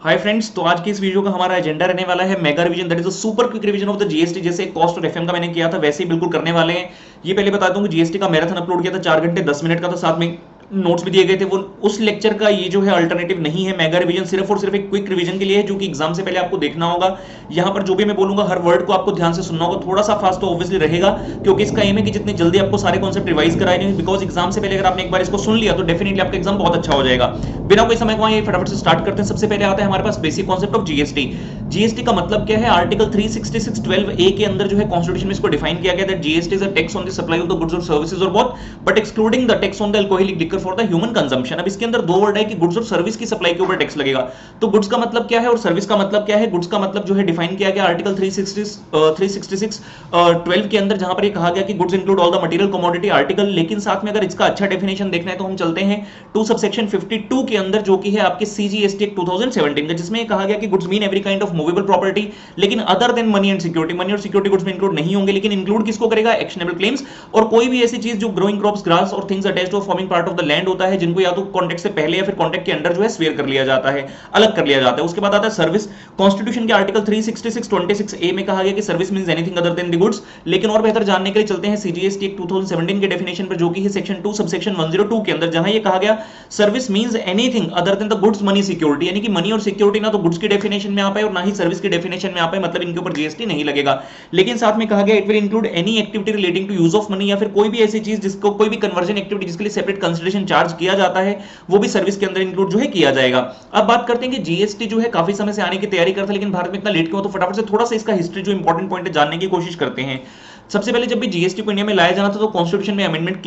Hi friends, तो आज की इस वीडियो का हमारा एजेंडा रहने वाला है mega revision, that is a super quick revision of the GST. जैसे कॉस्ट और एफएम का मैंने किया था वैसे ही बिल्कुल करने वाले हैं। ये पहले बता दूं कि जीएसटी का मैराथन अपलोड किया था 4 घंटे 10 मिनट का था, साथ में नोट्स भी दिए गए थे। वो उस लेक्चर का ये जो है अल्टरनेटिव नहीं है। मेगा रिवीजन सिर्फ और सिर्फ एक क्विक रिवीजन के लिए है, जो कि एग्जाम से पहले आपको देखना होगा। यहाँ पर जो भी मैं बोलूंगा हर वर्ड को आपको ध्यान से सुनना होगा। थोड़ा सा फास्ट तो ऑब्वियसली रहेगा, क्योंकि इसका एम है कि जितनी जल्दी आपको सारे कॉन्सेप्ट रिवाइज कराए नहीं, बिकॉज एग्जाम से पहले अगर आपने एक बार इसको सुन लिया तो डेफिनेटली आपका एग्जाम बहुत अच्छा हो जाएगा। बिना कोई समय गवाए फटाफट से स्टार्ट करते हैं। सबसे पहले आता है हमारे पास basic concept of GST. GST का मतलब क्या है? आर्टिकल 366(12)A के अंदर जो है कॉन्स्टिट्यूशन में इसको डिफाइन किया गया है, GST is a tax on the supply of the goods or services और both, but excluding the tax on the alcoholic liquor for the human consumption. अब इसके अंदर दो वर्ड है कि गुड्स और सर्विस की सप्लाई के ऊपर टैक्स लगेगा। तो गुड्स का मतलब क्या है और सर्विस का मतलब क्या है? गुड्स का मतलब जो है डिफाइन किया गया आर्टिकल 366(12) के अंदर, जहां पर ये कहा गया कि goods include all the material commodity article. लेकिन साथ में अगर इसका अच्छा डेफिनेशन देखना है तो हम चलते हैं टू सबसेक्शन 52 के अंदर, जो कि है आपके सीजीएसटी एक्ट 2017 का, जिसमें कहा गया कि goods mean every kind of movable property, लेकिन other than money and security. Money और सिक्योरिटी गुड्स में इंक्लूड नहीं होंगे, लेकिन इंक्लूड किसको करेगा? एक्शनेबल क्लेम्स और कोई भी ऐसी चीज जो ग्रोइंग क्रॉप्स, ग्रास और things attached to forming part of the land होता है, जिनको या तो कॉन्ट्रैक्ट से पहले या फिर कॉन्ट्रैक्ट के अंडर जो है स्वेयर कर लिया जाता है, अलग कर लिया जाता है। उसके बाद आता है सर्विस। कॉन्स्टिट्यूशन के आर्टिकल 366(26)A में कहा गया कि service means anything other than the goods. लेकिन और बेहतर जानने के लिए चलते हैं सीजीएसटी एक्ट 2017 के डेफिनेशन पर, जो कि है सेक्शन 2 सबसेक्शन 102 के अंदर, जहां ये कहा गया service means anything other than the goods money security. यानी कि मनी और सिक्योरिटी ना तो गुड्स की डेफिनेशन में आ पाए और ना ही सर्विस की डेफिनेशन में आ पाए, मतलब इनके ऊपर जीएसटी नहीं लगेगा। लेकिन साथ में कहा गया it will include any activity relating to use of money, या फिर कोई भी ऐसी चीज जिसको कोई भी कन्वर्जन एक्टिविटी जिसके लिए सेपरेट कंसिडरेशन चार्ज किया जाता है, वो भी सर्विस के अंदर इंक्लूड जो है किया जाएगा। अब बात करते हैं कि जीएसटी जो है काफी समय से आने की तैयारी करता है, लेकिन भारत में इतना लेट क्यों? तो फटाफट से थोड़ा सा इसका हिस्ट्री जो इंपॉर्टेंट पॉइंट है जानने की कोशिश करते हैं। सबसे पहले जब भी जीएसटी को इंडिया में लाया जाना था तो कॉन्स्टिट्यूशन में अमेंडमेंट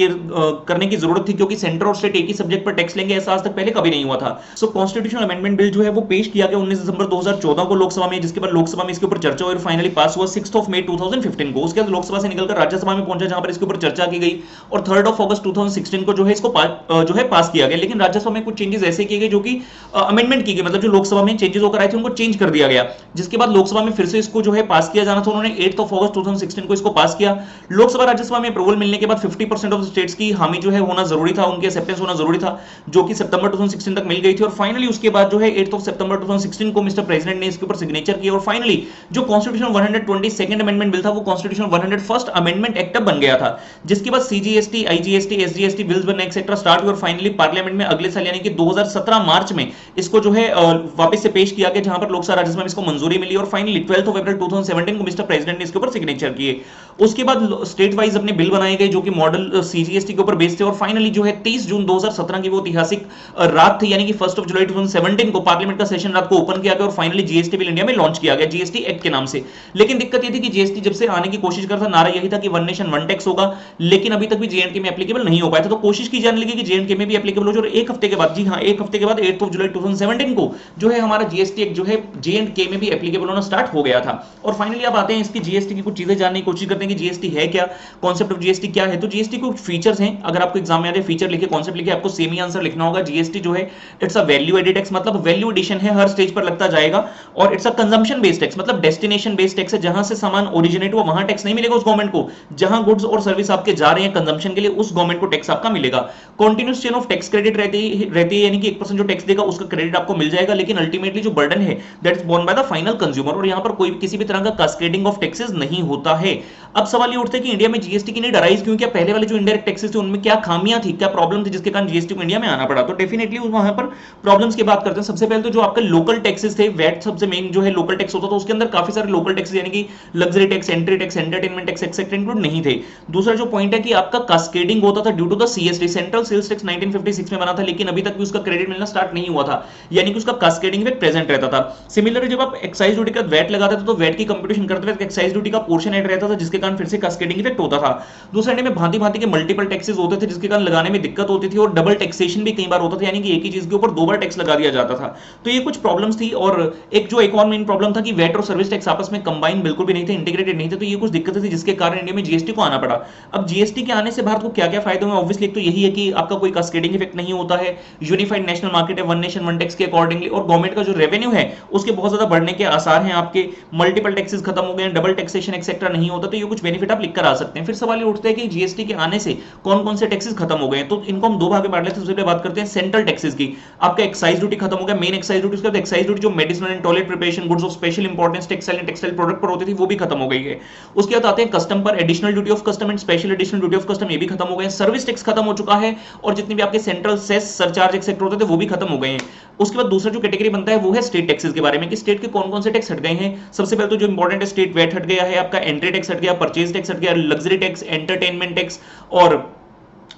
करने की जरूरत थी, क्योंकि सेंटर और स्टेट एक ही सब्जेक्ट पर टैक्स लेंगे, ऐसा आज तक पहले कभी नहीं हुआ था। सो कॉन्स्टिट्यूशनल अमेंडमेंट बिल जो है वो पेश किया गया 19 दिसंबर 2014 को लोकसभा में, जिसके बाद लोकसभा में इसके ऊपर चर्चा हुई और फाइनली पास हुआ 6 मई 2015 को। उसके बाद लोकसभा से निकलकर राज्यसभा में पहुंचा, जहां पर इसके ऊपर चर्चा की गई और 3 अगस्त 2016 को जो है इसको जो है पास किया गया। लेकिन राज्यसभा में कुछ चेंजेस ऐसे किए गए जो कि अमेंडमेंट की गई, मतलब जो लोकसभा में चेंजेस होकर आए थे उनको चेंज कर दिया गया, जिसके बाद लोकसभा में फिर से इसको जो है पास किया जाना था। उन्होंने 8 अगस्त 2016 को इसको पास किया। लोकसभा राज्यसभा में अप्रूवल मिलने के बाद 50% ऑफ स्टेट्स की हामी जो है होना जरूरी था, उनके एक्सेप्टेंस होना जरूरी था, जो कि सितंबर 2016 तक मिल गई थी। और फाइनली उसके बाद जो है 8 सितंबर 2016 को मिस्टर प्रेसिडेंट ने इसके ऊपर सिग्नेचर किया और फाइनली जो कॉन्स्टिट्यूशन 122nd अमेंडमेंट बिल था वो कॉन्स्टिट्यूशन 101st अमेंडमेंट एक्ट बन गया था। जिसके बाद सीजीएसटी, आईजीएसटी, एसजीएसटी बिल्स बनने एक्सेट्रा स्टार्ट हुए और फाइनली पार्लियामेंट में अगले साल यानी कि 2017 मार्च में इसको जो है वापस से पेश किया गया, जहां पर लोकसभा राज्यसभा में इसको मंजूरी मिली और फाइनली 12 अप्रैल 2017 को मिस्टर प्रेसिडेंट ने इसके ऊपर सिग्नेचर किए। उसके बाद स्टेट वाइज अपने बिल बनाए गए जो कि मॉडल सीजीएसटी के ऊपर बेस्ड थे और फाइनली जो है 30 जून 2017 की वो ऐतिहासिक रात थी, यानी कि 1 जुलाई 2017 को पार्लियामेंट का सेशन रात को ओपन किया गया और फाइनली जीएसटी बिल इंडिया में लॉन्च किया गया जीएसटी एक्ट के नाम से। लेकिन दिक्कत ये थी कि जीएसटी जब से आने की कोशिश करता, नारा यही था कि वन नेशन वन टैक्स होगा, लेकिन अभी तक भी जेएंडके में एप्लीकेबल नहीं हो पाया था। तो कोशिश की जाने लगी कि जेएंडके में भी एप्लीकेबल हो जाए और एक हफ्ते के बाद, जी हां, एक हफ्ते के बाद 8 जुलाई 2017 को जो है हमारा जीएसटी एक्ट जो है जेएंडके में भी एप्लीकेबल होना स्टार्ट हो गया था। और फाइनली अब आते हैं इसकी जीएसटी की कुछ चीजें जानने की कोशिश करते हैं कि जीएसटी है क्या, कॉन्सेप्ट ऑफ जीएसटी क्या है। तो जीएसटी कुछ फीचर्स हैं, अगर आपको एग्जाम में आ जाए फीचर लिखे, कॉन्सेप्ट लिखे, आपको सेम ही आंसर लिखना होगा। जीएसटी जो है it's a value added tax, मतलब वैल्यू एडिशन है, हर स्टेज पर लगता जाएगा। और it's a consumption based tax, मतलब डेस्टिनेशन बेस्ड टैक्स है, जहां से सामान ओरिजिनेट हुआ वहां टैक्स नहीं मिलेगा उस गवर्नमेंट को, जहां गुड्स और सर्विस आपके जा रहे हैं कंजम्पशन के लिए उस गवर्नमेंट को टैक्स आपका मिलेगा। Continuous chain of tax credit रहती है, यानी कि 1% जो टैक्स देगा उसका क्रेडिट आपको मिल जाएगा, लेकिन अल्टीमेटली जो बर्डन है that is borne by the final consumer. और यहां पर कोई किसी भी तरह का कास्केडिंग ऑफ टैक्सेस नहीं होता है। अब सवाल ये उठता है कि इंडिया में जीएसटी की नीड अराइज क्यों? क्या पहले वाले जो इनडायरेक्ट टैक्सेस थे उनमें क्या खामियां थी, क्या प्रॉब्लम थी जिसके कारण जीएसटी को इंडिया में आना पड़ा? तो डेफिनेटली वहां पर प्रॉब्लम्स की बात करते हैं। सबसे पहले तो जो आपके लोकल टैक्सेस थे, वैट सबसे मेन जो है लोकल टैक्स होता था, उसके अंदर काफी सारे लोकल टैक्सेस यानी कि luxury tax, entry tax, entertainment tax etcetera include नहीं थे। दूसरा जो पॉइंट है कि आपका कास्केडिंग होता था due to the CST, central sales tax 1956 में बना था, लेकिन अभी तक भी उसका क्रेडिट मिलना स्टार्ट नहीं हुआ था, यानी कि उसका कास्केडिंग इफेक्ट प्रेजेंट रहता था। सिमिलरली जब आप एक्साइज ड्यूटी का वैट लगाते थे तो वैट की कंप्यूटेशन करते वक्त एक्साइज ड्यूटी का पोर्शन ऐड रहता था, जिसके कारण फिर से कास्केडिंग इफेक्ट होता था। दूसरे में भांति भांति के मल्टीपल टैक्सेस होते थे, जिसके कारण लगाने में दिक्कत होती थी और डबल टैक्सेशन भी कई बार होता था, यानी कि एक ही चीज के ऊपर 2 बार टैक्स लगा दिया जाता था। तो ये कुछ प्रॉब्लम्स थी। और एक और मेन प्रॉब्लम था कि वैट और सर्विस टैक्स आपस में कंबाइन बिल्कुल भी नहीं थे, इंटीग्रेटेड नहीं थे। तो ये कुछ दिक्कतें थी जिसके कारण इंडिया में जीएसटी को आना पड़ा। अब जीएसटी के आने से भारत को क्या क्या फायदे हुए? ऑब्वियसली एक तो यही है कि आपका कोई कास्केडिंग इफेक्ट नहीं होता है, यूनिफाइड नेशनल मार्केट है, वन नेशन वन टैक्स के अकॉर्डिंगली, और गवर्नमेंट का जो रेवेन्यू है उसके बहुत ज्यादा बढ़ने के आसार हैं। आपके मल्टीपल टैक्सेस खत्म हो गए, डबल टैक्सेशन एक्सेट्रा नहीं होता। तो ये कुछ कुछ बेनिफिट आप लिख कर आ सकते हैं। फिर सवाल ये उठता है कि जीएसटी के आने से कौन कौन से टैक्सेस खत्म हो गए हैं, तो इनको हम दो भाग में बांट लेते हैं। सबसे पहले बात करते हैं सेंट्रल टैक्सेस की। आपका एक्साइज ड्यूटी खत्म हो गया, मेन एक्साइज ड्यूटी। उसके बाद एक्साइज ड्यूटी जो medicinal and toilet preparation goods of special importance textile and textile product पर होती थी, वो भी खत्म हो गई है। उसके बाद आते हैं कस्टम पर, additional duty of custom and special additional duty of custom, ये भी खत्म हो गए। सर्विस टैक्स खत्म हो चुका है, और जितने भी आपके सेंट्रल सेस सरचार्ज एक्सेट्रा होते थे वो भी खत्म हो गए हैं। उसके बाद दूसरा जो कैटेगरी बनता है वो है स्टेट टैक्सेस के बारे में, कि स्टेट के कौन कौन से टैक्स हट गए हैं। सबसे पहले तो जो इंपॉर्टेंट है, स्टेट वेट हट गया है, आपका एंट्री टैक्स हट गया, परचेज टैक्स हट गया, लग्जरी टैक्स, एंटरटेनमेंट टैक्स और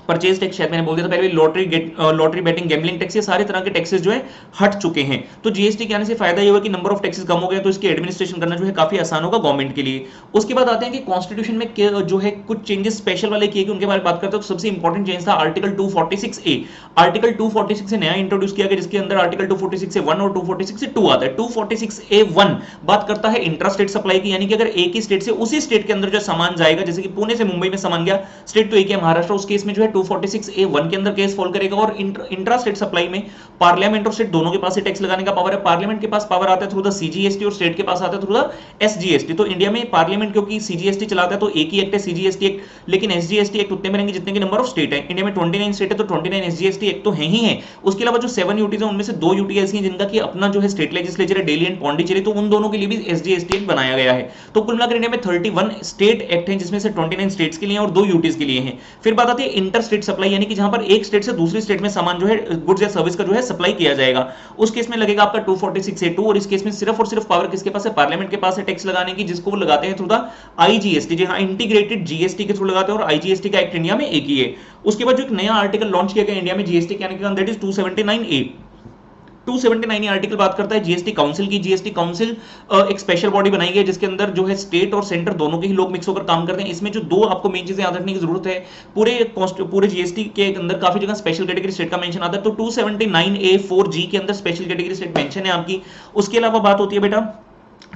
परचेज टैक्स, शायद मैंने बोल दिया था पहले, लॉटरी बेटिंग गैम्बलिंग टैक्स, ये सारे तरह के टैक्सेस जो है हट चुके हैं। तो जीएसटी के आने से फायदा ये होगा कि नंबर ऑफ टैक्सेस कम हो गए, तो इसकी एडमिनिस्ट्रेशन करना जो है काफी आसान होगा गवर्नमेंट के लिए। उसके बाद आते हैं कि कॉन्स्टिट्यूशन में जो है कुछ चेंजेस स्पेशल वाले किए गए, उनके बारे में बात करते हैं। तो सबसे इंपॉर्टेंट चेंज था आर्टिकल 246A। आर्टिकल 246 से नया इंट्रोड्यूस किया गया, जिसके अंदर आर्टिकल 246 से 1 और 246 से 2 आता है। 246A1 बात करता है इंट्रा स्टेट सप्लाई की, यानी कि अगर एक ही स्टेट से उसी स्टेट के अंदर जो सामान जाएगा, जैसे कि पुणे से मुंबई में सामान गया, स्टेट तो एक है महाराष्ट्र, उस केस में जो है 246A1 के अंदर केस फॉल करेगा। और इंट्रा स्टेट सप्लाई में पार्लियामेंट और स्टेट दोनों के पास टैक्स लगाने का पावर है। पार्लियामेंट के पास पावर आता है थ्रू द सीजीएसटी, और स्टेट के पास आता है थ्रू द एसजीएसटी। तो इंडिया में पार्लियामेंट क्योंकि सीजीएसटी चलाता है तो एक ही एक्ट है सीजीएसटी एक्ट, लेकिन एसजीएसटी एक्ट उतने में रहेंगे जितने के नंबर ऑफ स्टेट है। इंडिया में 29 स्टेट है तो 29 एसजीएसटी एक्ट तो है ही है। उसके अलावा जो 7 यूटीज है उनमें से 2 यूटी ऐसी हैं जिनका कि अपना जो है स्टेट लेजिस्लेचर है, दिल्ली एंड पौंडीचेरी, तो उन दोनों के लिए भी एसजीएसटी एक्ट बनाया गया है। तो कुल मिलाकर इंडिया में 31 स्टेट एक्ट हैं, जिसमें से 29 स्टेट्स के लिए और 2 यूटीज के लिए हैं। फिर बात आती है इंटर स्टेट सप्लाई, यानी कि जहां पर एक स्टेट से दूसरी स्टेट में सामान जो है गुड्स या सर्विस का जो है सप्लाई किया जाएगा। उस केस में लगेगा आपका 246A2, और इस केस में सिर्फ और सिर्फ पावर किसके पास है, पार्लियामेंट के पास है टैक्स लगाने की, जिसको वो लगाते हैं थ्रू द आईजीएसटी, जी हां, इंटीग्रेटेड जीएसटी के थ्रू लगाते हैं, और आईजीएसटी का एक्ट इंडिया में एक ही है। उसके बाद जो एक नया आर्टिकल लॉन्च किया गया इंडिया में जीएसटी के आने के कारण, दैट इज 279A। 279 आर्टिकल बात करता है जीएसटी काउंसिल की। जीएसटी काउंसिल एक स्पेशल बॉडी बनाई गई है, जिसके अंदर जो है स्टेट और सेंटर दोनों के ही लोग मिक्स होकर काम करते हैं। इसमें जो दो आपको मेन चीजें याद रखने की जरूरत है, पूरे जीएसटी के अंदर काफी जगह स्पेशल कैटेगरी स्टेट का मेंशन आता है। तो 279A4G के अंदर स्पेशल कैटेगरी स्टेट मेंशन है आपकी। उसके अलावा बात होती है बेटा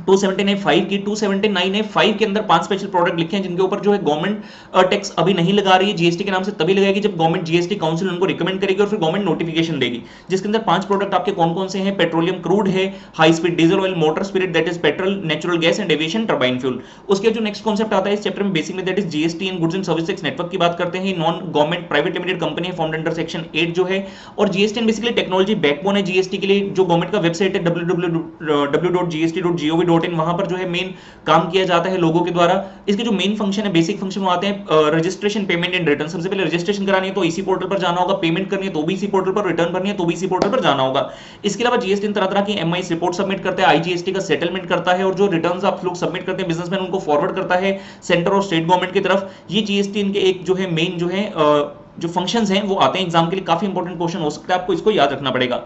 279A5 की। 279A5 के अंदर 5 स्पेशल प्रोडक्ट लिखे हैं जिनके ऊपर जो है गवर्नमेंट टैक्स अभी नहीं लगा रही है। जीएसटी के नाम से तभी लगाएगी जब गवर्नमेंट जीएसटी काउंसिल उनको रिकमेंड करेगी और फिर गवर्नमेंट नोटिफिकेशन देगी, जिसके अंदर 5 प्रोडक्ट आपके कौन कौन से हैं। पेट्रोलियम क्रूड है, high speed diesel oil, motor spirit that is petrol, natural gas and aviation turbine fuel. उसके जो नेक्स्ट कॉन्सेप्ट आता है इस चैप्टर में बेसिक में, that is GST in goods and service tax network की बात करते हैं। Non government private limited company है, फॉर्म्ड अंडर सेक्शन 8 जो है। और जीएसटी बेसिकली टेक्नोलॉजी बैकबोन है जीएसटी के लिए। जो गवर्नमेंट का वेबसाइट है www.gst.gov.in, वहां पर जो है मेन काम किया जाता है लोगों के द्वारा। इसके जो मेन फंक्शन है, बेसिक फंक्शन वो आते हैं रजिस्ट्रेशन, पेमेंट एंड रिटर्न। सबसे पहले रजिस्ट्रेशन करानी है तो इसी पोर्टल पर जाना होगा, पेमेंट करनी है तो भी इसी पोर्टल पर, रिटर्न भरनी है तो भी इसी पोर्टल पर जाना होगा। इसके अलावा जीएसटी तरह तरह की एमआई रिपोर्ट सबमिट करता है, आईजीएसटी का सेटलमेंट करता है, और जो रिटर्न्स आप लोग सबमिट करते हैं बिजनेसमैन उनको फॉरवर्ड करता है सेंटर और स्टेट गवर्नमेंट की तरफ। ये जीएसटी इनके एक जो है मेन जो है जो फंक्शंस हैं वो आते हैं एग्जाम के लिए। काफी इंपॉर्टेंट क्वेश्चन हो सकता है, आपको इसको याद रखना पड़ेगा।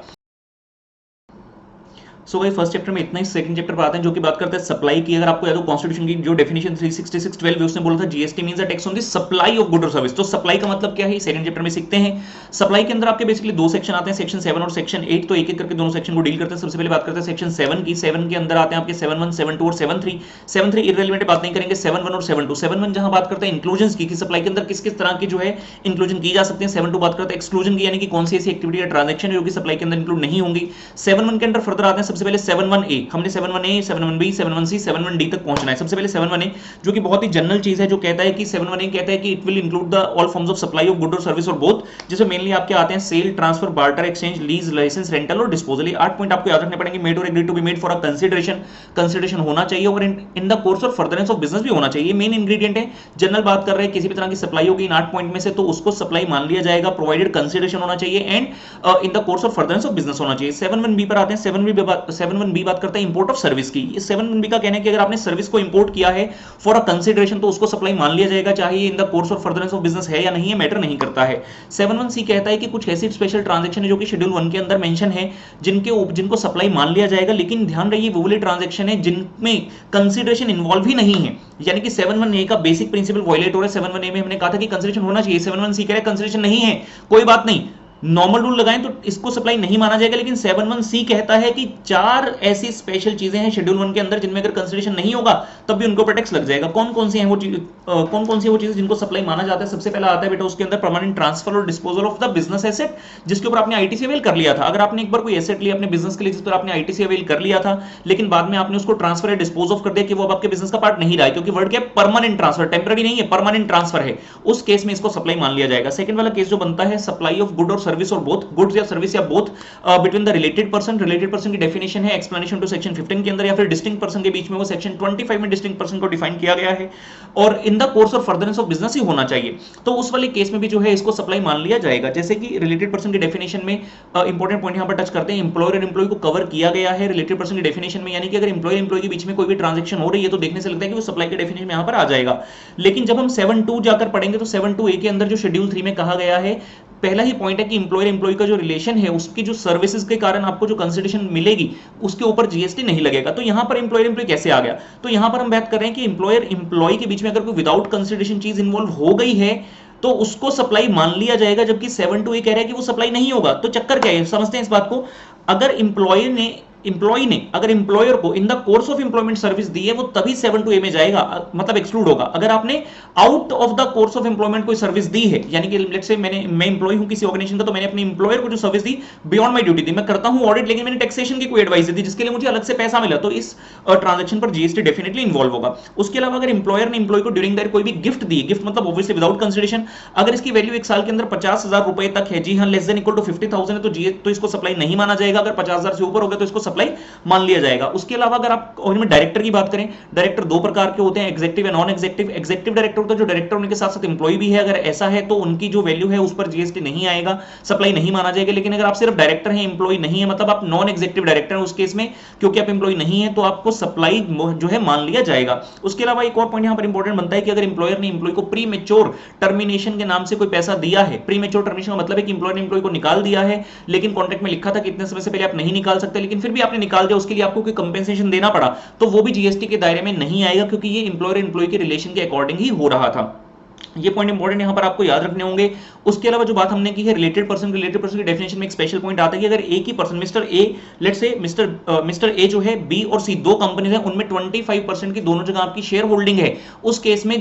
सो भाई फर्स्ट चैप्टर में इतना ही। सेकंड चैप्टर पर आते हैं जो कि बात करते हैं सप्लाई की। अगर आपको याद हो कॉन्स्टिट्यूशन की जो डेफिनेशन 366(12) उसने बोला था GST means a tax on the supply of good और सर्विस। तो सप्लाई का मतलब क्या है, सेकंड चैप्टर में सीखते हैं। सप्लाई के अंदर आपके बेसिकली 2 सेक्शन आते हैं, सेक्शन 7 और सेक्शन 8। तो एक एक करके दोनों सेक्शन को डील करते हैं। सबसे पहले बात करते हैं सेक्शन 7 की। 7 के अंदर आते हैं आपके 7(1), 7(2) और 7(3). 7(3) इररिलेवेंट बात नहीं करेंगे। 7(1) और 7(2). 7(1) जहां बात करते हैं इंक्लूजन की, सप्लाई के अंदर किस किस तरह की जो है इंक्लूजन की जा सकती है। 7(2) बात करते हैं एक्सक्लूजन की, यानी कि कौन सी ऐसी एक्टिविटी या ट्रांजैक्शन है जो कि सप्लाई के अंदर इंक्लूड नहीं होंगी। 7(1) के अंदर फर्दर आते हैं सबसे पहले 7(1)A। हमने 7(1)A, 7(1)B, 7(1)C, 7(1)D तक पहुंचना है। सबसे पहले 7(1)A जो कि बहुत ही जनरल चीज है, जो कहता है कि 7(1)A कहता है कि it will include the all forms of supply of good और सर्विस और बोथ, जिसमें मेनली आपके आते हैं sale, transfer, barter, exchange, lease, licence, rental और डिस्पोजल। 8 पॉइंट आपको याद रखने पड़ेंगे। मेड और agree to be made for a consideration होना चाहिए, और इन द कोर्स और फर्दरेंस ऑफ बिजनेस भी होना चाहिए। मेन इंग्रेडिएंट है। जनरल बात कर रहे हैं किसी भी तरह की सप्लाई होगी इन 8 पॉइंट में से तो उसको सप्लाई मान लिया जाएगा, प्रोवाइडेड कंसीडरेशन होना चाहिए एंड इन द कोर्स और फर्दरेंस ऑफ बिजनेस होना चाहिए। 7(1)B पर आते हैं। 7(1)B बात करता है इंपोर्ट ऑफ सर्विस की। 7(1)B का कहना है कि अगर आपने सर्विस को इंपोर्ट किया है फॉर अ कंसीडरेशन तो उसको सप्लाई मान लिया जाएगा, चाहे इन the course of furtherance of business है या नहीं है, मैटर नहीं करता है। 7(1)C कहता है कि कुछ ऐसी स्पेशल ट्रांजैक्शन है जो कि शेड्यूल 1 के अंदर मेंशन है जिनको सप्लाई मान लिया जाएगा, लेकिन ध्यान रखिए वो वाली ट्रांजैक्शन है जिनमें कंसीडरेशन इन्वॉल्व ही नहीं है। यानी कि 7(1)A का बेसिक प्रिंसिपल वायलेट हो रहा है। 7(1)A में हमने कहा था कि कंसीडरेशन होना चाहिए, 7(1)C कह रहा है कंसीडरेशन नहीं है, कोई बात नहीं, नॉर्मल रूल लगाएं तो इसको सप्लाई नहीं माना जाएगा, लेकिन 7(1)(c) कहता है कि 4 ऐसी स्पेशल चीजें हैं शेड्यूल 1 के अंदर जिनमें अगर कंसिडरेशन नहीं होगा तब भी उनको ऊपर टैक्स लग जाएगा। कौन कौन सी हैं वो चीज, कौन कौन सी वो चीजें जिनको सप्लाई माना जाता है? सबसे पहला आता है बेटा उसके अंदर परमानेंट ट्रांसफर और disposal of the business asset, जिसके ऊपर आपने आईटीसी अवेल कर लिया था। अगर आपने एक बार कोई एसेट लिया अपने बिजनेस के लिए जिस पर आपने आईटीसी अवेल कर लिया था, लेकिन बाद में आपने उसको ट्रांसफर या डिस्पोज ऑफ कर दिया कि वो अब आपके बिजनेस का पार्ट नहीं रहा है, क्योंकि वर्ड क्या है? परमानेंट ट्रांसफर, टेम्पररी नहीं है, परमानेंट ट्रांसफर है, उस केस में इसको सप्लाई मान लिया जाएगा। सेकंड वाला केस जो बनता है सप्लाई ऑफ गुड और सर्विस और बोथ, गुड्स या सर्विस या both between the related person. Related person की डेफिनेशन है एक्सप्लेनेशन टू सेक्शन 15 के अंदर, या फिर डिस्टिंक्ट पर्सन के बीच में वो सेक्शन 25 में डिस्टिंक्ट पर्सन को डिफाइन किया गया है, और इन द कोर्स और फर्दरेंस ऑफ बिजनेस ही होना चाहिए। तो उस वाले केस में भी जो है इसको सप्लाई मान लिया जाएगा। जैसे कि रिलेटेड पर्सन की डेफिनेशन में इंपॉर्टेंट पॉइंट यहां पर टच करते हैं, एम्प्लॉयर और एम्प्लॉय को कवर किया गया है रिलेटेड पर्सन की डेफिनेशन में, यानी कि अगर एम्प्लॉयर एम्प्लॉय के बीच में कोई भी ट्रांजैक्शन हो रही है तो देखने से लगता है कि वो सप्लाई के डेफिनेशन में यहां पर आ जाएगा। लेकिन जब हम 7(2) जाकर पढ़ेंगे तो 7(2)(a) के अंदर जो शेड्यूल 3 में कहा गया है, पहला ही पॉइंट है कि एम्प्लॉयर एम्प्लॉय का जो रिलेशन है उसकी जो सर्विसेज के कारण आपको जो कंसिडरेशन मिलेगी उसके ऊपर जीएसटी नहीं लगेगा। तो यहां पर एम्प्लॉयर एम्प्लॉय कैसे आ गया? तो यहां पर हम बात कर रहे हैं कि एम्प्लॉयर एम्प्लॉय के बीच में अगर कोई विदाउट कंसिडरेशन चीज इन्वॉल्व हो गई है तो उसको सप्लाई मान लिया जाएगा, जबकि 7(2)(a) कह रहा है कि वो सप्लाई नहीं होगा। तो चक्कर क्या है समझते हैं इस बात को। अगर एम्प्लॉय ने अगर एम्प्लॉयर को in the course of employment service दी है वो तभी 7(2)(a) में जाएगा, मतलब एक्सक्लूड होगा। अगर आपने out of the course of employment कोई सर्विस दी है, यानी कि लेट्स से मैं एम्प्लॉय हूं किसी ऑर्गेनाइजेशन का, तो मैंने अपने एम्प्लॉयर को जो सर्विस दी बियॉन्ड माय ड्यूटी दी, मैं करता हूं ऑडिट लेकिन मैंने टैक्सेशन की कोई एडवाइस दी जिसके लिए मुझे अलग से पैसा मिला, तो इस ट्रांजैक्शन पर जीएसटी डेफिनेटली इन्वॉल्व होगा। उसके अलावा अगर एम्प्लॉयर ने एम्प्लॉय को ड्यूरिंग दैट कोई भी गिफ्ट दी, गिफ्ट मतलब ऑब्वियसली विदाउट कंसिडरेशन, अगर इसकी वैल्यू एक साल के अंदर 50,000 रुपए तक है, जी हां, लेस देन इक्वल टू 50,000 है, तो इसको सप्लाई नहीं माना जाएगा। अगर 50,000 से ऊपर हो गया तो इसको सप्लाई मान लिया जाएगा। उसके अलावा अगर आप में डायरेक्टर की बात करें, डायरेक्टर दो प्रकार के होते हैं, एग्जीक्यूटिव या नॉन एग्जीक्यूटिव। एग्जीक्यूटिव डायरेक्टर होता है जो डायरेक्टर उनके साथ साथ एम्प्लॉय भी है, अगर ऐसा है तो उनकी जो वैल्यू है उस पर जीएसटी नहीं आएगा, सप्लाई नहीं माना जाएगा। लेकिन अगर आप सिर्फ डायरेक्टर हैं, एम्प्लॉय नहीं है, मतलब आप नॉन एग्जीक्यूटिव डायरेक्टर हैं, उस केस में क्योंकि आप एम्प्लॉय नहीं है तो आपको सप्लाई जो है मान लिया जाएगा। उसके अलावा एक और पॉइंट यहां पर इंपॉर्टेंट बनता है कि अगर एम्प्लॉयर ने एम्प्लॉय को प्री मैच्योर टर्मिनेशन के नाम से कोई पैसा दिया है, प्री मैच्योर टर्मिनेशन का मतलब है कि एम्प्लॉयर ने एम्प्लॉय को निकाल दिया है, लेकिन कॉन्ट्रैक्ट में लिखा था कि इतने समय से पहले आप नहीं निकाल सकते, लेकिन फिर भी आपने निकाल दिया, उसके लिए आपको कोई कंपेंसेशन देना पड़ा, तो वो भी जीएसटी के दायरे में नहीं आएगा, क्योंकि ये एम्प्लॉयर एम्प्लॉय के रिलेशन के अकॉर्डिंग ही हो रहा था। ये पॉइंट इंपॉर्टेंट यहां पर आपको याद रखने होंगे। उसके अलावा जो बात हमने की है रिलेटेड पर्सन की डेफिनेशन में एक स्पेशल पॉइंट आता है कि अगर एक ही person mister A, let's say mister A जो है बी और सी दो कंपनीज हैं, उनमें 25% की दोनों जगह आपकी शेयर होल्डिंग है, उस केस में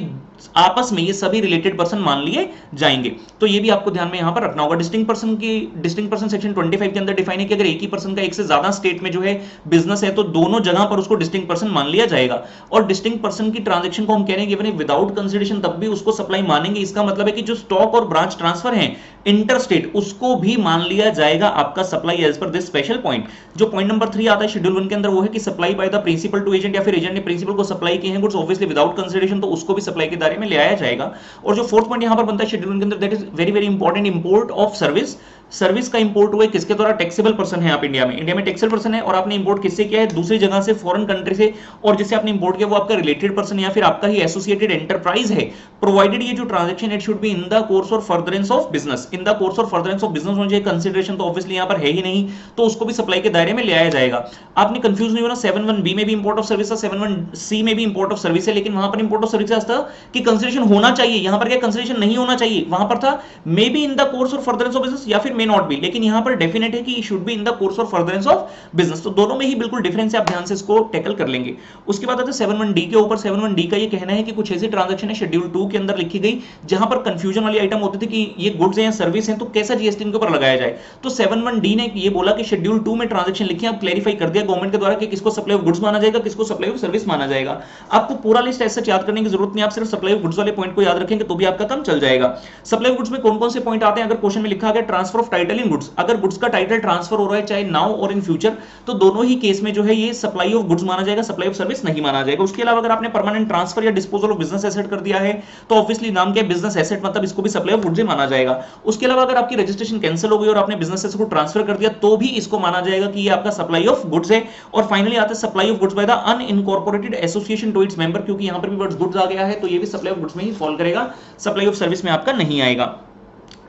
आपस में ये सभी रिलेटेड पर्सन मान लिए जाएंगे। तो ये भी आपको ध्यान में यहां पर रखना होगा। डिस्टिंक्ट पर्सन सेक्शन 25 के अंदर डिफाइन है कि अगर एक ही पर्सन का एक से ज्यादा स्टेट में जो है बिजनेस है तो दोनों जगह पर उसको डिस्टिंक्ट पर्सन मान लिया जाएगा। और डिस्टिंक्ट पर्सन की ट्रांजैक्शन को हम कह रहे हैं विदाउट कंसिडरेशन तब भी उसको सप्लाई मानेंगे। इसका मतलब है कि जो स्टॉक और ब्रांच ट्रांसफर है इंटरस्टेट, उसको भी मान लिया जाएगा आपका supply as per this special point. जो पॉइंट नंबर 3 आता है शेड्यूल 1 के अंदर, वो है कि supply by the principal to agent, या फिर एजेंट ने प्रिंसिपल को सप्लाई किए हैं गुड्स ऑब्वियसली विदाउट कंसिडरेशन, तो उसको भी सप्लाई के दायरे में ले आया जाएगा। और जो फोर्थ पॉइंट यहां पर बनता है शेड्यूल 1 के अंदर, that is very very important, import of service. Service का इंपोर्ट हुआ किसके द्वारा? टैक्सेबल पर्सन है आप इंडिया में टैक्सेबल पर्सन है, और आपने इंपोर्ट किससे किया है? दूसरी जगह से, फॉरेन कंट्री से, और जिससे आपने इंपोर्ट किया वो आपका रिलेटेड पर्सन या फिर आपका ही एसोसिएटेड एंटरप्राइज है, प्रोवाइडेड ये जो transaction it should be in the course और furtherance of business. In the course और फर्दरेंस ऑफ बिजनेस होना चाहिए, कंसिडरेशन तो ऑब्वियसली यहां पर है ही नहीं, तो उसको भी सप्लाई के दायरे में ले आया जाएगा। आपने कंफ्यूज नहीं होना, 7(1)(b) में भी इंपोर्ट ऑफ सर्विस है, 7(1)(c) में भी इंपोर्ट ऑफ सर्विस है, लेकिन वहां पर इंपोर्ट ऑफ सर्विस था कि कंसिडरेशन होना चाहिए, यहां पर क्या कंसिडरेशन नहीं होना चाहिए, वहां पर था may be in the course और फर्दरेंस ऑफ बिजनेस या फिर मे नॉट बी, लेकिन यहां पर डेफिनेट है कि should be in the course और फर्दरेंस ऑफ बिजनेस। तो दोनों में ही बिल्कुल डिफरेंस है, आप ध्यान से इसको टैकल कर लेंगे। उसके बाद आता है 7(1)(d) के ऊपर। 7(1)(d) का ये कहना है कि कुछ ऐसी ट्रांजैक्शन है शेड्यूल 2 के अंदर लिखी गई जहां पर कंफ्यूजन वाली आइटम होती थी कि ये गुड्स हैं या सर्विस हैं तो कैसा जीएसटी इनके ऊपर लगाया जाए। तो 7(1)(d) ने ये बोला कि शेड्यूल 2 में ट्रांजैक्शन लिखी, आप क्लैरिफाई कर दिया गवर्नमेंट के द्वारा कि किसको सप्लाई ऑफ गुड्स माना जाएगा, किसको सप्लाई ऑफ सर्विस माना जाएगा। आपको पूरा लिस्ट ऐसा याद करने की जरूरत नहीं, आप सिर्फ सप्लाई ऑफ गुड्स वाले पॉइंट को याद रखेंगे तो भी आपका काम चल जाएगा। सप्लाई ऑफ गुड्स में कौन कौन से पॉइंट आते हैं? अगर क्वेश्चन में लिखा गया transfer of title in goods, अगर गुड्स का टाइटल ट्रांसफर हो रहा है चाहे नाउ और इन फ्यूचर, तो दोनों ही केस में जो है ये सप्लाई ऑफ गुड्स माना जाएगा, सप्लाई ऑफ सर्विस नहीं माना जाएगा। उसके अलावा अगर आपने परमानेंट ट्रांसफर या डिस्पोजल ऑफ बिजनेस एसेट कर दिया है तो ऑब्वियसली नाम क्या है? बिजनेस एसेट, मतलब इसको भी सप्लाई ऑफ गुड्स ही माना जाएगा। उसके अलावा अगर आपकी रजिस्ट्रेशन कैंसिल हो गई और आपने बिजनेस एसेट को ट्रांसफर कर दिया तो भी इसको माना जाएगा कि ये आपका सप्लाई ऑफ गुड्स है। और फाइनली आता है supply of goods by the unincorporated association to its member, क्योंकि यहां पर भी वर्ड्स गुड्स आ गया है तो ये भी सप्लाई ऑफ गुड्स में ही फॉल करेगा, सप्लाई ऑफ सर्विस में आपका नहीं आएगा।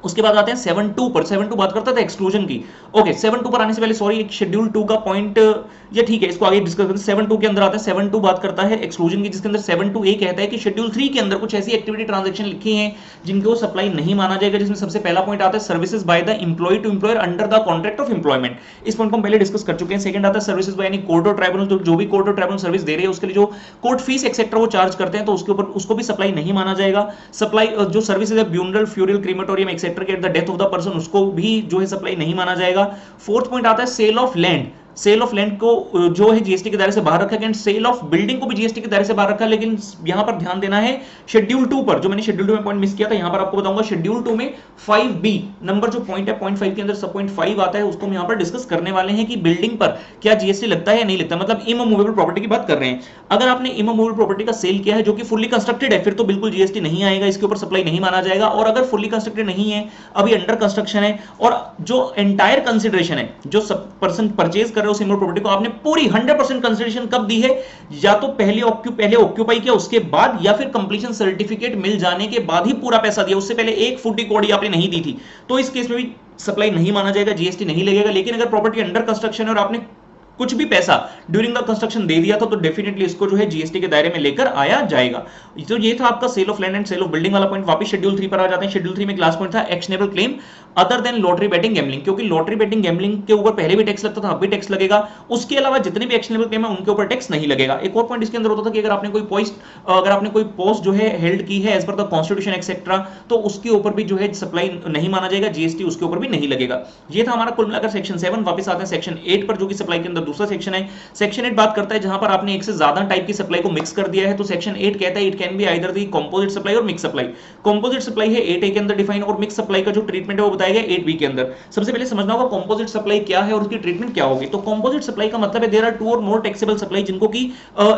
उसके बाद आते हैं 7(2) पर। 7(2) बात करता था एक्सक्लूजन की। ओके, 7(2) पर आने से पहले सॉरी, एक शेड्यूल 2 का पॉइंट ये ठीक है, इसको आगे डिस्कस करते हैं। 7.2 के अंदर आता है, 7.2 बात करता है एक्सक्लूजन की, जिसके अंदर 7.2 ए कहता है कि शेड्यूल 3 के अंदर कुछ ऐसी एक्टिविटी ट्रांजैक्शन लिखी हैं जिनको सप्लाई नहीं माना जाएगा, जिसमें सबसे पहला पॉइंट आता है services by the employ to employer under the contract of employment. इस पॉइंट को हम पहले डिस्कस कर चुके हैं। सेकंड आता है सर्विसेज बाय यानी कोर्ट और ट्राइब्यूनल, तो जो भी कोर्ट और ट्राइब्यूनल सर्विस दे रहे हैं उसके लिए जो कोर्ट फीस एक्सेट्रा वो चार्ज करते हैं, तो उसके ऊपर उसको भी सप्लाई नहीं माना जाएगा। सप्लाई जो सर्विसेज है ब्यूनरल, फ्यूरल, क्रीमेटोरियम एक्सेट्रा के at the death of the person, उसको भी जो है सप्लाई नहीं माना जाएगा। फोर्थ पॉइंट आता है sale of land. Sale of land को जो है जीएसटी के दायरे से बाहर रखा गया, सेल ऑफ बिल्डिंग को भी जीएसटी के दायरे से बाहर रखा, लेकिन यहां पर ध्यान देना है शेड्यूल 2 पर, जो मैंने शेड्यूल 2 में पॉइंट मिस किया था, यहां पर आपको बताऊंगा शेड्यूल 2 में 5B नंबर जो पॉइंट है, पॉइंट 5 के अंदर सब पॉइंट 5 आता है, उसको हम यहां पर डिस्कस करने वाले हैं कि बिल्डिंग पर क्या जीएसटी लगता है या नहीं लगता, मतलब इमूवेबल प्रॉपर्टी की बात कर रहे हैं। अगर आपने इमूवेबल प्रॉपर्टी का सेल किया है जो कि फुल्ली कंस्ट्रक्टेड है, फिर तो बिल्कुल जीएसटी नहीं आएगा, इसके ऊपर सप्लाई नहीं माना जाएगा। और अगर फुल्ली कंस्ट्रक्टेड नहीं है, अभी अंडर कंस्ट्रक्शन है, और जो एंटायर कंसिडरेशन है, जो पर्सन परचेज कर रहे हो उस इमूवेबल प्रॉपर्टी को, आपने पूरी 100% कंसिडरेशन कब दी है, या तो पहले ऑक्यूपाई किया उसके बाद, या फिर कंप्लीशन सर्टिफिकेट मिल जाने के बाद ही पूरा पैसा दिया, उससे पहले एक फुटी कौड़ी आपने नहीं दी थी, तो इस केस में भी सप्लाई नहीं माना जाएगा, जीएसटी नहीं लगेगा। लेकिन अगर प्रॉपर्टी अंडर कंस्ट्रक्शन है और आपने कुछ भी पैसा ड्यूरिंग द कंस्ट्रक्शन दे दिया था, तो डेफिनेटली इसको जो है जीएसटी के दायरे में लेकर आया जाएगा। तो ये था आपका sale of land and sale of building वाला पॉइंट। वापस शेड्यूल 3 पर आ जाते हैं। शेड्यूल 3 में क्लास पॉइंट था actionable claim other than lottery betting gambling, क्योंकि लॉटरी बेटिंग गैम्बलिंग के ऊपर पहले भी टैक्स लगता था, अब भी टैक्स लगेगा। उसके अलावा जितने भी एक्शनेबल क्लेम है उनके ऊपर टैक्स नहीं लगेगा। एक और पॉइंट इसके अंदर होता था कि अगर आपने कोई पोस्ट जो है हेल्ड की है as per the constitution etcetera, तो उसके ऊपर भी जो है सप्लाई नहीं माना जाएगा, जीएसटी उसके ऊपर भी नहीं लगेगा। ये था हमारा कुल मिलाकर सेक्शन 7। वापस आते हैं सेक्शन 8 पर, जो कि सप्लाई के अंदर दूसरा सेक्शन है। सेक्शन 8 बात करता है जहां पर आपने एक से ज्यादा टाइप की सप्लाई को मिक्स कर दिया है, तो सेक्शन 8 कहता है it can be either the composite supply और मिक्स सप्लाई। कंपोजिट सप्लाई है 8A के अंदर डिफाइन, और मिक्स सप्लाई का जो ट्रीटमेंट है वो बताया गया 8B के अंदर। सबसे पहले समझना होगा कंपोजिट सप्लाई क्या है और उसकी ट्रीटमेंट क्या होगी। तो कंपोजिट सप्लाई का मतलब है देयर आर टू और मोर टैक्सेबल सप्लाई, जिनको की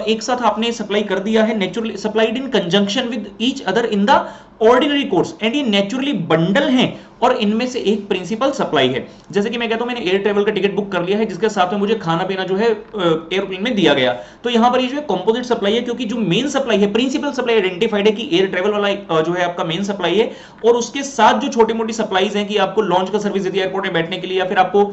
एक साथ आपने सप्लाई कर दिया है, naturally supplied in conjunction with each other in the ordinary course, and ये नेचुरली बंडल हैं और इनमें से एक प्रिंसिपल सप्लाई है। जैसे कि मैं कहता हूं मैंने एयर ट्रैवल का टिकट बुक कर लिया है, जिसके साथ में मुझे खाना पीना जो है एयरप्लेन में दिया गया, तो यहां पर ये जो है कंपोजिट सप्लाई है, क्योंकि जो मेन सप्लाई है, प्रिंसिपल सप्लाई आइडेंटिफाइड है कि एयर ट्रैवल वाला जो है आपका मेन सप्लाई है, और उसके साथ जो छोटी मोटी सप्लाईज हैं कि आपको लॉन्च का सर्विस दे दिया एयरपोर्ट में बैठने के लिए, या फिर आपको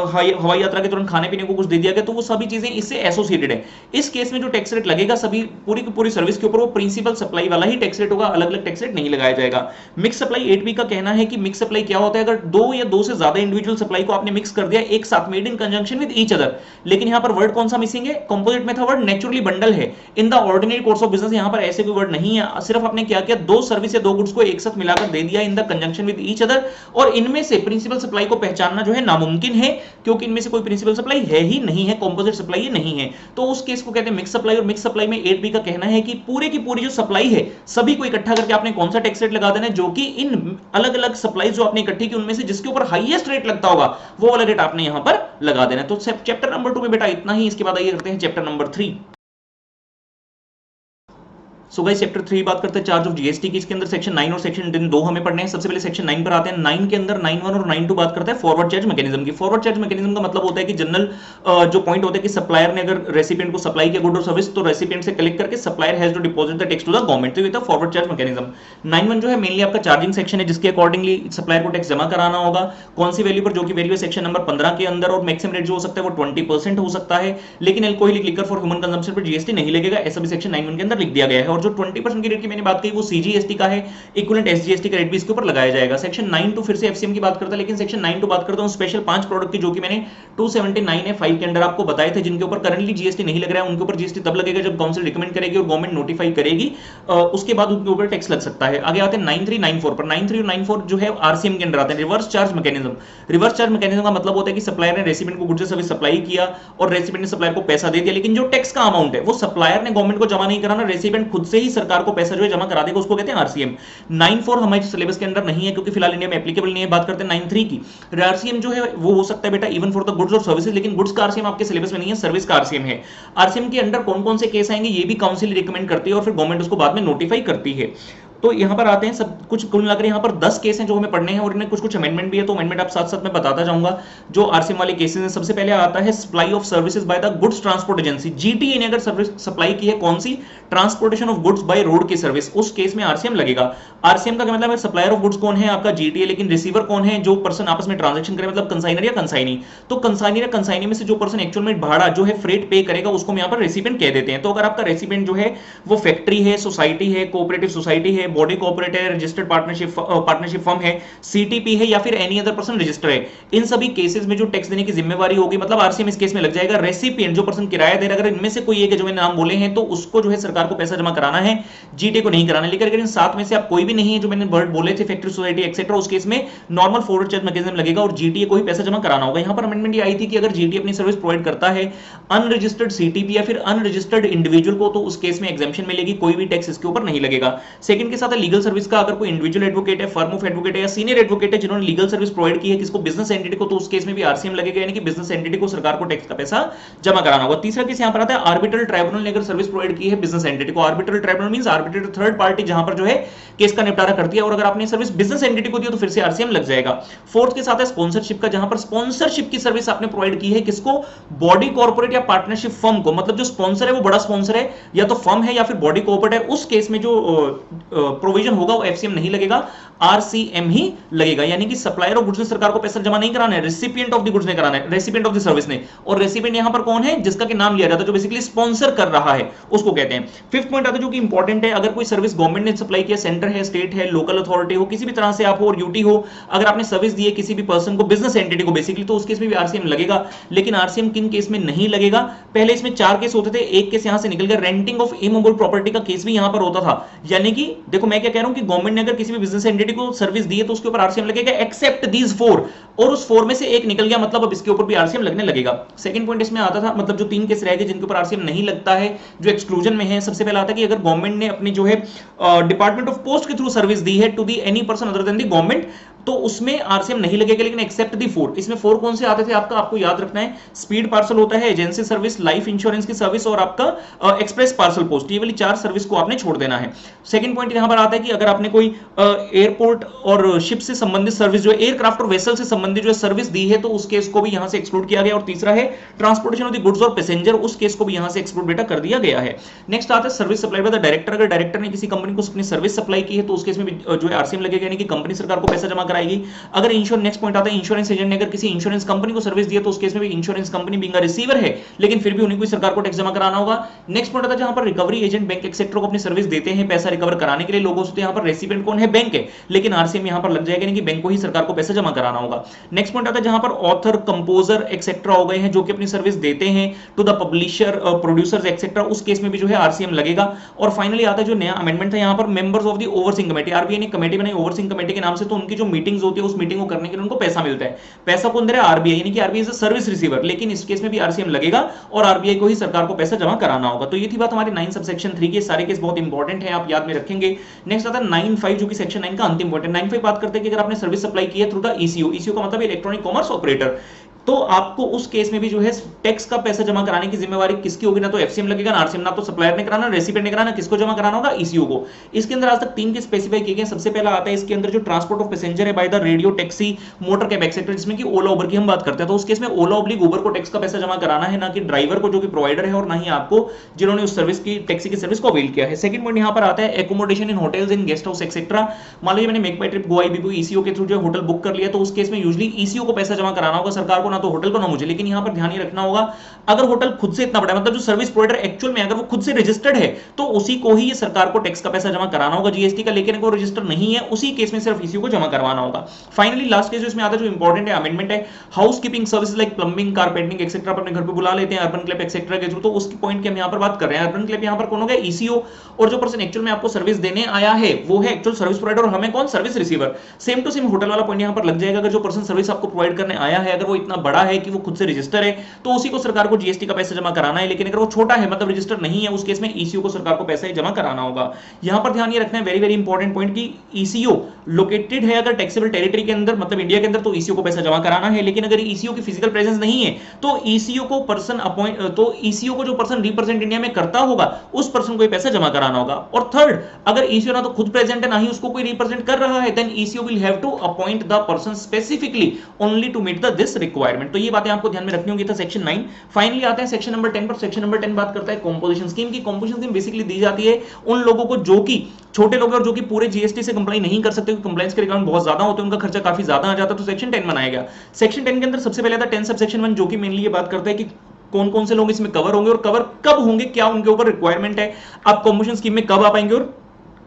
हवाई यात्रा के दौरान खाने पीने को कुछ दे दिया गया, तो वो सभी चीजें इससे एसोसिएटेड है। इस केस में जो टैक्स रेट लगेगा सभी पूरी की पूरी सर्विस के ऊपर वो प्रिंसिपल सप्लाई वाला ही टैक्स रेट होगा, अलग अलग टैक्स रेट नहीं लगाया जाएगा। मिक्स सप्लाई 8B का कहना है कि मिक्स सप्लाई क्या होता है, अगर दो या दो से ज्यादा इंडिविजुअल सप्लाई को आपने मिक्स कर दिया एक साथ, made in conjunction with each other, लेकिन यहां पर वर्ड कौन सा मिसिंग है, कंपोजिट में था वर्ड नेचुरली बंडल है, in the ordinary course of business यहां पर ऐसे कोई वर्ड नहीं है, सिर्फ आपने क्या किया, दो सर्विस या दो गुड्स को एक साथ मिलाकर दे दिया in the conjunction with each other, और इनमें से प्रिंसिपल सप्लाई को पहचानना जो है नामुमकिन है, क्योंकि इनमें से कोई प्रिंसिपल सप्लाई है ही नहीं है, कंपोजिट सप्लाई नहीं है, तो उस केस को कहते हैं मिक्स सप्लाई। और मिक्स सप्लाई में 8B का कहना है कि पूरे की पूरी जो सप्लाई है सभी को इकट्ठा करके आपने कौन सा टैक्स रेट लगा देना है, जो कि इन अलग अलग सप्लाई जो आपने इकट्ठी की उनमें से जिसके ऊपर हाईएस्ट रेट लगता होगा वो वाला रेट आपने यहां पर लगा देना है। तो चैप्टर नंबर 2 में बेटा इतना ही। इसके बाद आइए करते हैं chapter number 3। So guys chapter 3 बात करते हैं चार्ज ऑफ जीएसटी की। इसके अंदर सेक्शन 9 और सेक्शन 2 हमें पढ़ने हैं। सबसे पहले सेक्शन 9 पर आते हैं। 9 के अंदर 9(1) और 9(2) बात करता है फॉरवर्ड चार्ज मैकेनिज्म की। फॉरवर्ड चार्ज मैकेनिज्म का मतलब होता है कि जनरल जो पॉइंट होता है कि सप्लायर ने अगर रेसिपिएंट को सप्लाई किया गुड और सर्विस, तो रेसिपिएंट से कलेक्ट करके supplier has to deposit the tax to the government, तो ये था फॉरवर्ड चार्ज मैकेनिज्म। 9(1) जो है मेनली आपका चार्जिंग सेक्शन है, जिसके अकॉर्डिंगली सप्लायर को टैक्स जमा कराना होगा, कौन सी वैल्यू पर, जो कि वैल्यू है सेक्शन नंबर 15 के अंदर, और मैक्सिमम रेट जो हो सकता है वो 20% हो सकता है, लेकिन alcoholic liquor for human consumption पर जीएसटी नहीं लगेगा, ऐसा भी सेक्शन 9(1) के अंदर लिख दिया गया है। और जो 20% की रेट की मैंने बात कही वो सीजीएसटी का है, इक्विवेलेंट एसजीएसटी का रेट भी इसके ऊपर लगाया जाएगा। सेक्शन 9(2) फिर से एफसीएम की बात करता है, लेकिन सेक्शन 9(2) बात करता हूं स्पेशल 5 प्रोडक्ट की, जो कि मैंने 279(5) के अंदर आपको बताए थे, जिनके ऊपर करंटली जीएसटी नहीं लग रहा है। उनके ऊपर जीएसटी तब लगेगा जब काउंसिल रिकमेंड करेगी और गवर्नमेंट नोटिफाई करेगी, उसके बाद उनके ऊपर टैक्स लग सकता है। आगे आते हैं 9(3), 9(4 पर। 9(3) और 9(4 जो है आरसीएम के अंदर आते हैं, reverse charge mechanism. Reverse charge mechanism का मतलब होता है कि सप्लायर ने रेसिपिएंट को गुड्स सर्विस सप्लाई किया और रेसिपिएंट ने सप्लायर को पैसा दे दिया, लेकिन जो टैक्स का अमाउंट है वो सप्लायर ने गवर्नमेंट को जमा नहीं कराना, रेसिपिएंट खुद से ही सरकार को पैसा जो है जमा करा देगा, उसको कहते हैं आरसीएम। 9(4) हमारे सिलेबस के अंदर नहीं है, क्योंकि फिलहाल इंडिया में एप्लीकेबल नहीं है। बात करते हैं 9(3) की। आरसीएम जो है वो हो सकता है बेटा even for the goods or services, लेकिन गुड्स का आरसीएम आपके सिलेबस में नहीं है, सर्विस का आरसीएम है। आरसीएम के अंदर कौन कौन से केस आएंगे ये भी काउंसिल रिकमेंड करती है और फिर गवर्नमेंट उसको बाद में नोटिफाई करती है। तो यहां पर आते हैं, सब कुछ कुल मिलाकर यहां पर 10 केस हैं जो हमें पढ़ने हैं और इनमें कुछ कुछ अमेंडमेंट भी है, तो अमेंडमेंट आप साथ साथ में बताता जाऊंगा जो आरसीएम वाले केसेस हैं। सबसे पहले आता है supply of services by the goods transport agency. GTA ने अगर सर्विस सप्लाई की है, कौन सी, transportation of goods by road की सर्विस, उस केस में आरसीएम लगेगा। आरसीएम का क्या मतलब है, सप्लायर ऑफ गुड्स कौन है, आपका जीटीए, लेकिन रिसीवर कौन है, जो पर्सन आपस में ट्रांजेक्शन करे, मतलब कंसाइनर या कंसाइनी। तो कंसाइनर या कंसाइनी में से जो पर्सन एक्चुअल में भाड़ा जो है फ्रेट पे करेगा, उसको हम यहाँ पर रेसिपिएंट कह देते हैं। तो अगर आपका रेसिपिएंट जो है वो फैक्ट्री है, सोसाइटी है, कोऑपरेटिव सोसाइटी है, बॉडी कोऑपरेटिव है, रजिस्टर्ड पार्टनरशिप फर्म है, सीटीपी है, या फिर एनी अदर पर्सन रजिस्टर है, इन सभी केसेस में जो टैक्स देने की जिम्मेवारी होगी, मतलब आरसीएम इस केस में लग जाएगा। रेसिपिएंट जो पर्सन किराया दे रहा है, अगर इनमें से कोई एक है जो मैंने नाम बोले हैं, तो उसको जो है सरकार को पैसा जमा कराना है, जीटीए को नहीं कराना। लेकिन अगर इन सात में से आप कोई भी नहीं है, जो मैंने वर्ड बोले थे, फैक्ट्री, सोसाइटी एक्सेट्रा, उस केस में नॉर्मल फॉरवर्ड चार्ज मैकेनिज्म लगेगा और जीटीए को ही पैसा जमा कराना होगा। यहां पर अमेंडमेंट ये आई थी कि अगर जीटीए अपनी सर्विस प्रोवाइड करता है अनरजिस्टर्ड सीटीपी या फिर अनरजिस्टर्ड इंडिविजुअल को, तो उस केस में एग्जेम्पशन मिलेगी, कोई भी टैक्स इसके ऊपर नहीं लगेगा। सेकंड के साथ है लीगल सर्विस का, अगर कोई इंडिविजुअल एडवोकेट है, फर्म ऑफ एडवोकेट है या सीनियर एडवोकेट है जिन्होंने लीगल सर्विस प्रोवाइड की है किसको, बिजनेस एंटिटी को, तो उस केस में भी आरसीएम लगेगा, यानी कि बिजनेस एंटिटी को सरकार को टैक्स का पैसा जमा कराना होगा। तीसरा केस यहां पर आता है आर्बिट्रल ट्राइब्यूनल ने अगर सर्विस प्रोवाइड की है बिजनेस एंटिटी को। Arbitral tribunal means arbitrator third party, जहां पर जो है केस का निपटारा करती है, और अगर आपने सर्विस बिजनेस एंटिटी को दिया तो फिर से आरसीएम लग जाएगा। फोर्थ के साथ है स्पॉन्सरशिप का, जहां पर स्पॉन्सरशिप की सर्विस आपने प्रोवाइड की है किसको, बॉडी कॉर्पोरेट या पार्टनरशिप फर्म को, मतलब जो स्पॉन्सर है वो बड़ा स्पॉन्सर है या तो फर्म है या फिर बॉडी कॉर्पोरेट है, उस केस में जो प्रोविजन होगा वो एफसीएम नहीं लगेगा, आरसीएम ही लगेगा। यानी कि सप्लायर ऑफ गुड्स ने सरकार को पैसा जमा नहीं कराना है, रेसिपिएंट ऑफ द गुड्स ने कराना है, रेसिपिएंट ऑफ द सर्विस ने। और रेसिपिएंट यहां पर कौन है, जिसका कि नाम लिया जाता है, जो बेसिकली स्पॉन्सर कर रहा है, उसको कहते हैं। फिफ्थ पॉइंट आता है जो कि इंपॉर्टेंट है, अगर कोई सर्विस गवर्नमेंट ने सप्लाई किया, सेंटर है, स्टेट है, लोकल अथॉरिटी हो, किसी भी तरह से आप हो, और यूटी हो, अगर आपने सर्विस दी है किसी भी पर्सन को, बिजनेस एंटिटी को बेसिकली, तो उस केस में भी आरसीएम लगेगा। लेकिन आरसीएम किन केस में नहीं लगेगा, पहले इसमें 4 केस होते थे, एक केस यहां से निकल गया, रेंटिंग ऑफ इमूवेबल प्रॉपर्टी का केस भी यहां पर होता था। यानी कि देखो मैं क्या कह रहा हूं कि गवर्नमेंट ने अगर किसी भी बिजनेस एंटिटी को सर्विस दी है तो उसके ऊपर आरसीएम लगेगा, एक्सेप्ट दीज 4, और उस 4 में से एक निकल गया, मतलब अब इसके ऊपर भी आरसीएम लगने लगेगा। सेकंड पॉइंट इसमें आता था, मतलब जो 3 केस रह गए जिनके ऊपर आरसीएम नहीं लगता है, जो एक्सक्लूजन में है, सबसे पहला आता है कि अगर गवर्नमेंट ने अपनी जो है डिपार्टमेंट ऑफ पोस्ट के थ्रू सर्विस दी है to the any person other than the government, तो उसमें आरसीएम नहीं लगेगा, लेकिन एक्सेप्ट दी 4। इसमें 4 कौन से आते थे आपको याद रखना है, स्पीड पार्सल होता है, एजेंसी सर्विस, लाइफ इंश्योरेंस की सर्विस, और आपका एक्सप्रेस पार्सल पोस्ट, ये वाली 4 सर्विस को आपने छोड़ देना है। सेकंड पॉइंट यहां पर आता है कि अगर आपने कोई एयरपोर्ट और शिप से संबंधित सर्विस, जो एयरक्राफ्ट और वेसल से संबंधित जो सर्विस दी है, तो उस केस को भी यहां से एक्सक्लूड किया गया। और तीसरा है ट्रांसपोर्टेशन ऑफ द गुड्स और पैसेंजर, उस केस को भी यहां से एक्सक्लूड बेटा कर दिया गया है। नेक्स्ट आता है service supply by the director, अगर डायरेक्टर ने किसी कंपनी को अपनी सर्विस सप्लाई की है तो उस केस में भी जो है आरसीएम लगेगा, यानी कि कंपनी सरकार को पैसा जमा कराएगी। अगर नेक्स्ट पॉइंट आता है इंश्योरेंस एजेंट ने अगर किसी इंश्योरेंस कंपनी को सर्विस दी है तो उस केस में भी insurance company being a receiver है, लेकिन फिर भी उन्हीं को सरकार को टैक्स जमा कराना होगा। नेक्स्ट पॉइंट आता है जहां पर रिकवरी एजेंट बैंक एक्सेट्रा को अपनी सर्विस देते हैं पैसा रिकवर कराने के लिए लोगों से, तो यहां पर रेसिपिएंट कौन है, बैंक है, लेकिन आरसीएम यहां पर लग जाएगा, यानी कि बैंक को ही सरकार को पैसा जमा कराना होगा। नेक्स्ट पॉइंट आता है जहां पर ऑथर, कंपोजर एक्सेट्रा हो गए हैं जो कि अपनी सर्विस देते हैं to the publisher, producers etcetera, उस केस में भी जो है आरसीएम लगेगा। और फाइनली आता है जो नया अमेंडमेंट था यहां पर members of the overseeing committee, RBI ने कमेटी बनाई ओवरसीइंग कमेटी के नाम से, तो उनकी जो मीटिंग्स होती है उस मीटिंग को करने के लिए उनको पैसा मिलता है। पैसा कौन दे रहा है, आरबीआई, यानी कि RBI is a service receiver, लेकिन इस केस में भी आरसीएम लगेगा और आरबीआई को ही सरकार को पैसा जमा कराना होगा। तो ये थी बात हमारी 9 सबसेक्शन 3 के, सारे केस बहुत इंपॉर्टेंट है, आप याद में रखेंगे। नेक्स्ट आता है 9.5 जो कि सेक्शन 9 का अंतिम पॉइंट है। 9.5 बात करते हैं कि अगर आपने सर्विस सप्लाई की है थ्रू द ईसीओ, ईसीओ का मतलब इलेक्ट्रॉनिक कॉमर्स ऑपरेटर, तो आपको उस केस में भी जो है टैक्स का पैसा जमा कराने की जिम्मेवारी किसकी होगी, ना तो एफसीएम लगेगा ना आरसीएम, ना तो सप्लायर ने कराना, रेसिपिएंट ने कराना, किसको जमा कराना होगा, ईसीओ को। इसके अंदर आज तक 3 के स्पेसिफाई किए गए। सबसे पहला आता है इसके अंदर जो ट्रांसपोर्ट ऑफ पैसेंजर है by the radio, taxi, motor cab etcetera, जिसमें कि ओला उबर की हम बात करते हैं, तो उस केस में ओला ऑब्लिक उबर को टैक्स का पैसा जमा कराना है, ना कि ड्राइवर को जो कि प्रोवाइडर है, और ना ही आपको जिन्होंने उस सर्विस की टैक्सी की सर्विस को अवेल किया है। सेकंड पॉइंट यहां पर आता है एकोमोडेशन इन होटल्स, इन गेस्ट हाउस एक्सेट्रा। मान लीजिए मैंने मेक माई ट्रिप गोवा IBP ईसीओ के थ्रू जो होटल बुक कर लिया, तो उस केस में यूजुअली ईसीओ को पैसा जमा कराना होगा सरकार को, ना तो होटल को ना मुझे। लेकिन यहां पर ध्यान ये रखना होगा अगर होटल खुद से इतना बड़ा, मतलब जो सर्विस प्रोवाइडर एक्चुअल में अगर वो खुद से रजिस्टर्ड है तो उसी को ही ये सरकार को टैक्स का पैसा जमा कराना होगा जीएसटी का, लेकिन अगर वो रजिस्टर नहीं है उसी केस में सिर्फ ईसीओ को जमा करवाना होगा। फाइनली लास्ट केस जो इसमें आता है जो इंपॉर्टेंट है अमेंडमेंट है housekeeping services like plumbing, carpentry etcetera अपने घर पे बुला लेते हैं अर्बन क्लब एक्सेट्रा के थ्रू, तो उसकी पॉइंट की हम यहां पर बात कर रहे हैं। अर्बन क्लब यहां पर कौन हो गया, ईसीओ, और जो पर्सन एक्चुअल में आपको सर्विस देने आया है वो है एक्चुअल सर्विस प्रोवाइडर, और हमें कौन, service receiver. Same to same hotel वाला पॉइंट यहां पर लग जाएगा, अगर जो पर्सन सर्विस आपको प्रोवाइड करने आया है अगर वो इतना बड़ा है कि वो खुद से रजिस्टर है तो उसी को सरकार को जीएसटी का पैसा जमा कराना है, लेकिन अगर वो छोटा है मतलब रजिस्टर नहीं है उस केस में ईसीओ को सरकार को पैसा जमा कराना होगा। यहां पर ध्यान ये रखना है, वेरी वेरी इंपॉर्टेंट पॉइंट, कि ईसीओ लोकेटेड है अगर टैक्सेबल टेरिटरी के अंदर मतलब इंडिया के अंदर तो ईसीओ को पैसा जमा कराना है, लेकिन अगर ईसीओ की फिजिकल प्रेजेंस नहीं है तो ईसीओ को जो पर्सन रिप्रेजेंट इंडिया में करता होगा उस पर्सन को पैसा जमा कराना होगा। और थर्ड, अगर ईसीओ ना तो खुद प्रेजेंट है ना ही उसको कोई रिप्रेजेंट कर रहा है, then ECO will have to appoint the person specifically only to meet the this requirement. तो ये बातें आपको ध्यान में रखनी होगी। था सेक्शन 9। फाइनली आते हैं सेक्शन नंबर 10 पर। सेक्शन नंबर 10 बात करता है कंपोजिशन स्कीम की। कंपोजिशन स्कीम बेसिकली दी जाती है उन लोगों को जो कि छोटे लोग और जो कि पूरे जीएसटी से कंप्लाई नहीं कर सकते, कंप्लायंस के रिक्वायरमेंट बहुत ज्यादा होते हैं, उनका खर्चा काफी ज्यादा आ जाता है, तो सेक्शन 10 बनाया गया। सेक्शन 10 के अंदर सबसे पहले था 10 सब सेक्शन 1 जो कि मेनली ये बात करता है कि कौन कौन से लोग इसमें कवर होंगे और कवर कब होंगे, क्या उनके ऊपर रिक्वायरमेंट है, आप कंपोजिशन स्कीम में कब आ पाएंगे और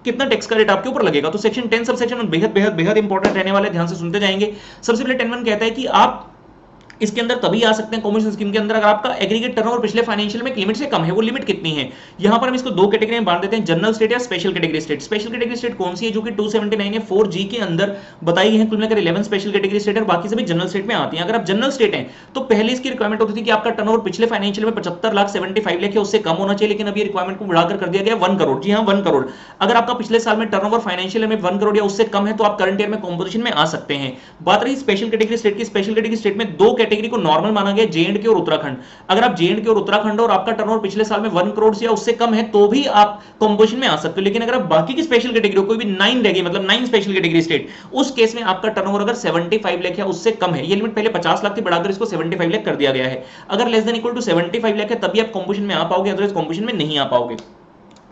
कितना टैक्स का रेट आपके ऊपर लगेगा। तो सेक्शन 10 सब सेक्शन बेहद बेहद बेहद इंपॉर्टेंट रहने वाले, ध्यान से सुनते जाएंगे। सबसे पहले 10(1) कहता है कि आप इसके अंदर तभी आ सकते हैं कंपोजिशन स्कीम के अंदर अगर आपका एग्रीगेट टर्नओवर पिछले फाइनेंशियल में एक लिमिट से कम है। वो लिमिट कितनी है, यहां पर हम इसको दो कैटेगरी में बांट देते हैं, जनरल स्टेट या special category state. Special category state कौन सी है, जो कि 279 4G के अंदर बताई गई है। कुल मिलाकर 11 स्पेशल कैटेगरी स्टेट है, बाकी सभी जनरल स्टेट में आती हैं। अगर आप जनरल स्टेट हैं तो पहले इसकी रिक्वायरमेंट होती थी कि आपका टर्नओवर पिछले फाइनेंशियल में 75,75 लाख है उससे कम होना चाहिए, लेकिन अब ये रिक्वायरमेंट को बढ़ाकर कर दिया गया 1 करोड़। जी हां 1 करोड़। अगर आपका पिछले साल में टर्नओवर फाइनेंशियल में 1 करोड़ या उससे कम है तो आप करंट ईयर में कंपोजिशन में आ सकते हैं। बात रही स्पेशल कैटेगरी स्टेट की। स्पेशल कैटेगरी स्टेट में दो कैटेगरी को नॉर्मल माना गया, जे&के और उत्तराखंड। अगर आप जे&के और उत्तराखंड और आपका टर्नओवर पिछले साल में 1 करोड़ से या उससे कम है तो भी आप कंपोजिशन में आ सकते हो, लेकिन अगर आप बाकी की स्पेशल कैटेगरी कोई भी 9 रह गई मतलब 9 स्पेशल कैटेगरी स्टेट, उस केस में आपका टर्नओवर अगर 75 लाख या उससे कम है, ये लिमिट पहले 50 लाख थी बढ़ाकर इसको 75 लाख कर दिया गया है, अगर less than equal to 75 lakh है तभी आप कंपोजिशन में आ पाओगे, अदरवाइज कंपोजिशन में नहीं आ पाओगे।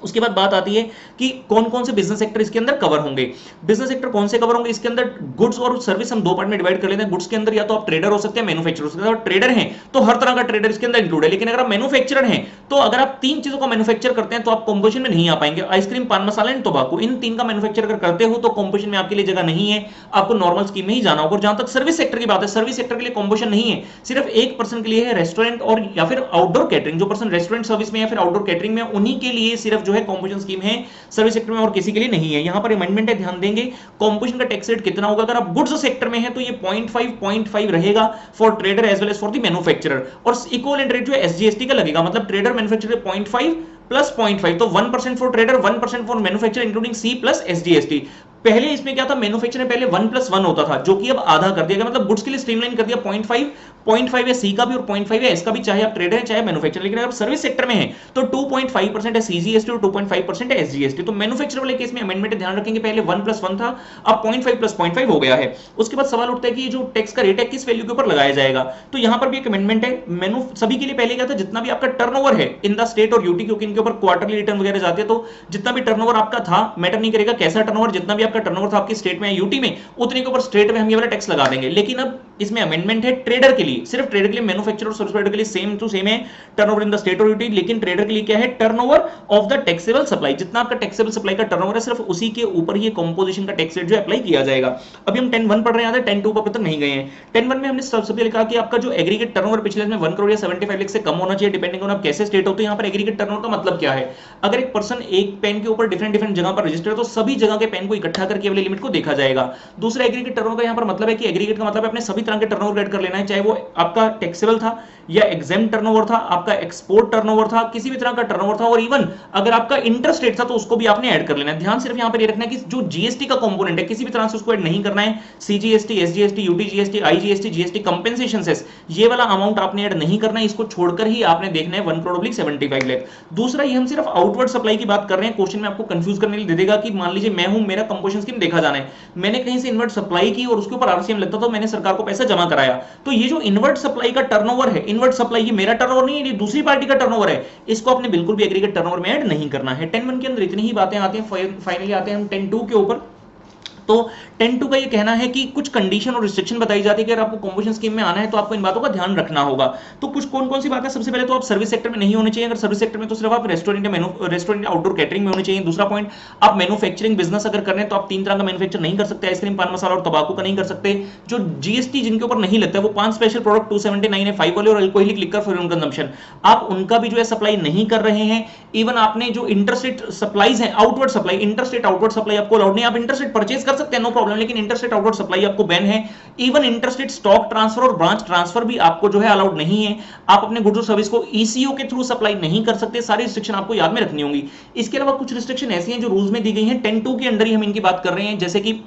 उसके बाद बात आती है कि कौन कौन से बिजनेस सेक्टर इसके अंदर कवर होंगे। बिजनेस सेक्टर कौन से कवर होंगे, इसके अंदर गुड्स और सर्विस हम दो पार्ट में डिवाइड कर लेते हैं। गुड्स के अंदर या तो आप ट्रेडर हो सकते हैं, मैन्युफैक्चरर हो सकते हैं। ट्रेडर हैं तो हर तरह का ट्रेडर इसके अंदर इंक्लूड है, लेकिन अगर आप मैन्युफैक्चरर हैं तो अगर आप तीन चीजों का मैन्युफैक्चर करते हैं तो आप कंपोजिशन में नहीं आ पाएंगे, आइसक्रीम, पान मसाला एंड टोबैको, इन तीन का मैन्युफैक्चर अगर करते हो तो कंपोजिशन में आपके लिए जगह नहीं है, आपको नॉर्मल स्कीम में ही जाना होगा। और जहां तक सर्विस सेक्टर की बात है, सर्विस सेक्टर के लिए कंपोजिशन नहीं है, सिर्फ एक पर्सन के लिए है, रेस्टोरेंट और या फिर आउटडोर कैटरिंग। जो पर्सन रेस्टोरेंट सर्विस में या फिर आउटडोर कैटरिंग में, उन्हीं के लिए सिर्फ जो है कंपोजिशन स्कीम है, सर्विस सेक्टर में और किसी के लिए नहीं है। यहां पर अमेंडमेंट है, ध्यान देंगे कंपोजिशन का टैक्स रेट कितना होगा। अगर आप गुड्स सेक्टर में है तो ये 0.5 रहेगा for trader as well as for the manufacturer, और इक्विवेलेंट रेट जो है एसजीएसटी का लगेगा, मतलब ट्रेडर मैन्युफैक्चरर 0.5 प्लस 0.5, तो 1% for trader 1% for manufacturer including C plus SGST. पहले इसमें क्या था, मैन्युफैक्चरर पहले 1+1 होता था, जो कि अब आधा कर दिया गया, मतलब गुड्स के लिए स्ट्रीमलाइन कर दिया। 0.5 है सी का भी और 0.5 है एस का भी, चाहे आप ट्रेडर हैं चाहे मैन्युफैक्चरर। लेकिन अगर सर्विस सेक्टर में है तो 2.5% है सीजीएसटी और 2.5% है एसजीएसटी। तो मैन्युफैक्चरर वाले केस में अमेंडमेंट ध्यान रखेंगे, पहले 1+1 था, अब 0.5 प्लस 0.5 हो गया है। उसके बाद सवाल उठता है कि जो टैक्स का रेट है किस वैल्यू के ऊपर लगाया जाएगा, तो यहां पर भी एक अमेंडमेंट है। सभी के लिए पहले क्या था, जितना भी आपका टर्नओवर है इन द स्टेट और यूटी, क्योंकि इनके ऊपर क्वार्टरली रिटर्न वगैरह जाते हैं, तो जितना भी टर्नओवर आपका था, मैटर नहीं करेगा कैसा टर्नओवर, जितना भी आपका टर्नओवर था आपकी स्टेट में यूटी में, उतने के ऊपर स्टेट में हम ये वाला टैक्स लगा देंगे। लेकिन अब इसमें अमेंडमेंट है ट्रेडर के लिए, सिर्फ ट्रेडर के लिए, मैन्युफैक्चरर और सर्विस प्रोवाइडर के लिए सेम टू सेम है टर्नओवर इन द स्टेट और यूटी, लेकिन ट्रेडर के लिए क्या है, turnover of the taxable supply, जितना आपका टैक्सेबल सप्लाई का टर्नओवर है सिर्फ उसी के ऊपर ही कंपोजिशन का टैक्स रेट जो अप्लाई किया जाएगा। अभी हम 10(1) पढ़ रहे हैं, 10(2) पर तक नहीं गए हैं। 10(1) में हमने सबसे पहले कहा कि आपका जो एग्रीगेट टर्नओवर पिछले में 1 करोड़ या 75 लाख से कम होना चाहिए, डिपेंडिंग ऑन आप कैसे स्टेट होते हैं। यहाँ पर एग्रीगेट टर्नओवर का मतलब क्या है, अगर एक पर्सन एक पेन के ऊपर डिफरेंट जगह पर रजिस्टर है तो सभी जगह के पेन को इकट्ठा करके वाली लिमिट को देखा जाएगा। दूसरा एग्रीगेट टर्नओवर का यहाँ पर मतलब है कि एग्रीगेट का मतलब है अपने सभी तरह के टर्नओवर ऐड कर लेना है, चाहे वो आपका टैक्सेबल था या एग्जेम्प्ट टर्नओवर था, आपका एक्सपोर्ट टर्नओवर था, किसी भी तरह का टर्नओवर था, और इवन अगर आपका इंटरस्टेट था तो उसको भी आपने ऐड कर लेना है। ध्यान सिर्फ यहाँ पर ये रखना है कि जो जीएसटी का कंपोनेंट है किसी भी तरह से उसको ऐड नहीं करना है। CGST, SGST, UTGST, IGST, GST compensation cess, ये वाला अमाउंट आपने ऐड नहीं करना है, इसको छोड़कर ही आपने देखना है 1 करोड़ 75 लाख। दूसरा, ये हम सिर्फ आउटवर्ड सप्लाई की बात कर रहे हैं, क्वेश्चन में आपको कंफ्यूज करने के लिए दे देगा कि मान लीजिए मैं हूं, मेरा कंपोजिशन स्कीम देखा जाना है, मैंने कहीं से इनवर्ट सप्लाई की और उसके ऊपर आरसीएम लगता तो मैंने सरकार को पैसा जमा कराया, तो ये जो इनवर्ट सप्लाई का टर्नओवर है, इनवर्ट सप्लाई ये मेरा टर्नओवर नहीं है, ये दूसरी पार्टी का टर्नओवर है, इसको आपने बिल्कुल भी एग्रीगेट टर्नओवर में ऐड नहीं करना है। 10(1) के अंदर इतनी ही बातें आती हैं। फाइनली आते हैं हम 10(2) के ऊपर। तो 10(2) का ये कहना है कि कुछ कंडीशन और रिस्ट्रिक्शन बताई जाती है कि अगर आपको कंपोजिशन स्कीम में आना है तो आपको इन बातों का ध्यान रखना होगा। तो कुछ कौन कौन सी बात है, सबसे पहले तो आप सर्विस सेक्टर में नहीं होने चाहिए, अगर सर्विस सेक्टर में तो सिर्फ आप रेस्टोरेंट आउटडोर कैटरिंग में होने चाहिए। दूसरा पॉइंट, आप मैन्युफैक्चरिंग बिजनेस अगर कर रहे हैं तो आप 3 तरह का मैन्युफैक्चर नहीं कर सकते, आइसक्रीम, पान मसाला और तंबाकू का नहीं कर सकते। जो जीएसटी जिनके ऊपर नहीं लगता है वो 5 स्पेशल प्रोडक्ट 279 है, 5 वाले और alcoholic liquor for own consumption, आप उनका भी जो है सप्लाई नहीं कर रहे हैं। इवन आपने जो इंटरस्टेट सप्लाईज है, outward supply, interstate outward supply आपको अलाउड नहीं, आप इंटरस्टेट परचेज कर सकते हैं, नो प्रॉब्लम, लेकिन इंटरस्टेट आउटवर्ड सप्लाई आपको बैन है। इवन इंटरस्टेट स्टॉक ट्रांसफर और ब्रांच ट्रांसफर भी आपको जो है अलाउड नहीं है। आप अपने गुड्स और सर्विस को ईसीओ के थ्रू सप्लाई नहीं कर सकते। सारी रिस्ट्रिक्शन आपको याद में रखनी होंगी। इसके अलावा कुछ रिस्ट्रिक्शन ऐसी हैं जो रूल्स में दी गई हैं, 10(2) के अंदर ही हम इनकी बात कर रहे हैं। जैसे कि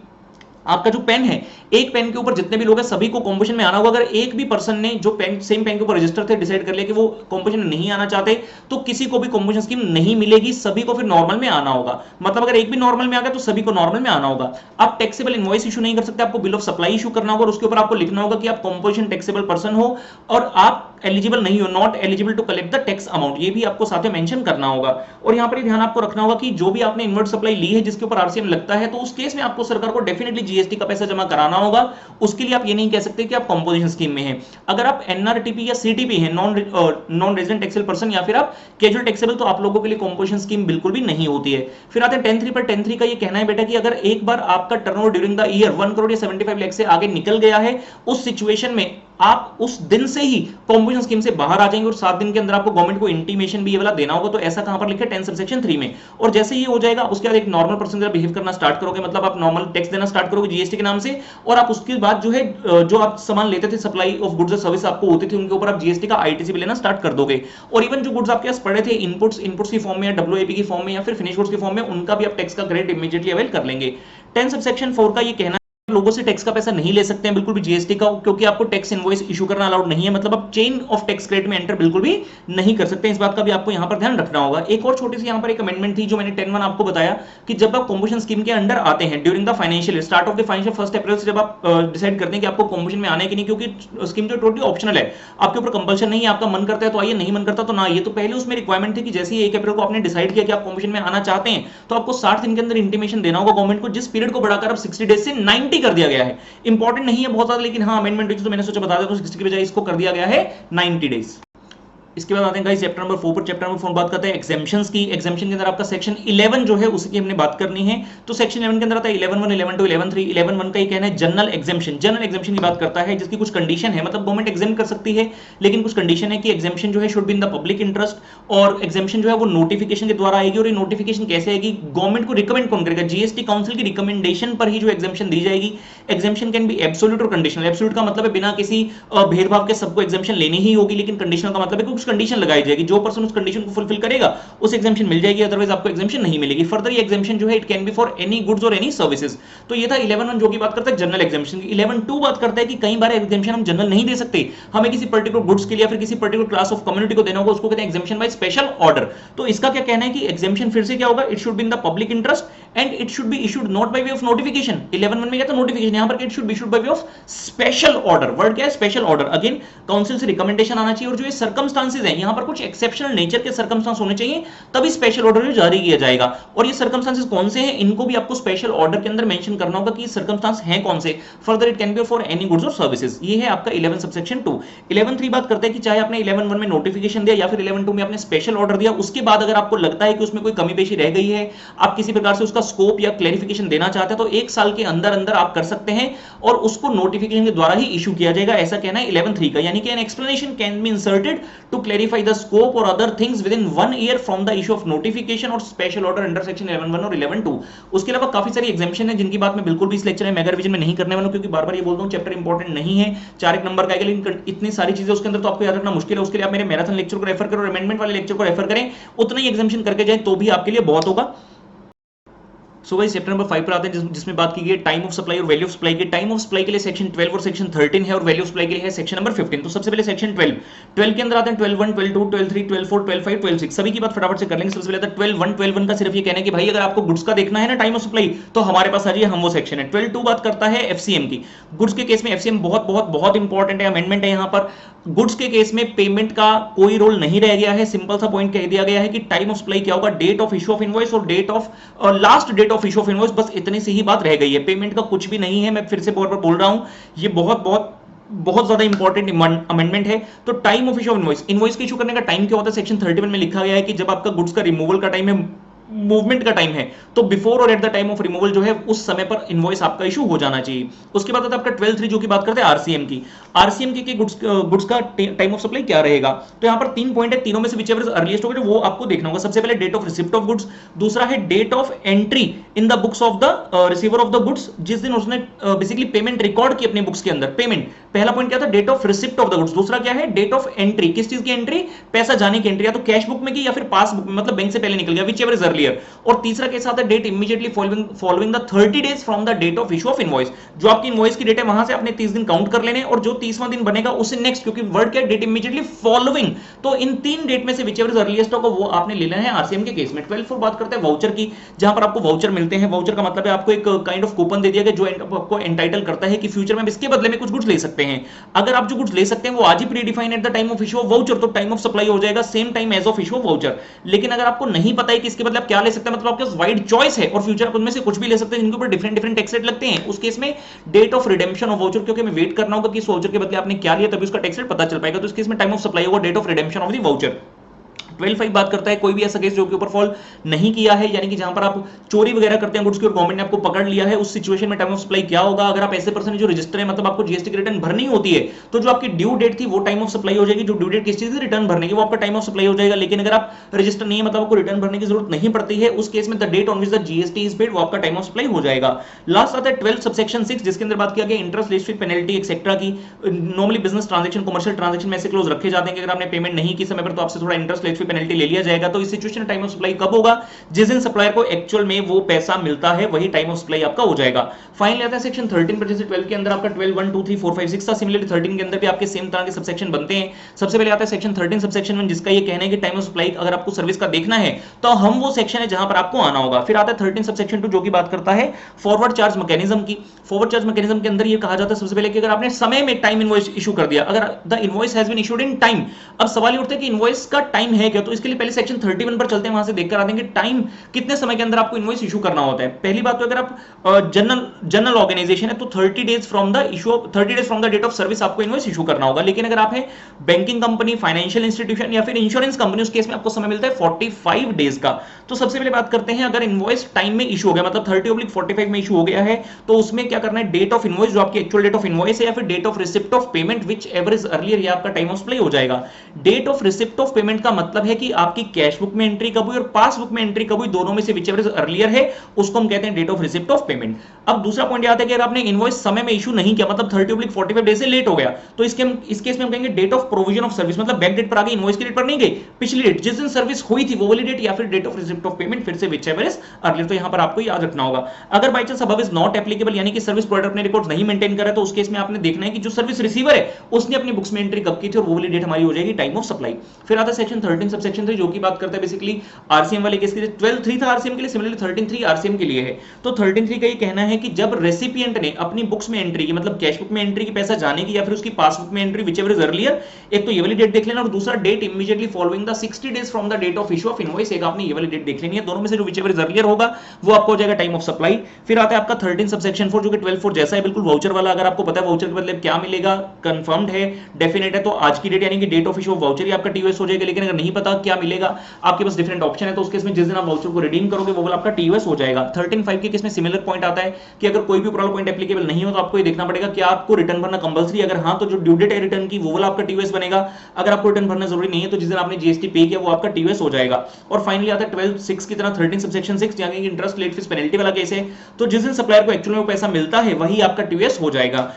आपका जो पेन है, एक पेन के ऊपर जितने भी लोग हैं सभी को कॉम्पोजिशन में आना होगा। अगर एक भी पर्सन ने जो पेन सेम पेन के ऊपर रजिस्टर थे डिसाइड कर लिया कि वो कॉम्पोजिशन में नहीं आना चाहते, तो किसी को भी कॉम्पोजिशन स्कीम नहीं मिलेगी, सभी को फिर नॉर्मल में आना होगा। मतलब अगर एक भी नॉर्मल में आ गया तो सभी को नॉर्मल में आना होगा। आप टैक्सेबल इनवॉइस इशू नहीं कर सकते, आपको बिल ऑफ सप्लाई इशू करना होगा और उसके ऊपर आपको लिखना होगा कि आप कॉम्पोजिशन टैक्सेबल पर्सन हो और आप एलिजिबल नहीं हो, not eligible to collect the tax amount, ये भी आपको साथ में मेंशन करना होगा। और यहां पर ध्यान आपको रखना होगा कि जो भी आपने इनवर्ट सप्लाई ली है जिसके ऊपर आरसीएम लगता है, तो उस केस में आपको सरकार को डेफिनेटली जीएसटी का पैसा जमा कराना होगा। उसके लिए आप ये नहीं कह सकते कि आप कंपोजिशन स्कीम में हैं। अगर आप एनआरटीपी या सीटीपी हैं, नॉन रेजिडेंट टैक्सेबल पर्सन, या फिर आप कैजुअल टैक्सेबल, तो आप लोगों के लिए कंपोजिशन स्कीम बिल्कुल भी नहीं होती है। फिर आते हैं 10(3) पर। 10(3) का ये कहना है बेटा कि अगर एक बार आपका turnover during the year 1 crore या 75 लाख से आगे निकल गया है, उस सिचुएशन में आप उस दिन से ही कंपोजिशन स्कीम से बाहर आ जाएंगे और 7 दिन के अंदर आपको गवर्नमेंट को इंटीमेशन भी ये वाला देना होगा। तो ऐसा कहां पर लिखा है? 10 सबसेक्शन 3 में। और जैसे ही हो जाएगा उसके बाद एक नॉर्मल पर्सन जब बिहेव करना स्टार्ट करोगे, मतलब आप नॉर्मल टैक्स देना स्टार्ट करोगे जीएसटी के नाम से, और आप उसके बाद जो है जो आप सामान लेते थे, सप्लाई ऑफ गुड्स और सर्विस आपको होती थी, उनके ऊपर आप जीएसटी का आईटीसी भी लेना स्टार्ट कर दोगे। और इवन जो गुड्स आपके पास पड़े थे इनपुट्स की फॉर्म में या डब्ल्यूआईपी की फॉर्म में या फिर फिनिश गुड्स की फॉर्म में, उनका भी आप टैक्स का क्रेडिट इमीडिएटली अवेल कर लेंगे। 10 सबसेक्शन 4 का ये कहना लोगों से टैक्स का पैसा नहीं ले सकते हैं बिल्कुल भी जीएसटी का, क्योंकि आपको टैक्स इनवॉइस इशू करना अलाउड नहीं है। मतलब आप चेन ऑफ टैक्स क्रेडिट में एंटर बिल्कुल भी नहीं कर सकते। इस बात का भी आपको यहां पर ध्यान रखना होगा। एक और छोटी सी यहां पर एक अमेंडमेंट थी जो मैंने 10(1) आपको बताया कि जब आप कंपोजिशन स्कीम के अंडर आते हैं during the financial start of the financial 1 अप्रैल से जब आप डिसाइड करते हैं कि आपको कंपोजिशन में आने की नहीं, क्योंकि स्कीम जो टोटली ऑप्शनल है, आपके ऊपर कंपल्शन नहीं है, आपका मन करता है तो आइए, नहीं मन करता तो ना आइए। तो पहले उसमें रिक्वायरमेंट थी कि जैसे ही 1 अप्रैल को आपने डिसाइड किया कि आप कंपोजिशन में आना चाहते हैं, तो आपको 60 दिन के अंदर इंटीमेशन देना होगा गवर्नमेंट को, जिस पीरियड को बढ़ाकर अब 60 डेज से 90 कर दिया गया है। इंपॉर्टेंट नहीं है बहुत ज्यादा, लेकिन हाँ अमेंडमेंट हुई तो मैंने सोचा बता दें, तो 60 की बजाय इसको कर दिया गया है 90 डेज। इसके बाद आते हैं गाइस चैप्टर नंबर 4 पर। चैप्टर नंबर 4 बात करते हैं एग्जेम्पशंस की। एग्जेम्पशन के अंदर आपका सेक्शन 11 जो है उसकी हमने बात करनी है। तो सेक्शन 11 के अंदर आता है 11(1), 11(2), 11(3). 11(1) का ये कहना है जनरल एग्जेम्पशन। जनरल एग्जेम्पशन की बात करता है जिसकी कुछ कंडीशन है, मतलब गवर्नमेंट एग्जाम कर सकती है, लेकिन कुछ कंडीशन है कि एग्जेम्पशन जो है should be in the public interest, और एग्जेम्पशन जो है वो नोटिफिकेशन के द्वारा आएगी। और ये नोटिफिकेशन कैसे आएगी? गवर्नमेंट को रिकमेंड कौन करेगा? जीएसटी काउंसिल की रिकमेंडेशन पर ही जो एग्जेम्पशन दी जाएगी। एग्जेम्पशन कैन बी एब्सोल्यूट और कंडीशनल। एब्सोल्यूट का मतलब है बिना किसी भेदभाव के सबको एग्जेम्पशन लेनी ही होगी, लेकिन कंडीशनल का मतलब है कुछ कंडीशन लगाई जाएगी, जो पर्सन उस कंडीशन को फुलफिल करेगा उस एग्जेम्पशन मिल जाएगी, अदरवाइज आपको एग्जेम्पशन नहीं मिलेगी। फर्दर ये एग्जेम्पशन जो है it can be for any goods और एनी सर्विसेज। तो ये था 11(1) जो की बात करता है जनरल एग्जेम्पशन की। 11(2) बात करता है कि कई बार एग्जेम्पशन हम जनरल नहीं दे सकते, हमें किसी पर्टिकुलर गुड्स के लिए या फिर किसी पर्टिकुलर क्लास ऑफ कम्युनिटी को देना होगा, उसको कहते हैं एग्जेम्पशन बाय स्पेशल ऑर्डर। तो इसका क्या कहना है कि एग्जेम्पशन फिर से क्या होगा? It should be in the public interest and it should be issued not by way of notification. 11(1) में क्या था? नोटिफिकेशन। यहां पर it should be issued by way of special order. Word क्या है? Special order. अगेन काउंसिल से recommendation आना चाहिए, और जो ये सर्कमस्टांसेस हैं, यहां पर कुछ एक्सेप्शनल नेचर के सर्कमस्टांस होने चाहिए, तभी स्पेशल ऑर्डर जारी किया जाएगा। और ये सर्कमस्टांसेस कौन से हैं, इनको भी आपको स्पेशल ऑर्डर के अंदर मेंशन करना होगा कि सर्कमस्टांस हैं कौन से। Further it can be for any goods or services. ये है आपका 11 सबसेक्शन 2। 11(3) बात करते हैं कि चाहे आपने 11(1) में नोटिफिकेशन दिया या फिर 11(2) में आपने स्पेशल ऑर्डर दिया, उसके बाद अगर आपको लगता है कि उसमें कोई कमी पेशी रह गई है, आप किसी प्रकार से उसका स्कोप या क्लैरिफिकेशन देना चाहते हैं, तो 1 साल के अंदर अंदर आप कर सकते हैं और उसको नोटिफिकेशन के द्वारा ही इशू किया जाएगा। ऐसा कहना है 11(3) का। यानी कि an explanation can be inserted to clarify the scope or other things within 1 year from the issue of notification or special order under section 11(1) or 11(2). उसके अलावा काफी सारी एग्जेम्पशन है जिनकी बात मैं बिल्कुल भी इस लेक्चर में मेगा रिवीजन में नहीं करने वाला हूं, क्योंकि बार बार ये बोलता हूं चैप्टर इंपॉर्टेंट नहीं है, 4 नंबर का आएगा, लेकिन इतनी सारी चीजें उसके अंदर तो आपको याद रखना मुश्किल है। उसके लिए आप मेरे मैराथन लेक्चर को रेफर करो, अमेंडमेंट वाले लेक्चर को रेफर करें, उतना ही एग्जामिनेशन करके जाए तो भी आपके लिए बहुत होगा। सो भाई चैप्टर नंबर 5 पर आते हैं जिसमें बात की गई टाइम ऑफ सप्लाई और वैल्यू ऑफ सप्लाई की। टाइम ऑफ सप्लाई के लिए सेक्शन 12 और सेक्शन 13 है, और वैल्यू ऑफ सप्लाई के लिए है सेक्शन नंबर 15। तो सबसे पहले सेक्शन 12 के अंदर आते हैं 12(1), 12(2), 12(3), 12(4), 12(5), 12(6). सभी की बात फटाफट से कर लेंगे। सबसे पहले 12(1) का सिर्फ ये कहना है कि भाई अगर आपको गुड्स का देखना है ना टाइम ऑफ सप्लाई, तो हमारे पास आ जाइए, हम वो सेक्शन है। 12(2) बात करता है एफसीएम की। गुड्स के केस में एफसीएम बहुत बहुत बहुत इंपॉर्टेंट है, अमेंडमेंट है यहाँ पर। गुड्स के केस में पेमेंट का कोई रोल नहीं रह गया है, सिंपल सा पॉइंट कह दिया गया है कि टाइम ऑफ सप्लाई क्या होगा? Date of issue of invoice और date of last date of issue of invoice, बस इतनी सी ही बात रह गई है। पेमेंट का कुछ भी नहीं है, मैं फिर से बार बार बोल रहा हूं, ये बहुत बहुत बहुत ज्यादा इंपॉर्टेंट अमेंडमेंट है। तो time of issue of invoice, invoice का इशू करने का टाइम क्या होता है? सेक्शन 31 में लिखा गया है कि जब आपका गुड्स का रिमूवल का टाइम है, मूवमेंट का टाइम है, तो बिफोर और eight the time of removal जो है उस समय पर इनवॉइस आपका इशू हो जाना चाहिए। उसके बाद आता है आपका 12(3) जो की बात करते हैं आरसीएम की। आरसीएम के गुड्स का टाइम ऑफ सप्लाई क्या रहेगा, तो यहां पर 3 पॉइंट है, तीनों में से विचएवर इज अर्लीस्ट होगा वो आपको देखना होगा। सबसे पहले date of receipt of goods, दूसरा है date of entry in the books of the receiver of the goods, जिस दिन उसने बेसिकली पेमेंट रिकॉर्ड की अपने बुक्स के अंदर पेमेंट। पहला पॉइंट क्या था, date of receipt of the goods, दूसरा क्या है डेट ऑफ एंट्री, किस चीज की एंट्री, पैसा जाने की एंट्री, या तो कैश बुक में की या फिर पास बुक में, मतलब बैंक से पहले निकल गया, विचएवर इज अर्लियर। और तीसरा कैसा आता है, date immediately following the 30 days from the date of issue of invoice, जो आपकी इनवॉइस की डेट है वहां से आपने 30 दिन काउंट कर लेने, और जो 30वां दिन बनेगा उससे नेक्स्ट, क्योंकि वर्ड क्या है, डेट इमीडिएटली फॉलोइंग, तो इन 3 डेट में से विचएवर इज अर्लीस्ट होगा वो आपने लेना है आरसीएम के केस में। 12 बात करते हैं वाउचर की, जहां पर आपको वाउचर मिलते हैं। वाउचर का मतलब है आपको एक काइंड ऑफ कूपन दे दिया गया जो आपको एंटाइटल करता है कि फ्यूचर में इसके बदले में कुछ गुड्स ले सकते हैं। अगर आप जो गुड्स ले सकते हैं वो आज ही pre define at the time of issue of voucher, तो टाइम ऑफ सप्लाई हो जाएगा same time as of issue of voucher. लेकिन अगर आपको नहीं पता है कि इसके बदले आप क्या ले सकते हैं, मतलब आपके पास वाइड चॉइस है और फ्यूचर आप उनमें से कुछ भी ले सकते हैं जिनके ऊपर डिफरेंट टैक्स रेट लगते हैं, उस केस में date of redemption of voucher, क्योंकि हमें वेट करना होगा कि इस वाउचर के बदले आपने क्या लिया, तभी उसका टैक्स रेट पता चल पाएगा। तो इस केस में टाइम ऑफ सप्लाई होगा date of redemption of the voucher. 12(5) बात करता है कोई भी ऐसा केस जो के ऊपर फॉल नहीं किया है, यानी कि जहां पर आप चोरी वगैरह करते हैं गुड्स की और गवर्नमेंट ने आपको पकड़ लिया है, उस सिचुएशन में टाइम ऑफ सप्लाई क्या होगा। अगर आप ऐसे पर्सन जो रजिस्टर है, मतलब आपको जीएसटी की रिटर्न भरनी होती है, तो जो आपकी ड्यू डेट थी वो टाइम ऑफ सप्लाई हो जाएगी, जो ड्यू डेट किस चीज की रिटर्न भरने की वो आपका टाइम ऑफ सप्लाई हो जाएगा। लेकिन अगर आप रजिस्टर नहीं है, मतलब आपको रिटर्न भरने की जरूरत नहीं पड़ती है, उस केस में the date on which the GST is paid वो आपका टाइम ऑफ सप्लाई हो जाएगा। लास्ट आता है 12 सबसेक्शन 6, जिसके अंदर बात किया गया interest, late fee, penalty etcetera की। Normally business transaction, commercial transaction में ऐसे क्लोज रखे जाते हैं कि अगर आपने पेमेंट नहीं की समय पर तो आपसे थोड़ा इंटरेस्ट, लेट फी, पेनल्टी ले लिया जाएगा। तो इस सिचुएशन में टाइम ऑफ सप्लाई कब होगा, जिस दिन सप्लायर को एक्चुअल में वो पैसा मिलता है वही टाइम ऑफ सप्लाई आपका हो जाएगा। फाइनली आता है सेक्शन 13 पर, जैसे 12 के अंदर आपका 12, 1, 2, 3, 4, 5, 6 था, सिमिलरली 13 के अंदर भी आपके सेम तरह के सबसेक्शन बनते हैं। सबसे पहले आता है सेक्शन 13 सबसेक्शन 1, जिसका ये कहना है कि टाइम ऑफ सप्लाई अगर आपको सर्विस का देखना है तो हम वो सेक्शन है जहां पर आपको आना होगा। फिर आता है 13 सबसेक्शन 2 जो की बात करता है फॉरवर्ड चार्ज मैकेनिज्म की। फॉरवर्ड चार्ज मैकेनिज्म के अंदर ये कहा जाता है सबसे पहले कि अगर आपने समय में टाइम इनवॉइस इशू कर दिया, अगर the invoice has been issued in time, अब सवाल ये उठता है कि इनवॉइस का टाइम है क्या, तो इसके लिए पहले सेक्शन 31 पर चलते हैं, वहां से देखकर आते हैं कि टाइम कितने समय के अंदर आपको इनवॉइस इशू करना होता है। पहली बात तो अगर आप जनरल ऑर्गेनाइजेशन है तो 30 days from the date of service आपको इनवॉइस इशू करना होगा। लेकिन अगर आप है बैंकिंग कंपनी, फाइनेंशियल इंस्टीट्यूशन या फिर इंश्योरेंस कंपनी, उस केस में आपको समय मिलता है 45 डेज का। तो सबसे पहले बात करते हैं, अगर इनवॉइस टाइम में इशू हो गया, मतलब 30/45 में इशू हो गया है, तो उसमें क्या करना है, डेट ऑफ इनवॉइस जो आपकी एक्चुअल डेट ऑफ इनवॉइस है या फिर date of receipt of payment whichever is earlier, ये आपका टाइम ऑफ सप्लाई हो जाएगा। Date of receipt of payment का मतलब है कि आपकी कैश बुक में एंट्री कब हुई और पासबुक में एंट्री कब हुई, दोनों में से विच एवर इज अर्लियर है उसको हम कहते हैं date of receipt of payment. अब दूसरा पॉइंट आता है कि अगर आपने इनवॉइस समय में इशू नहीं किया, मतलब 30/45 डेज से लेट हो गया, तो इस केस में हम कहेंगे date of provision of service, मतलब बैक डेट पर आ गई, इनवॉइस की डेट पर नहीं गई, पिछली डेट जिस दिन सर्विस हुई थी वो वाली डेट, या फिर date of receipt of payment, फिर से विच एवर इज अर्लियर। तो यहां पर आपको याद रखना होगा। अगर by chance above is not applicable, यानी कि सर्विस प्रोवाइडर अपने रिकॉर्ड्स नहीं मेंटेन कर रहा है, तो उस केस में आपने देखना है कि जो सर्विस रिसीवर है उसने अपनी बुक्स में एंट्री कब की थी और वो वाली डेट हमारी हो जाएगी टाइम ऑफ सप्लाई। फिर आता है सेक्शन 13 सबसेक्शन 3 जो की बात करता है बेसिकली आरसीएम वाले केस के लिए। 12(3) था आरसीएम के लिए, सिमिलरली 13(3) आरसीएम के लिए है। तो 13(3) का ये कहना है कि जब रेसिपिएंट ने अपनी बुक्स में एंट्री की, मतलब कैश बुक में एंट्री की पैसा जाने की या फिर उसकी पासबुक में entry whichever is earlier, एक तो ये वाली डेट देख लेना और दूसरा date immediately following the 60 days from the date of issue of invoice, एक आपने ये वाली डेट देख लेनी है। दोनों में से जो विच एवर इज अर्लियर होगा वो आपको हो जाएगा टाइम ऑफ सप्लाई। फिर आता है आपका 13 सबसेक्शन 4 जो कि 12(4) जैसा है बिल्कुल वाउचर वाला। अगर आपको पता है वाउचर के बदले क्या मिलेगा, कंफर्म्ड है, डेफिनेट है, तो आज की डेट यानी कि date of issue of voucher ही आपका टीओएस हो जाएगा। लेकिन अगर नहीं पता क्या मिलेगा, आपके पास डिफरेंट ऑप्शन है, तो उस केस में जिस दिन आप वाउचर को रिडीम करोगे वो वाला आपका टीओएस हो जाएगा। 13(5) के केस में सिमिलर पॉइंट आता है कि अगर कोई भी ऊपर वाला पॉइंट एप्लीकेबल नहीं हो तो आपको ये देखना पड़ेगा कि आपको रिटर्न भरना कंपलसरी, अगर हां तो जो ड्यू डेट है रिटर्न की वो वाला आपका टीओएस बनेगा। अगर आपको रिटर्न भरना जरूरी नहीं है तो जिस दिन आपने जीएसटी पे किया वो आपका टीओएस हो जाएगा। और फाइनली आता है 12(6) की तरह 13 सबसेक्शन 6 यानी कि इंटरेस्ट, लेट फीस, पेनल्टी वाला केस है। तो जिस दिन सप्लायर को एक्चुअल में वो पैसा मिलता है वही आपका टीओएस हो जाएगा।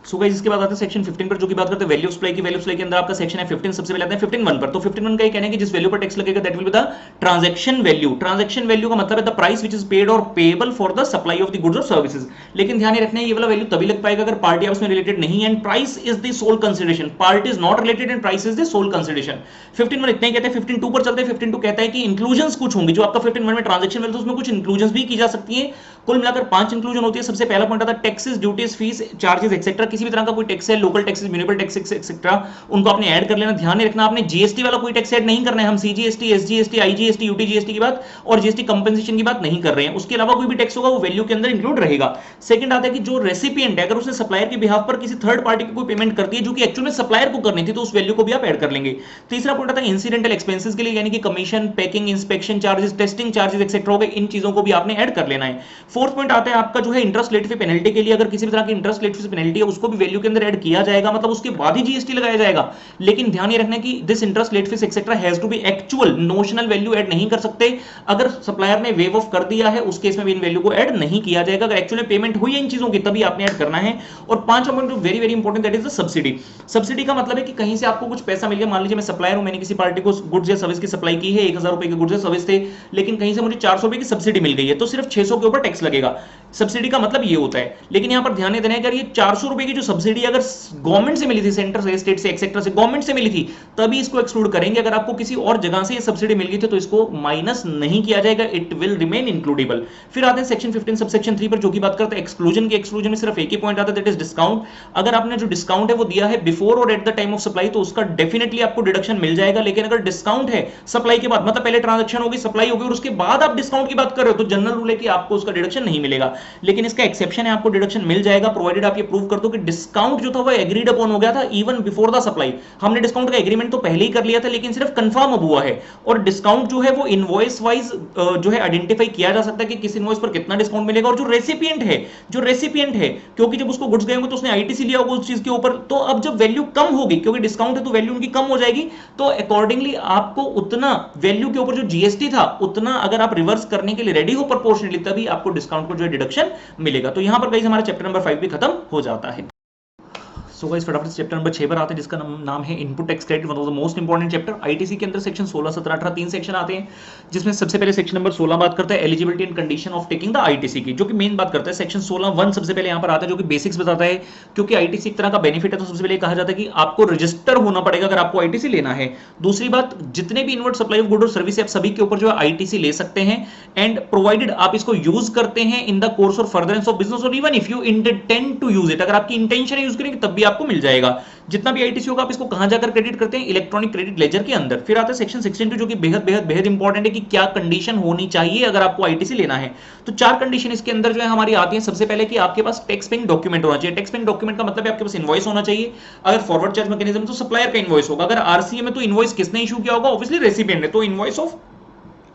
सो गाइस इसके बाद आता है सेक्शन 15 पर जो की बात करते हैं वैल्यू ऑफ सप्लाई की। वैल्यू ऑफ सप्लाई के अंदर आपका सेक्शन है 15। सबसे पहले आते हैं 15(1) पर। तो 15(1) का ये कहना है कि जिस वैल्यू पर टैक्स लगेगा that will be the transaction value. Transaction value का मतलब है the price which is paid or payable for the supply of the goods or services. लेकिन ध्यान रखना है ये वाला वैल्यू तभी लग पाएगा अगर पार्टी आपस में रिलेटेड नहीं है and price is the sole consideration. Party is not related and price is the sole consideration. 15(1) इतना ही कहते हैं। 15(2) पर चलते हैं। 15(2) कहता है कि इंक्लूजन्स कुछ होंगे, जो आपका 15(1) में ट्रांजैक्शन वैल्यू उसमें कुछ इंक्लूजन्स भी की जा सकती है, कुल मिलाकर 5 इंक्लूजन होती है। सबसे पहला पॉइंट आता है taxes, duties, fees, charges etcetera. किसी भी तरह का कोई टैक्स है, local taxes, municipal tax etcetera, उनको आपने ऐड कर लेना। ध्यान रखना आपने जीएसटी वाला कोई टैक्स ऐड नहीं करना है। हम सीजीएसटी, एसजीएसटी, आईजीएसटी, यूटीजीएसटी की बात और जीएसटी कंपनसेशन की बात नहीं कर रहे हैं। उसके अलावा कोई भी टैक्स होगा वो वैल्यू के अंदर इंक्लूड रहेगा। सेकंड आता है कि जो रेसिपिएंट है, अगर उसने सप्लायर के बिहाफ पर किसी थर्ड पार्टी को कोई पेमेंट करती है जो कि एक्चुअल में सप्लायर को करनी थी, तो उस वैल्यू को भी आप ऐड कर लेंगे। तीसरा पॉइंट आता है इंसिडेंटल एक्सपेंसेस के लिए, यानी कि commission, packing, inspection charges, testing charges etcetera हो गए, इन चीजों को भी आपने ऐड कर लेना है। फोर्थ पॉइंट आता है आपका जो है इंटरेस्ट लेट फी पेनल्टी के लिए, अगर किसी भी तरह की इंटरेस्ट लेट फी पेनल्टी है उसको भी वैल्यू के अंदर ऐड किया जाएगा, मतलब उसके बाद ही जीएसटी लगाया जाएगा। लेकिन ध्यान ये रखना कि this interest late fees etcetera has to be actual, notional value add नहीं कर सकते। अगर सप्लायर ने वेव ऑफ कर दिया है उस केस में भी इन वैल्यू को ऐड नहीं किया जाएगा। अगर एक्चुअली पेमेंट हुई है इन चीजों की तभी आपने ऐड करना है। और पांचवा point very very important, that is the subsidy. Subsidy का मतलब है कि कहीं से आपको कुछ पैसा मिल गया। मान लीजिए मैं सप्लायर हूं, मैंने किसी पार्टी को गुड्स या सर्विस की सप्लाई की है, 1000 रुपए के गुड्स या सर्विस थे, लेकिन कहीं से मुझे 400 रुपए की सब्सिडी मिल गई है, तो सिर्फ 600 के ऊपर टैक्स लगेगा। सब्सिडी का मतलब ये होता है। लेकिन यहां पर ध्यान देना है, अगर ये 400 रुपए की जो सब्सिडी अगर गवर्नमेंट से मिली थी, सेंटर से, स्टेट से, एक्सेट्रा से, गवर्नमेंट से मिली थी, तभी इसको एक्सक्लूड करेंगे। अगर आपको किसी और जगह से ये सब्सिडी मिल गई थी तो इसको माइनस नहीं किया जाएगा, इट विल रिमेन इंक्लूडेबल। फिर आते हैं सेक्शन 15 सबसेक्शन 3 पर, जो की बात करते हैं एक्सक्लूजन की। एक्सक्लूजन में सिर्फ एक ही पॉइंट आता है, दैट इज डिस्काउंट। अगर आपने जो डिस्काउंट है वो दिया है बिफोर और eight the time of supply तो उसका डेफिनेटली आपको डिडक्शन मिल जाएगा। लेकिन अगर डिस्काउंट है सप्लाई के बाद, मतलब पहले ट्रांजैक्शन होगी, सप्लाई होगी और उसके बाद आप डिस्काउंट की बात कर रहे हो, तो जनरल रूल है कि आपको उसका डिडक्शन नहीं मिलेगा। लेकिन इसका एक्सेप्शन है, आपको डिडक्शन मिल जाएगा प्रोवाइडेड आप ये प्रूव कर दो कि डिस्काउंट जो था वो एग्रीड अपॉन हो गया था इवन बिफोर द सप्लाई। हमने डिस्काउंट का एग्रीमेंट तो पहले ही कर लिया था, लेकिन सिर्फ कंफर्म अब हुआ है। और डिस्काउंट जो है वो इनवॉइस वाइज जो है आइडेंटिफाई किया जा सकता है कि किस इनवॉइस पर कितना डिस्काउंट मिलेगा। और जो रेसिपिएंट है क्योंकि जब उसको गुड्स गए होंगे तो उसने आईटीसी लिया होगा उस चीज के ऊपर, तो अब जब वैल्यू कम होगी, क्योंकि डिस्काउंट है तो वैल्यू उनकी कम हो जाएगी, तो अकॉर्डिंगली आपको उतना वैल्यू के ऊपर जो जीएसटी था उतना अगर आप रिवर्स करने के लिए रेडी हो प्रोपोर्शनली, तभी आपको डिस्काउंट को जो है डिडक्शन मिलेगा। तो यहां पर गाइस हमारा चैप्टर नंबर 5 भी खत्म हो जाता है। सो गाइस फटाफट से चैप्टर नंबर 6 पर आते हैं, जिसका नाम है input tax credit, one of the most important chapter. ITC के अंदर सेक्शन 16, 17, 18 तीन सेक्शन आते हैं, जिसमें सबसे पहले सेक्शन नंबर 16 बात करता है eligibility and condition of taking the ITC की, जो कि मेन बात करता है। सेक्शन 16(1) सबसे पहले यहां पर आता है, जो कि बेसिक्स बताता है। क्योंकि आईटीसी एक तरह का बेनिफिट है, तो सबसे पहले कहा जाता है कि आपको रजिस्टर होना पड़ेगा अगर आपको आईटीसी लेना है। दूसरी बात, जितने भी इनवर्ट सप्लाई ऑफ गुड और सर्विस है, आप सभी के ऊपर जो है आईटीसी ले सकते हैं, एंड प्रोवाइडेड आप इसको यूज करते हैं इन द कोर्स और फर्दरेंस ऑफ बिजनेस, और even if you intend to use it, अगर आपकी इंटेंशन है यूज करेंगे तब भी आपको मिल जाएगा। जितना भी आईटीसी होगा आप इसको कहां जाकर क्रेडिट करते हैं, इलेक्ट्रॉनिक क्रेडिट लेजर के अंदर। फिर आता है सेक्शन 16(2), जो कि बेहद बेहद बेहद इंपॉर्टेंट है कि क्या कंडीशन होनी चाहिए अगर आपको आईटीसी लेना है। तो 4 कंडीशन इसके अंदर जो है हमारी आती है। सबसे पहले कि आपके पास टैक्स पेइंग डॉक्यूमेंट होना चाहिए। टैक्स पेइंग डॉक्यूमेंट का मतलब है आपके पास इनवॉइस होना चाहिए। अगर फॉरवर्ड चार्ज मैकेनिज्म तो सप्लायर का इनवॉइस होगा। अगर आरसीए में तो इनवॉइस किसने इशू किया होगा, ऑब्वियसली रेसिपिएंट ने, तो इनवॉइस ऑफ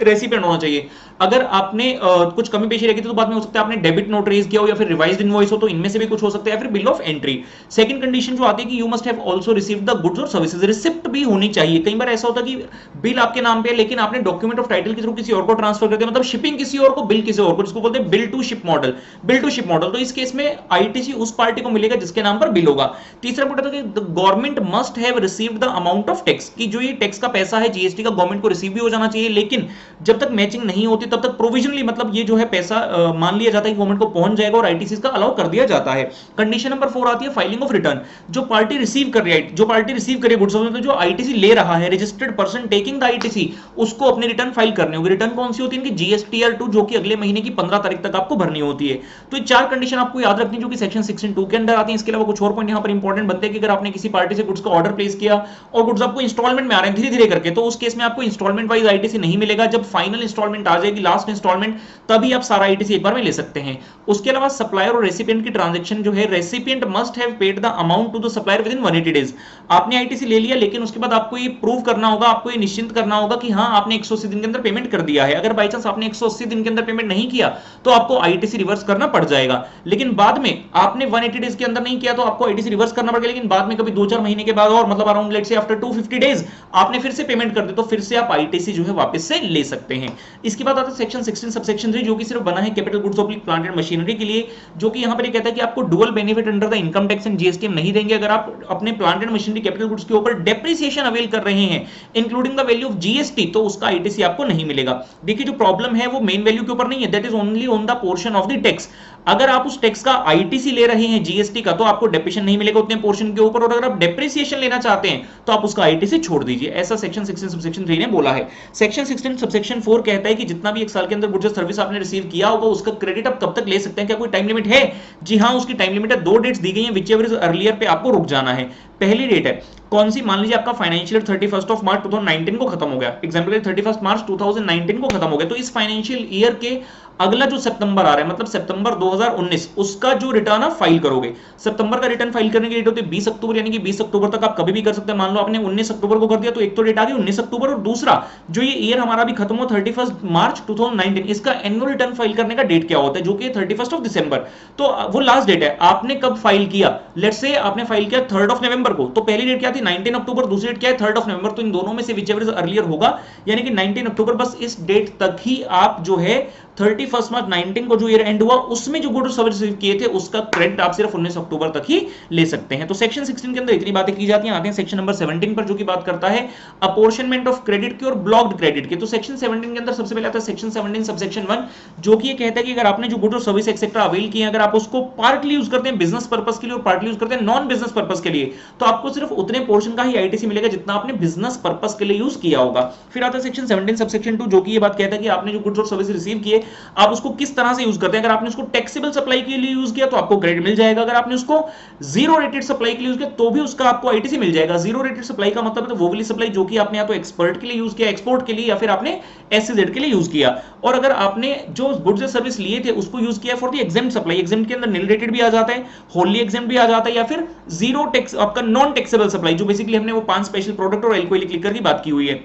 रेसिपिएंट होना चाहिए। अगर आपने कुछ कमी पेशी रखी तो बाद में हो सकता है आपने डेबिट नोट रेज किया हो या फिर रिवाइज्ड इनवॉइस हो, तो इनमें से भी कुछ हो सकता है, या फिर bill of entry. Second condition जो आती है कि you must have also received the goods or services, receipt भी होनी चाहिए। कई बार ऐसा होता है कि बिल आपके नाम पे है लेकिन आपने डॉक्यूमेंट ऑफ टाइटल के थ्रू किसी और को ट्रांसफर कर दिया, मतलब शिपिंग किसी और को, बिल किसी और को, जिसको बोलते हैं बिल टू शिप मॉडल। तो इस केस में आईटीसी उस पार्टी को मिलेगा जिसके नाम पर बिल होगा। तीसरा पॉइंट है कि government must have received the amount of tax, कि जो ये टैक्स का पैसा है जीएसटी का गवर्नमेंट को रिसीव भी हो जाना चाहिए, लेकिन जब तक मैचिंग नहीं होती तब तक प्रोविजनली, मतलब ये जो है पैसा मान लिया जाता है कि गवर्नमेंट को पहुंच जाएगा और आईटीसी का अलाउ कर दिया जाता है। कंडीशन नंबर 4 आती है फाइलिंग ऑफ रिटर्न। जो पार्टी रिसीव कर रही है गुड्स, तो जो आईटीसी ले रहा है, registered person taking the ITC, उसको अपने रिटर्न फाइल करने होगी। रिटर्न कौन सी होती है, जीएसटीआर2, जो कि अगले महीने की 15 तारीख तक आपको भरनी होती है। तो ये 4 कंडीशन आपको याद रखनी जो कि सेक्शन 16(2) के अंदर आती है। इसके अलावा कुछ और पॉइंट यहां पर इंपॉर्टेंट बनते हैं कि अगर आपने किसी पार्टी से गुड्स का ऑर्डर प्लेस किया और गुड्स आपको इंस्टॉलमेंट में आ रहे हैं धीरे धीरे करके, तो उस केस में आपको इंस्टॉलमेंट वाइज आईटीसी नहीं मिलेगा। जब फाइनल इंस्टॉलमेंट आ जाएगी, लास्ट इंस्टॉलमेंट, तभी आप सारा आईटीसी एक बार में ले सकते हैं। उसके अलावा सप्लायर और रेसिपिएंट की ट्रांजैक्शन जो है, recipient must have paid the amount to the supplier within 180 days. आपने आईटीसी ले लिया, लेकिन उसके बाद आपको ये प्रूव करना होगा, आपको ये निश्चिंत करना होगा कि हां आपने 180 दिन के अंदर पेमेंट कर दिया है। अगर बाय चांस आपने 180 दिन के अंदर पेमेंट नहीं किया तो आपको आईटीसी रिवर्स करना पड़ जाएगा। लेकिन बाद में आपने 180 डेज के अंदर नहीं किया तो आपको आईटीसी रिवर्स करना पड़ेगा, लेकिन बाद में कभी 2-4 महीने के बाद, और मतलब around let's say after 250 days आपने फिर से पेमेंट कर दी, तो फिर से आप आईटीसी जो है वापस से ले सकते हैं। इसके बाद आता है सेक्शन 16 सबसेक्शन 3, जो कि सिर्फ बना है capital goods of plant and machinery के लिए, जो कि यहां पर ये कहता है कि आपको dual benefit under the income tax and GST नहीं देंगे अगर आप अपने plant and machinery capital goods के ऊपर डेप्रिसिएशन अवेल कर रहे हैं including the value of GST, तो उसका आईटीसी आपको नहीं मिलेगा। देखिए जो प्रॉब्लम है वो मेन वैल्यू के ऊपर नहीं है, that is only on the portion of the tax. अगर आप उस टैक्स का आईटीसी ले रहे हैं जीएसटी का तो आपको डेप्रिसिएशन नहीं मिलेगा उतने पोर्शन के ऊपर, और अगर आप डेप्रिसिएशन लेना चाहते हैं तो आप उसका आईटीसी छोड़ दीजिए। ऐसा सेक्शन 16 सबसेक्शन 3 ने बोला है। सेक्शन 16 सबसेक्शन 4 कहता है कि जितना भी एक साल के अंदर गुड्स और सर्विस आपने रिसीव किया होगा उसका क्रेडिट आप कब तक ले सकते हैं, क्या कोई टाइम लिमिट है? जी हाँ, उसकी टाइम लिमिट है, 2 डेट्स दी गई है, विच एवर इज अर्लियर पे आपको रुक जाना है। पहली डेट है कौन सी? मान लीजिए आपका फाइनेंशियल 31 मार्च 2019 को खत्म हो गया, एग्जांपल 31 मार्च 2019 को खत्म हो गया, तो इस फाइनेंशियल ईयर के अगला जो सितंबर आ रहा है मतलब सितंबर 2019 उसका जो रिटर्न आप फाइल करोगे, सितंबर का रिटर्न फाइल करने की डेट होती है 20 अक्टूबर, यानी कि 20 अक्टूबर तक आप कभी भी कर सकते हैं। मान लो आपने 19 अक्टूबर को कर दिया तो एक तो डेट आ गई 19 अक्टूबर, और दूसरा जो ये ईयर हमारा भी खत्म हो 31 मार्च 2019, इसका एनुअल रिटर्न फाइल करने का डेट क्या होता है, जो कि 31 दिसंबर, तो वो लास्ट डेट है। आपने कब फाइल किया? लेट्स से आपने फाइल किया 3 नवंबर को, तो पहली डेट क्या थी 19 अक्टूबर, दूसरी डेट क्या है 3 नवंबर, तो इन दोनों में से विचएवर अर्लियर होगा, यानी कि 19 अक्टूबर, बस इस डेट तक ही आप जो है 31 मार्च 19 को जो ईयर एंड हुआ उसमें जो गुड्स सर्विस रिसीव किए थे उसका क्रेडिट आप सिर्फ 19 अक्टूबर तक ही ले सकते हैं। तो सेक्शन 16 के अंदर इतनी बातें की जाती हैं। आते हैं सेक्शन नंबर 17 पर, जो की बात करता है अपॉर्शनमेंट ऑफ क्रेडिट की और ब्लॉक्ड क्रेडिट की। तो सेक्शन 17 के अंदर सबसे पहले आता है सेक्शन 17 सबसेक्शन 1, जो कि ये कहता है कि अगर आपने जो गुड्स और सर्विस एक्सेट्रा अवेल किए, अगर आप उसको पार्टली यूज करते हैं बिजनेस पर्पस के लिए और पार्टली यूज करते हैं नॉन बिजनेस पर्पस के लिए, तो आपको सिर्फ उतने पोर्शन का ही आईटीसी मिलेगा जितना आपने बिजनेस पर्पस के लिए यूज किया होगा। फिर आता है सेक्शन 17 सबसेक्शन 2, जो कि ये बात कहता है कि आपने जो गुड्स और सर्विस रिसीव किए आप उसको किस तरह से यूज करते हैं। अगर आपने उसको टैक्सेबल सप्लाई के लिए यूज किया तो आपको क्रेडिट मिल जाएगा, अगर आपने उसको जीरो रेटेड सप्लाई के लिए यूज किया तो भी उसका आपको आईटीसी मिल जाएगा। जीरो रेटेड सप्लाई का मतलब है वो वाली सप्लाई जो कि आपने या तो एक्सपर्ट के लिए यूज किया, एक्सपोर्ट के लिए, या फिर आपने एससीजेड के लिए यूज किया। और अगर आपने जो गुड्स और सर्विस लिए थे उसको यूज किया for the exempt supply, exempt के अंदर नील रेटेड भी आ जाता है, होली एग्जेम्प्ट भी आ जाता है, या फिर जीरो टैक्स आपका नॉन टैक्सेबल सप्लाई, जो बेसिकली हमने वो 5 स्पेशल प्रोडक्ट और एल्कोहलिक लिकर की बात की हुई है,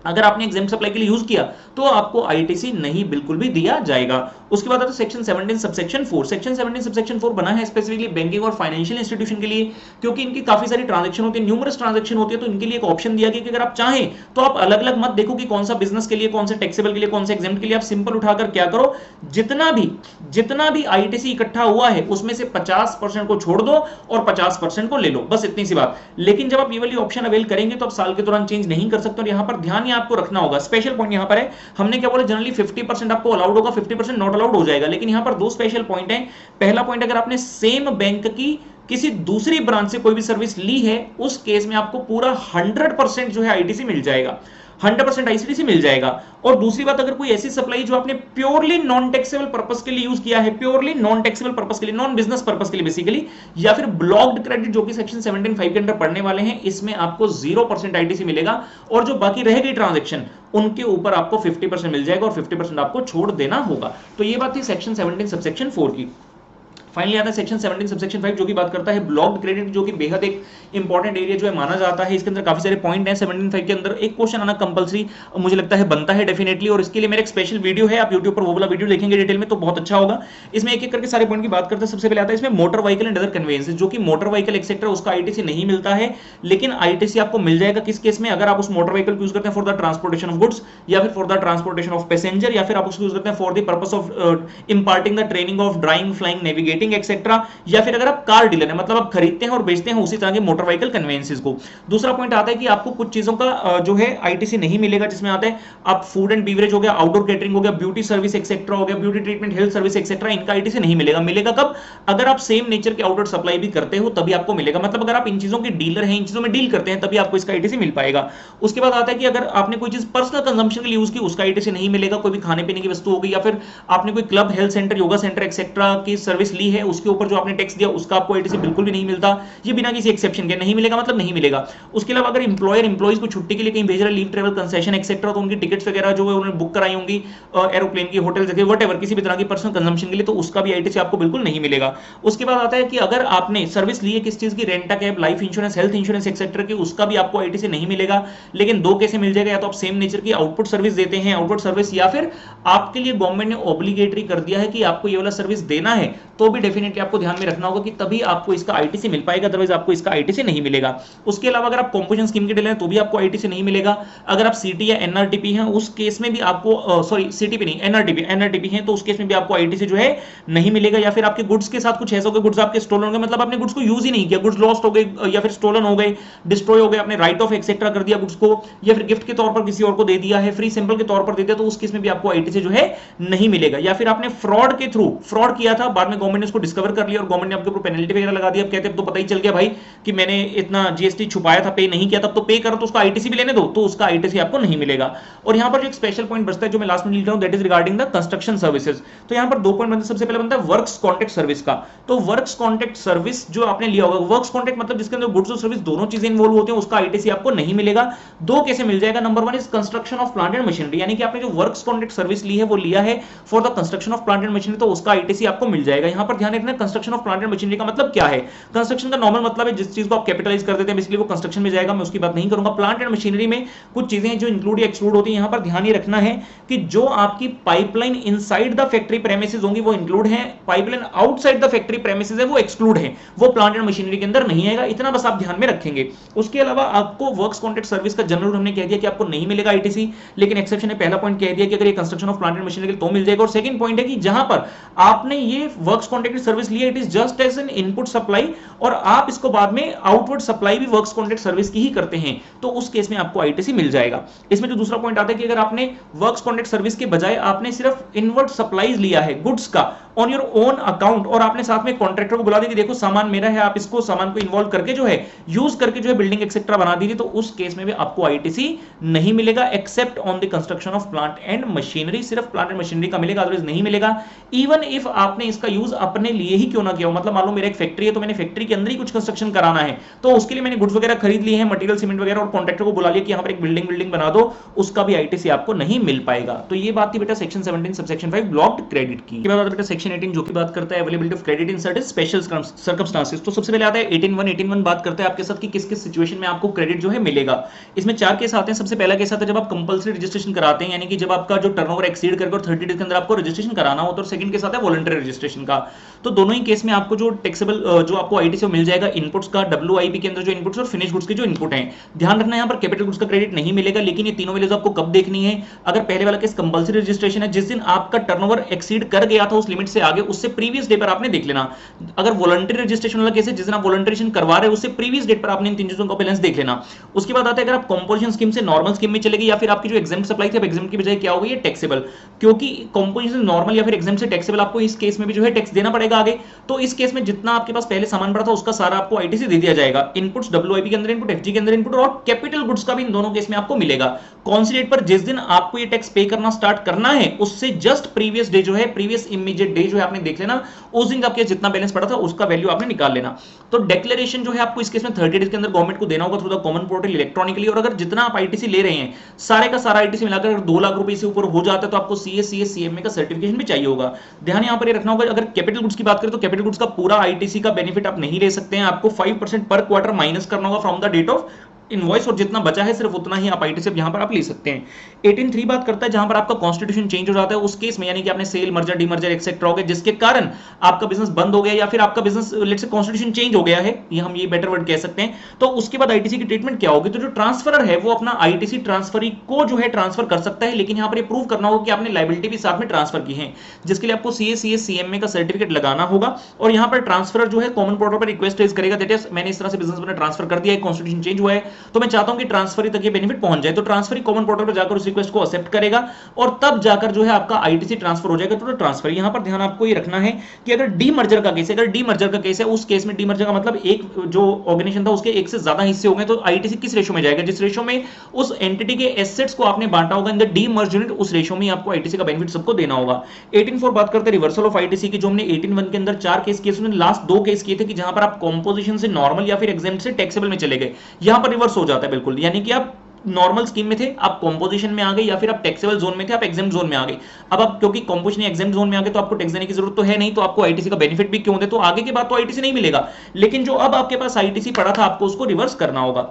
अगर आपने एग्जेम्प्ट सप्लाई के लिए यूज किया तो आपको आईटीसी नहीं बिल्कुल भी दिया जाएगा। उसके बाद आता है सेक्शन 17 सबसेक्शन 4। सेक्शन 17 सबसेक्शन 4 बना है स्पेसिफिकली बैंकिंग और फाइनेंशियल इंस्टीट्यूशन के लिए, क्योंकि इनकी काफी सारी ट्रांजैक्शन होती है, न्यूमरस ट्रांजैक्शन होती है, तो इनके लिए एक ऑप्शन दिया गया कि अगर आप चाहें तो आप अलग अलग मत देखो कि कौन सा बिजनेस के लिए, कौन सा टैक्सेबल के लिए, कौन सा एग्जेम्प्ट के लिए, आप सिंपल उठाकर क्या करो, जितना भी आईटीसी इकट्ठा हुआ है उसमें से 50% को छोड़ दो और 50% को ले लो, बस इतनी सी बात। लेकिन जब आप ये वाली ऑप्शन अवेल करेंगे तो आप साल के दौरान चेंज नहीं कर सकते, और यहां पर ध्यान ये आपको रखना होगा, स्पेशल पॉइंट यहां पर है, हमने क्या बोला जनरली 50% आपको अलाउड होगा, 50% नॉट अलाउड हो जाएगा, लेकिन यहां पर दो स्पेशल पॉइंट है। पहला पॉइंट, अगर आपने सेम बैंक की किसी दूसरी ब्रांच से कोई भी सर्विस ली है उस केस में आपको पूरा 100% जो है आईटीसी मिल जाएगा, 100% आईसीटीसी मिल जाएगा। और दूसरी बात, अगर कोई ऐसी सप्लाई जो आपने प्योरली नॉन टैक्सेबल पर्पस के लिए यूज किया है, प्योरली नॉन टैक्सेबल पर्पस के लिए, नॉन बिजनेस पर्पस के लिए बेसिकली, या फिर ब्लॉक्ड क्रेडिट जो कि सेक्शन 17(5) के अंदर पढ़ने वाले हैं, इसमें आपको 0% आईटीसी मिलेगा, और जो बाकी रह गई ट्रांजैक्शन उनके ऊपर आपको 50% मिल जाएगा और 50% आपको छोड़ देना होगा। तो ये बात थी सेक्शन 17 सबसेक्शन 4 की। फाइनली आता है सेक्शन 17 सबसेक्शन 5, जो की बात करता है ब्लॉक्ड क्रेडिट, जो कि बेहद एक इंपॉर्टेंट एरिया जो है माना जाता है। इसके अंदर काफी सारे पॉइंट हैं 17(5) के अंदर, एक क्वेश्चन आना कंपलसरी मुझे लगता है बनता है डेफिनेटली, और इसके लिए मेरा एक स्पेशल वीडियो है, आप यूट्यूब पर वो वाला वीडियो देखेंगे डिटेल में तो बहुत अच्छा होगा। इसमें एक एक करके सारे पॉइंट की बात करते हैं। सबसे पहले आता है इसमें मोटर व्हीकल एंड अदर कन्वेंसेस, जो कि मोटर व्हीकल एक्सेट्रा उसका आईटीसी नहीं मिलता है, लेकिन आईटीसी आपको मिल जाएगा किस केस में, अगर आप उस मोटर व्हीकल को यूज करते हैं for the transportation of goods, या फिर for the transportation of passenger, या फिर आप उसको यूज करते हैं for the purpose of imparting the training of driving, flying, navigating etcetera, या फिर अगर आप कार डीलर है, मतलब आप खरीदते हैं और बेचते हैं उसी तरह के मोटर व्हीकल कन्वेंसेस को। दूसरा पॉइंट आता है कि आपको कुछ चीजों का जो है आईटीसी नहीं मिलेगा, जिसमें आता है आप फूड एंड बीवरेज हो गया, आउटडोर कैटरिंग हो गया, ब्यूटी सर्विस एक्सेट्रा हो गया, beauty treatment, health service etcetera, इनका आईटीसी नहीं मिलेगा। मिलेगा कब? अगर आप सेम नेचर के आउटडोर सप्लाई भी करते हो तभी आपको मिलेगा, मतलब अगर आप इन चीजों के डीलर हैं, इन चीजों में डील करते हैं तभी आपको इसका आईटीसी मिल पाएगा। उसके बाद आता है कि अगर आपने कोई चीज पर्सनल कंजम्पशन के लिए यूज की उसका आईटीसी नहीं मिलेगा, कोई भी खाने पीने की वस्तु होगी, या फिर आपने कोई club, health centre, yoga centre etcetera की सर्विस ली है, उसके ऊपर जो आपने टैक्स दिया उसका आपको आईटीसी बिल्कुल भी नहीं मिलता, ये बिना किसी एक्सेप्शन के नहीं मिलेगा, मतलब नहीं मिलेगा। उसके अलावा अगर एम्प्लॉयर एम्प्लॉइज को छुट्टी के लिए कहीं भेज रहा है, लीव, ट्रैवल, कंसेशन एक्सेट्रा, तो उनकी टिकट्स वगैरह जो है उन्होंने बुक कराई होंगी एरोप्लेन की, होटल जगह, व्हाटएवर, किसी भी तरह की पर्सनल कंजम्पशन के लिए, तो उसका भी आईटीसी आपको बिल्कुल नहीं मिलेगा। उसके बाद आता है कि अगर आपने सर्विस ली है किस चीज की, rent a cab, life insurance, health insurance etcetera की, उसका भी आपको आईटीसी नहीं मिलेगा। लेकिन दो कैसे मिल जाएगा, या तो आप सेम नेचर की आउटपुट सर्विस देते हैं, आउटपुट सर्विस, या फिर आपके लिए गवर्नमेंट ने ऑब्लिगेटरी कर दिया है कि आपको ये वाला सर्विस देना है तो भी भी डेफिनेटली आपको ध्यान में रखना होगा कि तभी आपको इसका आईटीसी मिल पाएगा, अदरवाइज आपको इसका आईटीसी नहीं मिलेगा। उसके अलावा अगर आप कंपोजिशन स्कीम के डीलर हैं तो भी आपको आईटीसी नहीं मिलेगा। अगर आप सीटी या एनआरटीपी हैं उस केस में भी आपको सॉरी सीटीपी नहीं एनआरटीपी हैं तो उस केस में भी आपको आईटीसी जो है नहीं मिलेगा। या फिर आपके गुड्स के साथ कुछ ऐसा हो गया, गुड्स आपके स्टोलन हो गए, मतलब आपने गुड्स को यूज ही नहीं किया, गुड्स लॉस्ट हो गए या फिर स्टोलन हो गए, डिस्ट्रॉय हो गए, आपने राइट ऑफ एक्सेट्रा कर दिया गुड्स को, या फिर गिफ्ट के तौर पर किसी और को दे दिया है, फ्री सैंपल के तौर पर दे दिया, तो उस केस में भी आपको आईटीसी जो है नहीं मिलेगा। या फिर आपने फ्रॉड के थ्रू फ्रॉड किया था, बाद में गवर्नमेंट ने उसको डिस्कवर कर लिया और गवर्नमेंट ने आपके ऊपर पेनल्टी वगैरह लगा दी, अब कहते हैं तो पता ही चल गया भाई कि मैंने इतना जीएसटी छुपाया था, पे नहीं किया, तब तो पे करो, तो उसका आईटीसी भी लेने दो, तो उसका आईटीसी आपको नहीं मिलेगा। और यहां पर जो एक स्पेशल पॉइंट बचता है जो मैं लास्ट में लिख रहा हूं, that is regarding the construction services. तो यहां पर दो पॉइंट बनते हैं, सबसे पहले बनता है वर्क्स कॉन्ट्रैक्ट सर्विस का। तो वर्क्स कॉन्ट्रैक्ट सर्विस जो आपने लिया होगा, वर्क्स कॉन्ट्रैक्ट मतलब जिसके अंदर गुड्स और सर्विस दोनों चीजें इन्वॉल्व होती हैं, उसका आईटीसी आपको नहीं मिलेगा। दो कैसे मिल जाएगा, number one is construction of plant and machinery, यानी कि आपने जो वर्क्स कॉन्ट्रैक्ट सर्विस ली है वो लिया है for the construction of plant and machinery, तो उसका आईटीसी आपको मिल जाएगा। यहां पर ध्यान रखना, construction of plant and machinery का मतलब क्या है। कंस्ट्रक्शन का नॉर्मल मतलब है जिस चीज को आप कैपिटलाइज कर देते हैं, बेसिकली वो कंस्ट्रक्शन में जाएगा, मैं उसकी बात नहीं करूंगा। प्लांट एंड मशीनरी में कुछ चीजें जो इंक्लूड या एक्सक्लूड होती है, यहां पर ध्यान ये रखना है कि जो आपकी pipeline inside the factory premises होंगी वो इंक्लूड है, pipeline outside the factory premises है वो एक्सक्लूड है, वो प्लांट एंड मशीनरी के अंदर नहीं आएगा, इतना बस आप ध्यान में रखेंगे। उसके अलावा आपको वर्क्स कॉन्ट्रैक्ट सर्विस का जनरल हमने कह दिया कि आपको नहीं मिलेगा आईटीसी, लेकिन एक्सेप्शन है, पहला पॉइंट कह दिया कि अगर ये construction of plant and machinery तो मिल जाएगा। और सेकंड पॉइंट है कि जहां पर आपने ये वर्क्स कॉन्ट्रैक्ट सर्विस लिया, it is just as an input supply, और आप इसको बाद में आउटवर्ड सप्लाई भी वर्क्स कॉन्ट्रैक्ट सर्विस की ही करते हैं, तो उस केस में आपको आईटीसी मिल जाएगा। इसमें जो दूसरा पॉइंट आता है कि अगर आपने वर्क्स कॉन्ट्रैक्ट सर्विस के बजाय आपने सिर्फ इनवर्ड सप्लाईज लिया है गुड्स का ऑन योर ओन अकाउंट, और आपने साथ में कॉन्ट्रैक्टर को बुला दिया कि देखो सामान मेरा है, आप इसको सामान को इन्वॉल्व करके जो है यूज करके जो है बिल्डिंग एक्सेट्रा बना दीजिए, तो उस केस में भी आपको आईटीसी नहीं मिलेगा, except on the construction of plant and machinery, सिर्फ प्लांट एंड मशीनरी का मिलेगा, अदरवाइज नहीं मिलेगा। इवन इफ आपने इसका यूज अपने लिए ही क्यों ना किया हो, मतलब मान लो मेरा एक फैक्ट्री है तो मैंने फैक्ट्री के अंदर ही कुछ कंस्ट्रक्शन कराना है, तो उसके लिए मैंने गुड्स वगैरह खरीद लिए हैं, मटेरियल सीमेंट वगैरह, और कॉन्ट्रैक्टर को बुला लिया कि यहां पर एक बिल्डिंग बना दो, उसका भी आईटीसी आपको नहीं मिल पाएगा। तो ये बात थी बेटा सेक्शन 17 सबसेक्शन 5 ब्लॉक्ड क्रेडिट की। बाद बेटा सेक्शन 18 जो की बात करता है availability of credit in certain special circumstances. तो सबसे पहले आता है 18(1) बात करता है आपके साथ कि किस किस सिचुएशन में आपको क्रेडिट जो है मिलेगा। इसमें 4 केस आते हैं। सबसे पहला केस आता है जब आप कंपल्सरी रजिस्ट्रेशन कराते हैं, यानी कि जब आपका जो टर्नओवर एक्सीड करके और 30 डेज के अंदर आपको रजिस्ट्रेशन कराना हो, तो सेकंड केस आता है वॉलंटरी रजिस्ट्रेशन का। तो दोनों ही केस में आपको जो टैक्सेबल जो आपको आईटीसी मिल जाएगा इनपुट्स का, डब्ल्यूआईपी के अंदर जो इनपुट्स और फिनिश गुड्स के जो इनपुट हैं। ध्यान रखना यहां पर कैपिटल गुड्स का क्रेडिट नहीं मिलेगा, लेकिन ये तीनों वैल्यूज आपको कब देखनी है, अगर पहले वाला केस कंपल्सरी रजिस्ट्रेशन है, जिस दिन आपका टर्नओवर एक्सीड कर गया था उस लिमिट से आगे, उससे प्रीवियस डे पर आपने देख लेना। अगर वॉलंटरी रजिस्ट्रेशन वाला केस है, जिस दिन आप वॉलंटरी करवा रहे हैं उससे प्रीवियस डेट पर आपने इन तीन चीजों का बैलेंस देख लेना। उसके बाद आता है अगर आप कंपोजिशन स्कीम से नॉर्मल स्कीम में चलेगी, या फिर आपकी जो एग्जाम सप्लाई थी अब एग्जाम की बजाय क्या हो गई है टैक्सेबल, क्योंकि कंपोजिशन नॉर्मल या फिर एग्जाम से टैक्सेबल, आपको इस केस में भी जो है टैक्स देना पड़ेगा आगे। तो इस केस में जितना आपके पास पहले सामान पड़ा था उसका सारा आपको आईटीसी दे दिया जाएगा, इनपुट्स डब्ल्यूआईपी के अंदर इनपुट, एफजी के अंदर इनपुट, और कैपिटल गुड्स का भी इन दोनों केस में आपको मिलेगा। कौन सी डेट पर, जिस दिन आपको ये टैक्स पे करना स्टार्ट करना है उससे जस्ट प्रीवियस डे जो है, प्रीवियस इमीडिएट डे जो है आपने देख लेना, उस दिन आपके जितना बैलेंस पड़ा था उसका वैल्यू आपने निकाल लेना। तो डिक्लेरेशन जो है आपको इस केस में 30 डेज के अंदर गवर्नमेंट को देना होगा through the common portal electronically. और अगर जितना आप आईटीसी ले रहे हैं सारे का सारा आईटीसी मिलाकर अगर 2 लाख रुपए से ऊपर हो जाता है तो आपको सीएस सीएमए का सर्टिफिकेशन भी चाहिए होगा। ध्यान यहां पर ये रखना होगा, अगर कैपिटल गुड्स की बात करें तो कैपिटल गुड्स का पूरा आईटीसी का बेनिफिट आप नहीं ले सकते हैं, आपको 5% पर क्वार्टर माइनस करना होगा from the date of invoice, और जितना बचा है सिर्फ उतना ही आप आईटीसी यहां पर आप ले सकते हैं। 18(3) बात करता है जहां पर आपका कॉन्स्टिट्यूशन चेंज हो जाता है उस केस में, यानी कि आपने सेल, मर्जर, डीमर्जर एक्सेट्रा हो गया जिसके कारण आपका बिजनेस बंद हो गया, या फिर आपका business let's say constitution change हो गया है, ये हम ये बेटर वर्ड कह सकते हैं। तो उसके बाद आईटीसी की ट्रीटमेंट क्या होगी, तो जो ट्रांसफरर है वो अपना आईटीसी ट्रांसफरी को जो है ट्रांसफर कर सकता है, लेकिन यहां पर ये प्रूव करना होगा कि आपने लायबिलिटी भी साथ में ट्रांसफर की है, जिसके लिए आपको सीएस सीएमए का सर्टिफिकेट लगाना होगा। और यहां पर ट्रांसफरर जो है कॉमन पोर्टल पर रिक्वेस्ट रेज करेगा, दैट इज मैंने इस तरह से बिजनेस मैंने ट्रांसफर कर दिया है, कॉन्स्टिट्यूशन चेंज हुआ है, तो मैं चाहता हूं कि ट्रांसफरी तक ये बेनिफिट पहुंच जाए। तो ट्रांसफरी कॉमन पोर्टल पर जाकर उस रिक्वेस्ट को एक्सेप्ट करेगा और तब जाकर जो है आपका आईटीसी ट्रांसफर हो जाएगा। तो ट्रांसफर यहां पर ध्यान आपको ये रखना है कि अगर डीमर्जर का केस है, अगर डीमर्जर का केस है उस केस में डीमर्जर का मतलब एक जो ऑर्गेनाइजेशन था उसके एक से ज्यादा हिस्से हो गए, तो आईटीसी किस रेशो में जाएगा, जिस रेशो में उस एंटिटी के एसेट्स को आपने बांटा होगा इन द डीमर्ज्ड यूनिट, उस रेशो में आपको आईटीसी का बेनिफिट सबको देना होगा। 18(4) बात करते हैं रिवर्सल ऑफ आईटीसी की, जो हमने 18(1) के अंदर 4 केस किए, उसमें लास्ट 2 केस किए थे कि जहां पर आप कंपोजिशन से नॉर्मल या फिर एग्जेम्प्ट से टैक्सेबल में चले गए, यहां पर रिवर्स हो जाता है बिल्कुल, यानी कि आप नॉर्मल स्कीम में थे, आप कंपोजिशन में आ गए, या फिर आप टैक्सेबल जोन में थे, आप एग्जेम्प्ट जोन में आ गए। अब आप क्योंकि कंपोजिशन एग्जेम्प्ट जोन में आ गए तो आपको टैक्स देने की जरूरत तो है नहीं, तो आपको आईटीसी का बेनिफिट भी क्यों दे, तो आगे के बाद तो आईटीसी नहीं मिलेगा, लेकिन जो अब आपके पास आईटीसी पड़ा था आपको उसको रिवर्स करना होगा।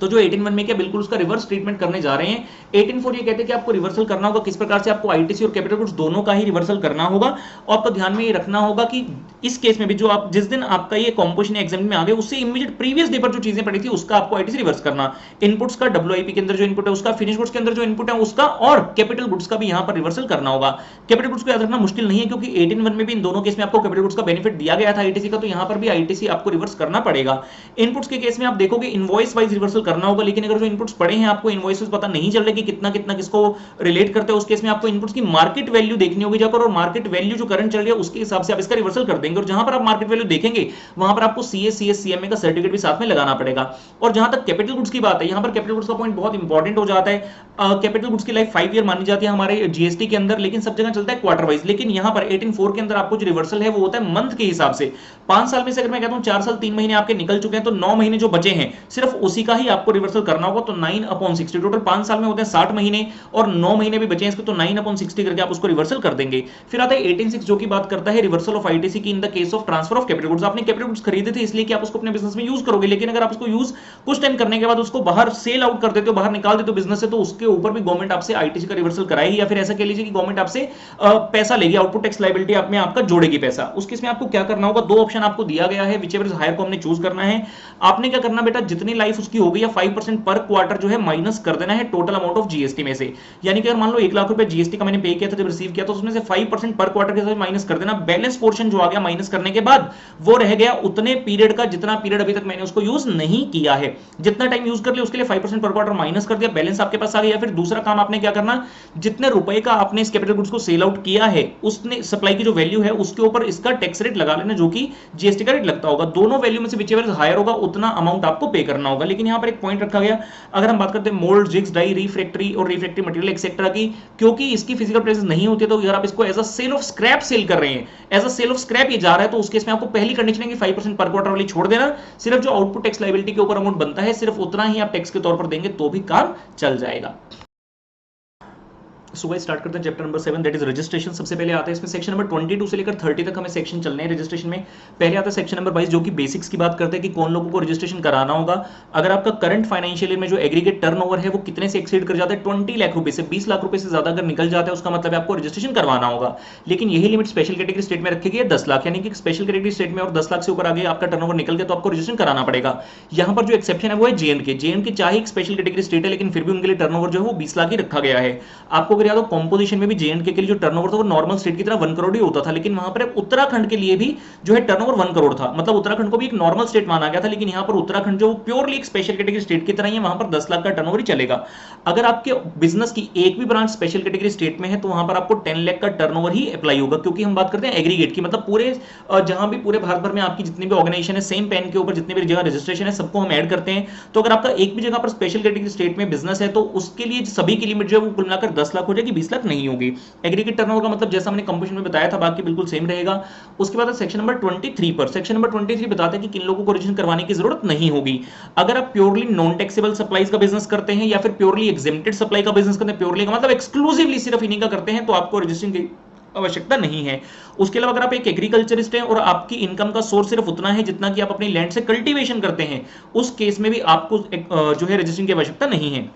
तो जो 18(1) में क्या बिल्कुल उसका रिवर्स ट्रीटमेंट करने जा रहे हैं। 18(4) ये कहते हैं कि आपको रिवर्सल करना होगा, किस प्रकार से आपको आईटीसी और कैपिटल गुड्स दोनों का ही रिवर्सल करना होगा। और आपको ध्यान में ये रखना होगा कि इस केस में भी जो आप जिस दिन आपका ये कॉम्पोजिशन एग्जाम में आ गए उससे इमीडिएट प्रीवियस डे पर जो चीजें पड़ी थी उसका आपको आईटीसी रिवर्स करना, इनपुट्स का डब्ल्यूआईपी के अंदर जो इनपुट है उसका, फिनिश गुड्स के अंदर जो इनपुट है उसका, और कैपिटल गुड्स का भी यहां पर रिवर्सल करना होगा। कैपिटल गुड्स को याद रखना मुश्किल नहीं है क्योंकि 18(1) में भी इन दोनों केस में आपको कैपिटल गुड्स का बेनिफिट दिया गया था आईटीसी का, तो यहां पर भी आईटीसी आपको रिवर्स करना पड़ेगा। इनपुट्स के केस में आप देखोगे इनवॉइस वाइज रिवर्सल करना होगा, लेकिन अगर जो इनपुट्स पड़े हैं आपको इनवॉइसेस पता नहीं चल रहे कि कितना कितना किसको रिलेट करते हैं, उस केस में आपको इनपुट्स की मार्केट वैल्यू देखनी होगी जाकर, और मार्केट वैल्यू जो करंट चल रही है उसके हिसाब से आप इसका रिवर्सल कर देंगे। और जहां पर आप मार्केट वैल्यू देखेंगे वहां पर आपको सीएस सीएस सीएमए का सर्टिफिकेट भी साथ में लगाना पड़ेगा। और जहां तक कैपिटल गुड्स की बात है, यहां पर कैपिटल गुड्स का पॉइंट बहुत इंपॉर्टेंट हो जाता है। कैपिटल गुड्स की लाइफ 5 ईयर मानी जाती है हमारे जीएसटी के अंदर, लेकिन सब जगह चलता है क्वार्टर वाइज। लेकिन यहां पर 18(4) के अंदर आपको जो रिवर्सल है वो होता है मंथ के हिसाब से। 5 साल में से अगर मैं कहता हूं 4 साल 3 महीने आपके निकल चुके हैं, तो 9 महीने जो बचे हैं सिर्फ उसी का ही आपको रिवर्सल करना होगा। तो 9/60, टोटल 5 साल में होते हैं 60 महीने और 9 महीने भी बचे हैं इसके, तो 9/60 करके आप उसको रिवर्सल कर देंगे। फिर आता है 18(6) जो की बात करता है रिवर्सल ऑफ आईटीसी की in the case of transfer of capital goods. आपने कैपिटल गुड्स खरीदे थे इसलिए कि आप उसको अपने बिजनेस में यूज करोगे, लेकिन अगर आप उसको यूज कुछ टाइम करने के बाद उसको बाहर सेल आउट कर देते हो, बाहर निकाल देते हो बिजनेस से, तो उसके ऊपर भी गवर्नमेंट आपसे आईटीसी का रिवर्सल कराएगी, या फिर ऐसा कह लीजिए कि गवर्नमेंट आपसे पैसा लेगी, आउटपुट टैक्स लायबिलिटी आप में आपका जोड़ेगी पैसा। उस केस में आपको क्या करना होगा, 2 ऑप्शन आपको दिया गया है, विचएवर इज हायर को हमने चूज करना है। आपने क्या करना बेटा, जितनी लाइफ उसकी हो गई या 5% पर क्वार्टर जो है माइनस कर देना है टोटल अमाउंट ऑफ जीएसटी में से। यानी कि अगर मान लो 1 लाख रुपए जीएसटी का मैंने पे किया था जब रिसीव किया, तो उसमें से 5% पर क्वार्टर के साथ माइनस कर देना। बैलेंस पोर्शन जो आ गया माइनस करने के बाद वो रह गया उतने पीरियड का जितना पीरियड अभी तक मैंने उसको यूज नहीं किया है। जितना टाइम यूज कर लिया उसके लिए 5% पर क्वार्टर माइनस कर दिया, बैलेंस आपके पास आ गया। फिर दूसरा काम आपने क्या करना, जितने रुपए का आपने इस कैपिटल गुड्स को सेल आउट किया है उसने सप्लाई की जो वैल्यू है उसके ऊपर इसका टैक्स रेट लगा लेना, जो कि जीएसटी का रेट लगता होगा। दोनों वैल्यू में से विचएवर हायर होगा उतना अमाउंट आपको पे करना होगा। लेकिन यहां पर एक पॉइंट रखा गया, अगर हम बात करते हैं मोल्ड, जिग्स, डाई, रिफ्रैक्टरी और रिफ्रैक्टरी मटेरियल एक्सेट्रा की, क्योंकि इसकी फिजिकल प्रेजेंस नहीं होती है, तो अगर आप इसको as a sale of scrap sale कर रहे हैं, as a sale of scrap ये जा रहा है, तो उस केस में आपको पहली कंडीशन है कि 5% पर क्वार्टर वाली छोड़ देना। सिर्फ जो आउटपुट टैक्स लायबिलिटी के ऊपर अमाउंट बनता है सिर्फ उतना ही आप टैक्स के तौर पर देंगे तो भी काम चल जाएगा। सुबह स्टार्ट करते हैं chapter number 7 that is registration. सबसे पहले आता है इसमें सेक्शन नंबर 22 से लेकर 30 तक हमें सेक्शन चलने हैं रजिस्ट्रेशन में। पहले आता है सेक्शन नंबर 22 जो कि बेसिक्स की बात करते हैं कि कौन लोगों को रजिस्ट्रेशन कराना होगा। अगर आपका करंट फाइनेंशियल ईयर में जो एग्रीगेट टर्नओवर है वो कितने से एक्सीड कर जाता है, 20 लाख रुपए से 20 लाख रुपए से ज्यादा अगर निकल जाता है उसका मतलब आपको रजिस्ट्रेशन करवाना होगा। लेकिन यही लिमिट स्पेशल कैटेगरी स्टेट में रखी गई है 10 लाख, यानी कि स्पेशल कैटेगरी स्टेट में और 10 लाख से ऊपर आगे आपका टर्नओवर निकल गया तो आपको रजिस्ट्रेशन कराना पड़ेगा। यहां पर जो एक्सेप्शन है वो है जे.एंड.के चाहे एक स्पेशल कैटेगरी स्टेट है लेकिन फिर भी उनके लिए टर्नओवर जो है वो 20 लाख ही रखा गया है। आपको अगर याद हो कॉम्पोजिशन में भी जे.एंड.के के लिए जो टर्नओवर था वो नॉर्मल स्टेट की तरह 1 करोड़ ही होता था, लेकिन वहां पर उत्तराखंड के लिए भी जो है टर्नओवर 1 करोड़ था। मतलब उत्तराखंड को भी एक नॉर्मल स्टेट माना गया था, लेकिन यहां पर उत्तराखंड जो प्योरली एक स्पेशल कैटेगरी स्टेट की तरह ही है, वहां पर 10 लाख का टर्नओवर ही चलेगा। अगर आपके बिजनेस की एक भी ब्रांच स्पेशल कैटेगरी स्टेट में है तो वहां पर आपको 10 लाख का टर्नओवर ही अप्लाई होगा, क्योंकि हम बात करते हैं एग्रीगेट की, मतलब पूरे जहां भी पूरे भारत भर में आपकी जितनी भी ऑर्गेनाइजेशन है सेम पेन के ऊपर जितनी भी जगह रजिस्ट्रेशन है सबको हम ऐड करते हैं। तो अगर आपका एक भी जगह पर स्पेशल कैटेगरी स्टेट में बिजनेस है तो उसके लिए सभी की लिमिट जो है वो कुल मिलाकर 10 लाख हो जाएगी, 20 लाख नहीं होगी। एग्रीगेट टर्नओवर का मतलब जैसा हमने कंपोजिशन में बताया था बाकी बिल्कुल सेम रहेगा। उसके बाद सेक्शन नंबर 23 पर, सेक्शन नंबर 23 बताते हैं कि किन लोगों को रजिस्ट्रेशन करवाने की जरूरत नहीं होगी। अगर आप प्योरली नॉन टैक्सेबल सप्लाईज का बिजनेस करते हैं या फिर प्योरली एग्जेम्प्टेड सप्लाई का बिजनेस करते हैं, प्योरली का मतलब एक्सक्लूसिवली सिर्फ इन्हीं का करते हैं, तो आपको रजिस्ट्रेशन की आवश्यकता नहीं है। उसके अलावा अगर आप एक एग्रीकल्चरिस्ट हैं और आपकी इनकम का सोर्स सिर्फ उतना है जितना कि आप अपनी लैंड से कल्टीवेशन करते हैं, उस केस में भी आपको जो है रजिस्ट्रेशन की आवश्यकता नहीं है।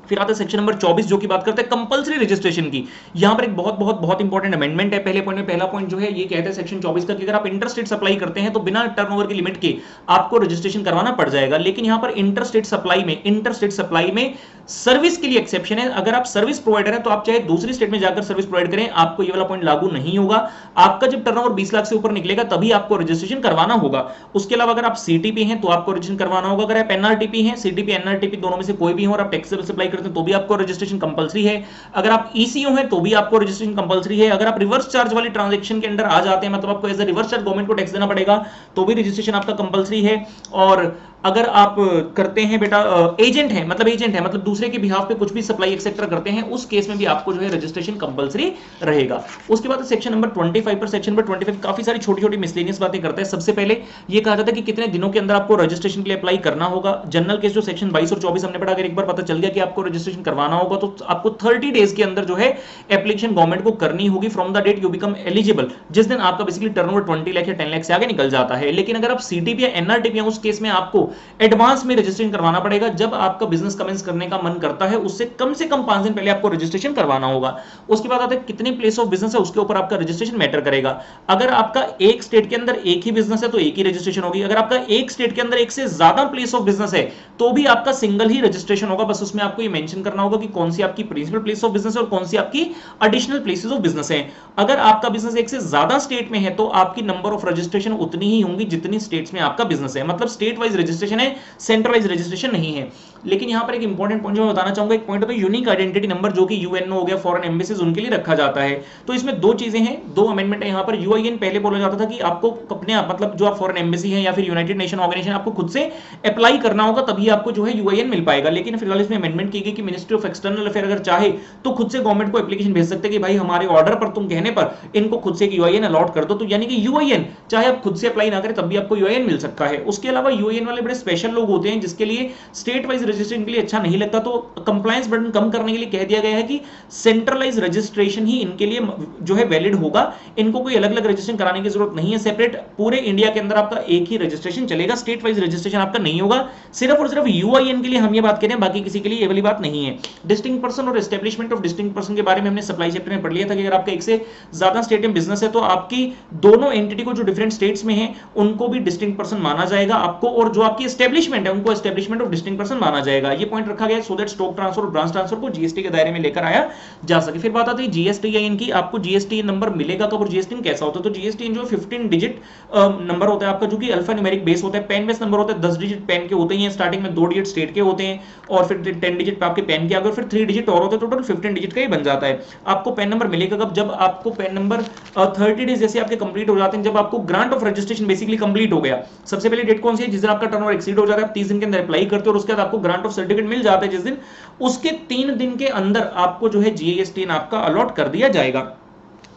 फिर आता है सेक्शन नंबर 24 जो की बात करते हैं कंपलसरी रजिस्ट्रेशन की। यहां पर एक बहुत इंपॉर्टेंट अमेंडमेंट है। पहले पॉइंट में पहला पॉइंट जो है ये कहता है सेक्शन 24 का कि अगर आप इंटरस्टेट सप्लाई करते हैं तो बिना टर्नओवर की लिमिट के आपको रजिस्ट्रेशन करवाना पड़ जाएगा। लेकिन यहां पर इंटरस्टेट सप्लाई में सर्विस के लिए एक्सेप्शन है। अगर आप सर्विस प्रोवाइडर हैं तो आप चाहे दूसरी स्टेट में जाकर सर्विस प्रोवाइड करें, आपको ये वाला पॉइंट लागू नहीं होगा। आपका जब टर्नओवर 20 लाख से ऊपर निकलेगा तभी आपको रजिस्ट्रेशन करवाना होगा। उसके अलावा अगर आप सीटीपी हैं तो आपको रजिस्ट्रेशन करवाना होगा। अगर आप एनआरटीपी हैं, सीटीपी एनआरटीपी दोनों में से कोई भी हो और आप टैक्सेबल सप्लाई करते हैं तो भी आपको रजिस्ट्रेशन कंपलसरी है। अगर आप ईसीओ हैं तो भी आपको रजिस्ट्रेशन कंपलसरी है। अगर आप रिवर्स चार्ज वाली ट्रांजैक्शन के अंदर आ जाते हैं, मतलब आपको as a reverse charge government को टैक्स देना पड़ेगा, तो भी रजिस्ट्रेशन आपका कंपलसरी है। और अगर आप करते हैं बेटा एजेंट है मतलब दूसरे के बिहाफ पे कुछ भी सप्लाई एक्सेट्रा करते हैं, उस केस में भी आपको जो है रजिस्ट्रेशन कंपलसरी रहेगा। उसके बाद सेक्शन नंबर 25 पर, सेक्शन नंबर 25 काफी सारी छोटी-छोटी मिसलेनियस बातें करता है। सबसे पहले ये कहा जाता है कि कितने दिनों के अंदर आपको रजिस्ट्रेशन के लिए अप्लाई करना होगा। जनरल केस जो सेक्शन 22 और 24 हमने पढ़ा, अगर एक बार पता चल गया कि आपको रजिस्ट्रेशन करवाना होगा तो आपको 30 डेज के अंदर जो है एप्लीकेशन गवर्नमेंट को करनी होगी from the date you become eligible, जिस दिन आपका बेसिकली टर्नओवर 20 लाख या 10 लाख से आगे निकल जाता है। लेकिन अगर आप सीटीपी या एनआरटीपी उस केस में आपको आपको एडवांस में रजिस्ट्रेशन करवाना पड़ेगा। जब आपका बिजनेस कमेंस करने का मन करता है उससे कम से कम 5 दिन पहले आपको रजिस्ट्रेशन करवाना होगा। उसके बाद आता है कितनी प्लेस ऑफ बिजनेस है, उसके ऊपर आपका रजिस्ट्रेशन मैटर करेगा। अगर आपका एक स्टेट के अंदर एक ही बिजनेस है तो एक ही रजिस्ट्रेशन होगी। अगर आपका एक स्टेट के अंदर एक से ज्यादा प्लेस ऑफ बिजनेस है तो भी आपका सिंगल ही रजिस्ट्रेशन होगा। बस उसमें आपको ये मेंशन करना होगा कि कौन सी आपकी प्रिंसिपल प्लेस ऑफ बिजनेस है और कौन सी आपकी एडिशनल प्लेसेस ऑफ बिजनेस है। अगर आपका बिजनेस एक से ज्यादा स्टेट में है तो आपकी नंबर ऑफ रजिस्ट्रेशन उतनी ही होंगी जितनी स्टेट्स में आपका बिजनेस है। मतलब स्टेट वाइज रजिस्ट्रेशन है, सेंटर वाइज रजिस्ट्रेशन नहीं है। लेकिन यहां पर एक इंपॉर्टेंट पॉइंट जो मैं बताना चाहूंगा, एक पॉइंट होता है यूनिक आइडेंटिटी नंबर, जो कि यूएनओ हो गया, फॉरेन एम्बेसीज, उनके लिए रखा जाता है। तो इसमें दो चीजें हैं, दो अमेंडमेंट है। यहां पर यूआईएन पहले बोला जाता था कि आपको अपने आप मतलब जो आप फॉरेन एम्बेसी है या फिर यूनाइटेड नेशन ऑर्गेनाइजेशन आपको खुद से अप्लाई करना होगा, तभी आपको जो है यूआईएन मिल पाएगा। लेकिन फिलहाल इसमें अमेंडमेंट की गई कि मिनिस्ट्री ऑफ एक्सटर्नल अफेयर अगर चाहे तो खुद से गवर्नमेंट को एप्लीकेशन भेज सकते हैं कि भाई हमारे ऑर्डर पर, तुम कहने पर इनको खुद से एक यूआईएन अलॉट कर दो। तो यानी कि यूआईएन चाहे आप खुद से अप्लाई ना करें तब भी आपको यूआईएन मिल सकता है। उसके अलावा यूआईएन वाले बड़े स्पेशल लोग होते हैं जिसके लिए स्टेट वाइज रजिस्ट्रेशन के लिए अच्छा नहीं लगता, तो कंप्लायंस बर्डन कम करने के लिए कह दिया गया है कि सेंट्रलाइज रजिस्ट्रेशन ही इनके लिए जो है वैलिड होगा। इनको कोई अलग अलग रजिस्ट्रेशन कराने की जरूरत नहीं है। सेपरेट पूरे इंडिया के अंदर आपका एक ही रजिस्ट्रेशन चलेगा, स्टेट वाइज रजिस्ट्रेशन आपका नहीं होगा। सिर्फ और सिर्फ यूआईएन के लिए हम ये बात करें, बाकी किसी के लिए ये वाली बात नहीं है। डिस्टिंक्ट पर्सन और एस्टेब्लिशमेंट ऑफ डिस्टिंक्ट पर्सन के बारे में हमने सप्लाई चैप्टर में पढ़ लिया था कि अगर आपका एक से ज्यादा स्टेट में बिजनेस है तो आपकी दोनों एंटिटी को जो डिफरेंट स्टेट्स में है उनको भी डिस्टिंक्ट पर्सन माना जाएगा आपको, और जो आपकी एस्टेब्लिशमेंट है उनको एस्टेब्लिशमेंट ऑफ डिस्टिंक्ट पर्सन माना जाएगा। ये पॉइंट रखा गया सो दैट स्टॉक ट्रांसफर और ब्रांच ट्रांसफर को जीएसटी के दायरे में लेकर आया जा सके। फिर बात आती है जीएसटी की, आपको जीएसटी नंबर मिलेगा कब और जीएसटी कैसा होता है। तो जीएसटी जो 15 डिजिट नंबर होता है आपका, जो कि अल्फा न्यूमेरिक बेस होता है। पैन बेस नंबर होता है 10 डिजिट पैन के होते हैं, स्टार्टिंग में 2 डिजिट स्टेट के होते हैं और फिर 10 डिजिट आपके पैन के आगे, फिर 3 डिजिट और होते हैं, टोटल 15 डिजिट का ही बन जाता है। आपको पैन नंबर मिलेगा कब, जब आपको पैन नंबर 30 डेज जैसे आपके कंप्लीट हो जाते हैं, जब आपको grant of registration basically complete हो गया। सबसे पहले डेट कौन सी है, जिस दिन आपका टर्नओवर एक्सीड हो जाता है, 30 दिन के अंदर अप्लाई करते हो और उसके बाद आपको ग्रांट ऑफ सर्टिफिकेट मिल जाता है जिस दिन, उसके 3 दिन के अंदर आपको जो है जीएसटी आपका अलॉट कर दिया जाएगा।